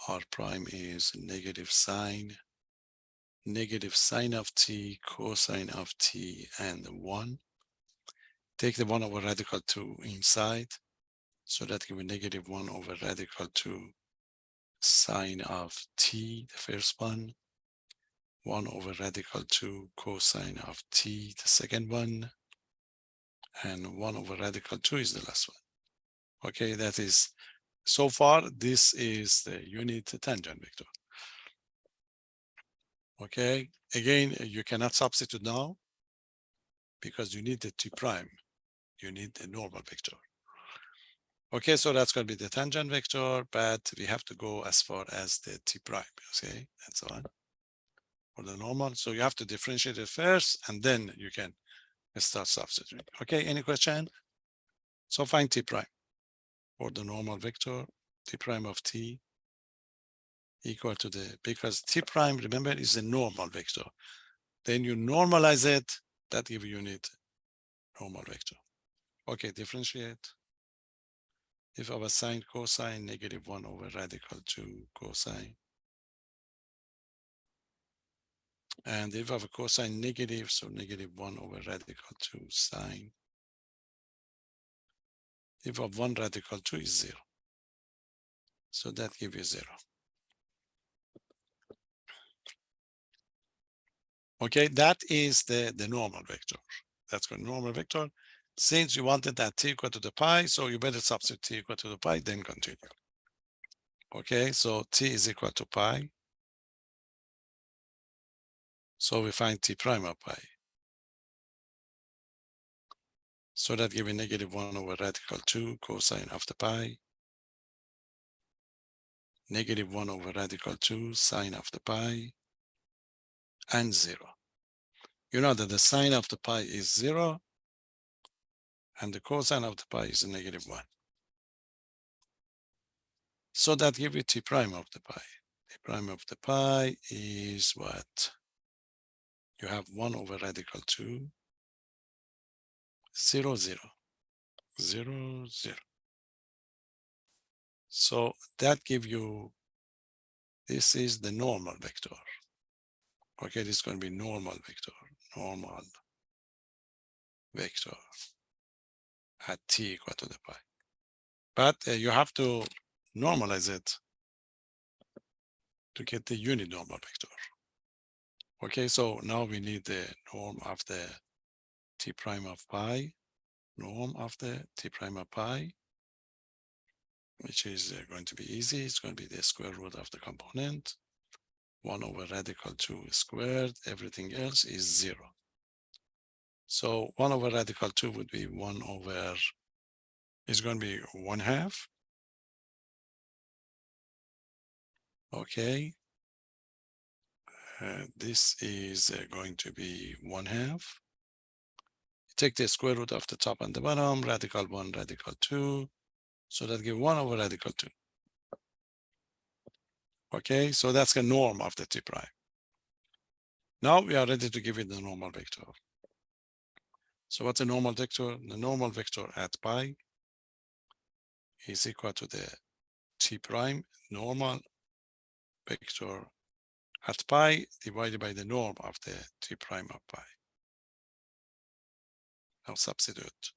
R prime is negative sine of t, cosine of t, and 1. Take the 1 over radical 2 inside. So that gives me negative 1 over radical 2 sine of t, the first one. 1 over radical 2 cosine of t, the second one. And 1 over radical 2 is the last one. Okay, that is, so far, this is the unit tangent vector. Okay, again, you cannot substitute now because you need the t prime. You need the normal vector. Okay, so that's going to be the tangent vector, but we have to go as far as the T prime, okay, and so on, for the normal. So you have to differentiate it first, and then you can start substituting. Okay, any question? So find T prime for the normal vector, T prime of T equal to the, because T prime, remember, is a normal vector. Then you normalize it, that give you unit normal vector. Okay, differentiate. If our sine cosine -1 over radical 2 cosine. And if our cosine negative, so -1 over radical 2 sine. If of 1 radical 2 is 0. So that gives you 0. Okay, that is the normal vector. That's called normal vector. Since you wanted that t equal to the pi, so you better substitute t equal to the pi, then continue. Okay, so t is equal to pi. So we find t prime of pi. So that gives me -1 over radical 2 cosine of the pi. -1 over radical 2 sine of the pi. And 0. You know that the sine of the pi is 0. And the cosine of the pi is -1. So that gives you t prime of the pi. T prime of the pi is what? You have 1 over radical 2, 0, 0, 0, 0. So that gives you, this is the normal vector. Okay, this is going to be normal vector at t equal to the pi. But you have to normalize it to get the unit normal vector. Okay, so now we need the norm of the t prime of pi, norm of the t prime of pi, which is going to be easy. It's going to be the square root of the component, 1 over radical 2 squared. Everything else is 0. So 1 over radical 2 would be 1 over, is going to be 1/2. Okay. This is going to be 1/2. Take the square root of the top and the bottom, radical 1, radical 2. So that gives 1 over radical 2. Okay, so that's the norm of the t prime. Now we are ready to give it the normal vector. So what's a normal vector? The normal vector at pi is equal to the t prime normal vector at pi divided by the norm of the t prime of pi. Now substitute.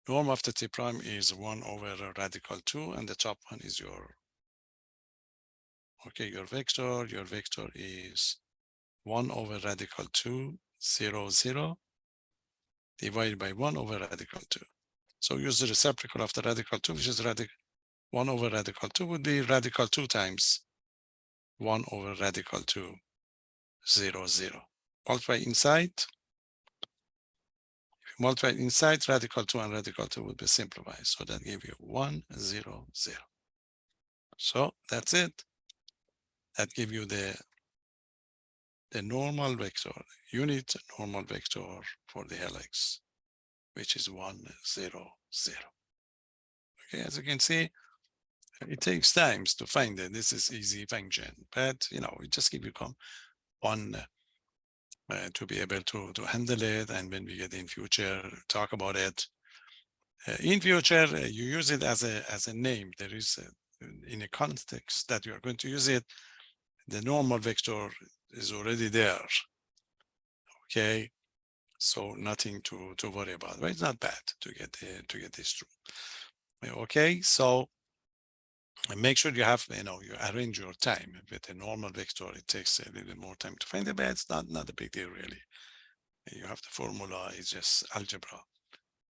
Norm of the t prime is 1 over radical 2, and the top one is your, okay, your vector. Your vector is 1 over radical 2, 0, 0, divided by 1 over radical 2. So use the reciprocal of the radical 2, which is 1 over radical 2 would be radical 2 times 1 over radical 2, 0, 0. Multiply inside. If you multiply inside, radical 2 and radical 2 would be simplified. So that gives you 1, 0, 0. So that's it. That gives you the normal vector, unit normal vector for the helix, which is 1, 0, 0. Okay, as you can see, it takes time to find it. This is easy function, but we just give you one to be able to handle it. And when we get in future, talk about it. In future, you use it as a name. There is in a context that you are going to use it, the normal vector is already there. Okay, so nothing to worry about. But it's not bad to get this through. Okay, so make sure you have, you arrange your time. With a normal vector, it takes a little more time to find it, but it's not a big deal really. You have the formula, it's just algebra.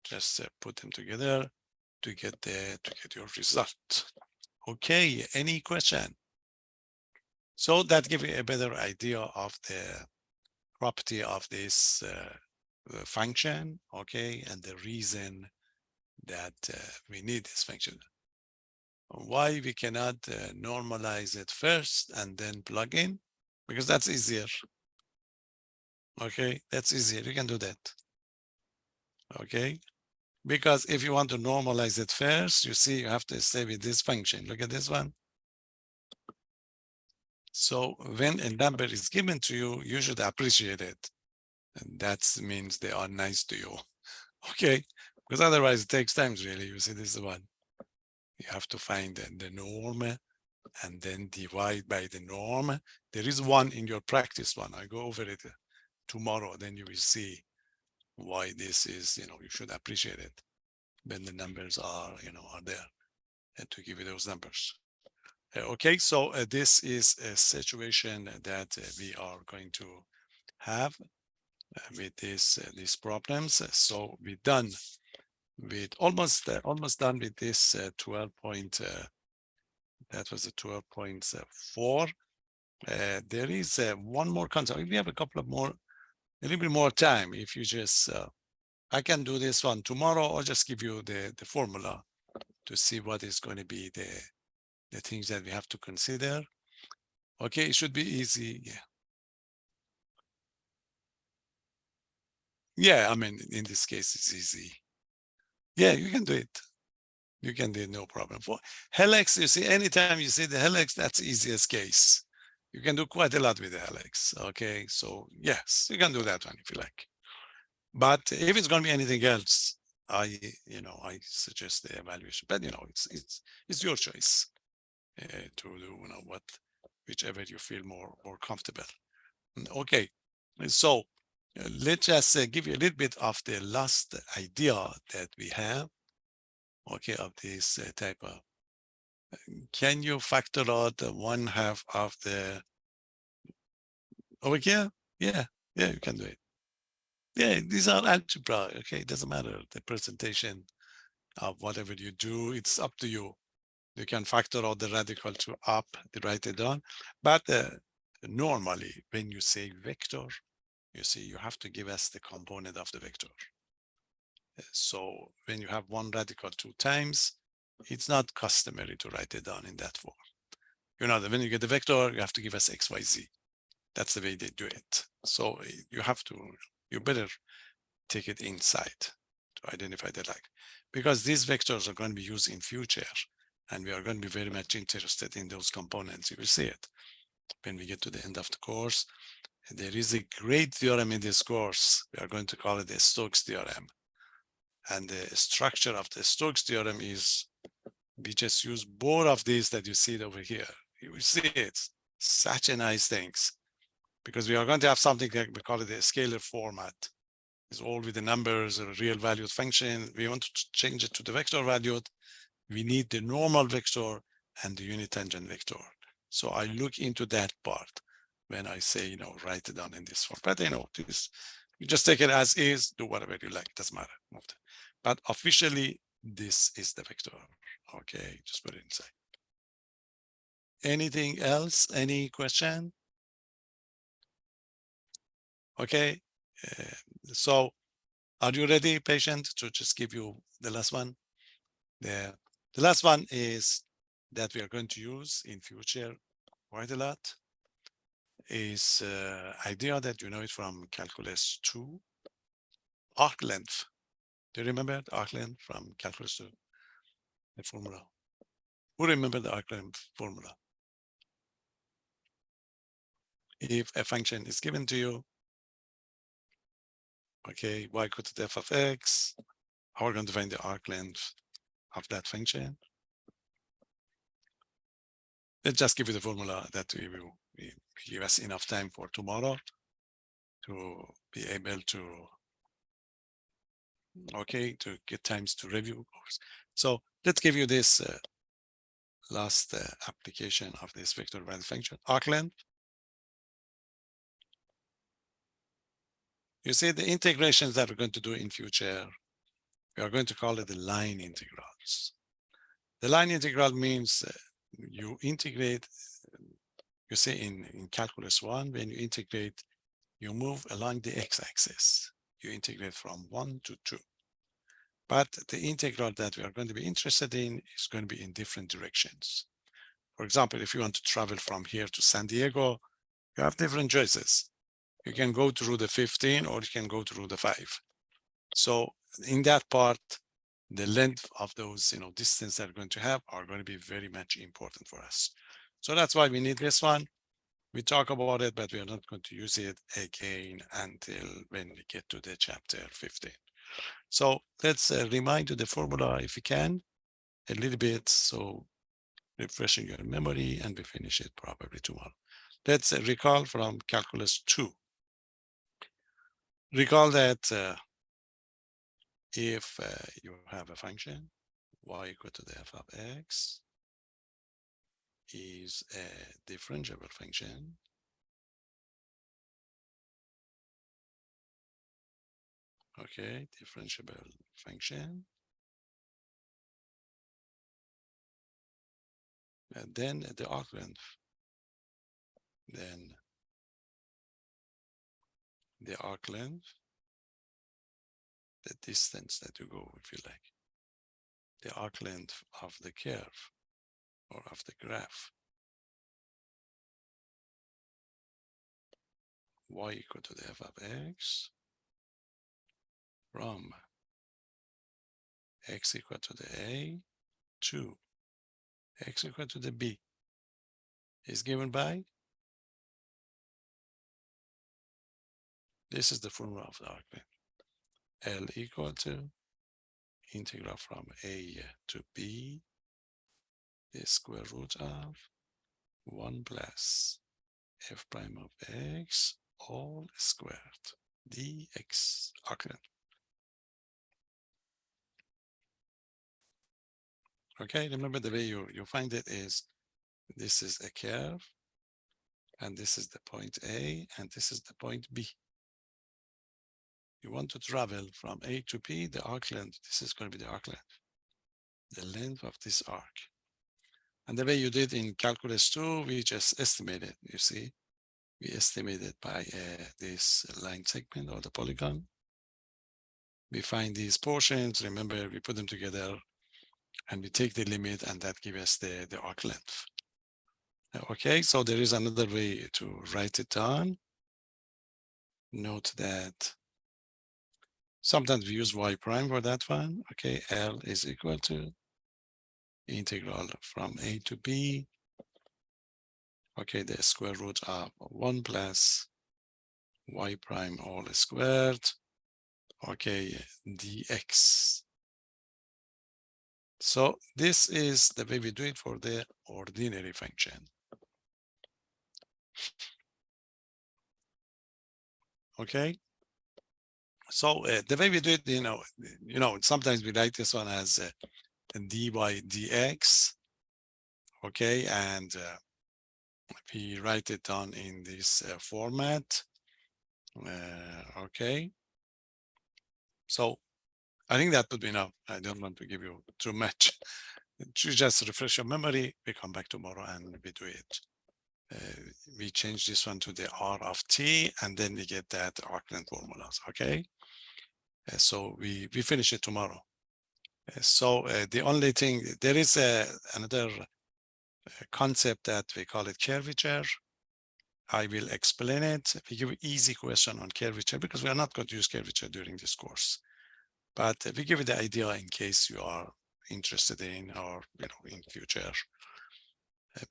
Just put them together to get your result. Okay, any question? So that gives you a better idea of the property of this function, okay, and the reason that we need this function. Why we cannot normalize it first and then plug in? Because that's easier. Okay, that's easier. You can do that. Okay, because if you want to normalize it first, you see, you have to stay with this function. Look at this one. So when a number is given to you, you should appreciate it. And that means they are nice to you. Okay, because otherwise it takes time, really. You see, this is the one. You have to find the norm and then divide by the norm. There is one in your practice one. I go over it tomorrow, then you will see why this is, you should appreciate it when the numbers are, are there, and to give you those numbers. Okay, so this is a situation that we are going to have with these problems. So we're done with almost done with this 12 point. That was a 12.4. There is one more concept. We have a couple of more, a little bit more time. If you just, I can do this one tomorrow, or just give you the formula to see what is going to be the things that we have to consider. Okay, it should be easy. Yeah. Yeah, I mean, in this case, it's easy. Yeah, you can do it. You can do it, no problem. For helix, you see, anytime you see the helix, that's easiest case. You can do quite a lot with the helix. Okay, so yes, you can do that one if you like. But if it's going to be anything else, I suggest the evaluation. But it's your choice to do whichever you feel more comfortable. Okay, so let's just give you a little bit of the last idea that we have. Okay, of this type of. Can you factor out the 1/2 of the over here? Yeah, you can do it. Yeah, these are algebra. Okay, it doesn't matter the presentation of whatever you do. It's up to you. You can factor out the radical to up, write it down. But normally, when you say vector, you see, you have to give us the component of the vector. So when you have one radical 2 times, it's not customary to write it down in that form. When you get the vector, you have to give us x, y, z. That's the way they do it. So you better take it inside to identify the lag, because these vectors are going to be used in future, and we are going to be very much interested in those components. You will see it when we get to the end of the course. There is a great theorem in this course. We are going to call it the Stokes theorem. And the structure of the Stokes theorem is we just use both of these that you see over here. You will see it. Such a nice things, because we are going to have something that we call it a scalar format. It's all with the numbers, a real valued function. We want to change it to the vector valued. We need the normal vector and the unit tangent vector. So I look into that part when I say, write it down in this form. But this, you just take it as is, do whatever you like, doesn't matter. But officially, this is the vector. Okay, just put it inside. Anything else? Any question? Okay, so are you ready, patient, to just give you the last one? The last one is that we are going to use in future quite a lot is idea that you know it from calculus 2, arc length. Do you remember the arc length from calculus 2, the formula? Who remember the arc length formula? If a function is given to you, okay, y equal to f of x, how are we going to find the arc length of that function? Let's just give you the formula that we will give us enough time for tomorrow to be able to, to get times to review. So let's give you this last application of this vector valued function, arc length. You see the integrations that we're going to do in future, we are going to call it the line integrals. The line integral means you integrate, you see in calculus 1, when you integrate, you move along the x-axis. You integrate from 1 to 2. But the integral that we are going to be interested in is going to be in different directions. For example, if you want to travel from here to San Diego, you have different choices. You can go through the 15 or you can go through the 5. So in that part, the length of those distance that we're going to have are going to be very much important for us. So that's why we need this one. We talk about it, but we are not going to use it again until when we get to the chapter 15. So let's remind you the formula if you can a little bit. So refreshing your memory, and we finish it probably tomorrow. Let's recall from calculus 2. Recall that if you have a function y equal to the f of x is a differentiable function, okay, differentiable function, and then the arc length, then the arc length, the distance that you go, if you like, the arc length of the curve or of the graph, y equal to the f of x from x equal to the a to x equal to the b is given by, this is the formula of the arc length, L equal to integral from a to b, the square root of 1 plus f prime of x all squared dx arc length. Okay, remember the way you find it is, this is a curve, and this is the point A, and this is the point B. You want to travel from A to B, the arc length, this is going to be the arc length, the length of this arc. And the way you did in calculus 2, we just estimated, you see, we estimated by this line segment or the polygon. We find these portions, remember, we put them together and we take the limit, and that gives us the arc length. Okay, so there is another way to write it down. Note that sometimes we use y prime for that one. Okay, L is equal to integral from a to b. Okay, the square root of 1 plus y prime all squared. Okay, dx. So this is the way we do it for the ordinary function. Okay. So the way we do it, sometimes we write this one as dy dx. Okay, and we write it down in this format. Okay. So I think that would be enough. I don't want to give you too much. To just refresh your memory, we come back tomorrow and we do it. We change this one to the R of t, and then we get that arc length formulas. Okay. So we finish it tomorrow. So the only thing, there is another concept that we call it curvature. I will explain it. We give an easy question on curvature because we are not going to use curvature during this course. But we give you the idea in case you are interested in, or in future,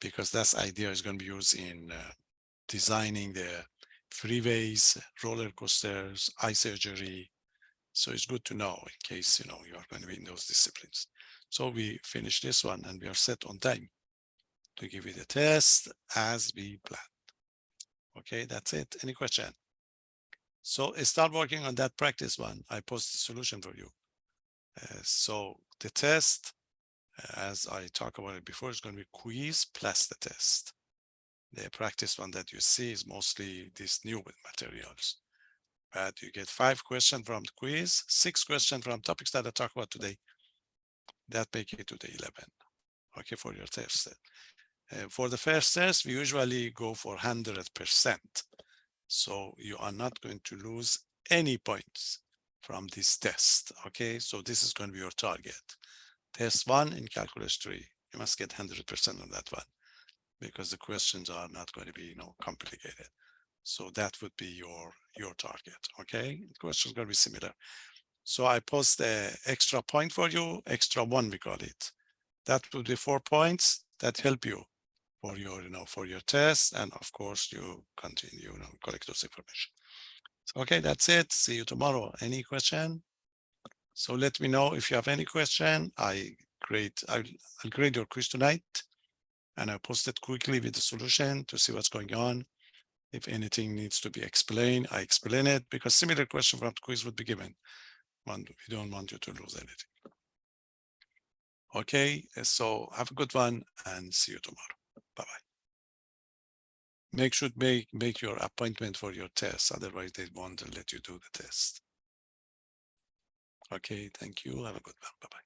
because that idea is going to be used in designing the freeways, roller coasters, eye surgery. So it's good to know in case you are going to be in those disciplines. So we finish this one and we are set on time to give you the test as we planned. Okay, that's it. Any question? So start working on that practice one. I post the solution for you. So the test, as I talked about it before, is going to be quiz plus the test. The practice one that you see is mostly these new materials. But you get 5 questions from the quiz, 6 questions from topics that I talk about today. That make it to the 11. Okay, for your test. For the first test, we usually go for 100%. So you are not going to lose any points. from this test. Okay, so this is going to be your target. Test 1 in calculus 3. You must get 100% on that one because the questions are not going to be, complicated. So that would be your target. Okay, the question is going to be similar. So I post the extra point for you, extra 1 we call it. That would be 4 points that help you for your, for your test, and of course you continue, collect those information. So, okay, that's it. See you tomorrow. Any question? So let me know if you have any question. I'll grade your quiz tonight, and I'll post it quickly with the solution to see what's going on. If anything needs to be explained, I explain it, because similar question from the quiz would be given. We don't want you to lose anything. Okay, so have a good one and see you tomorrow. Bye-bye. Make sure make your appointment for your test, otherwise they won't let you do the test. Okay, thank you. Have a good one. Bye-bye.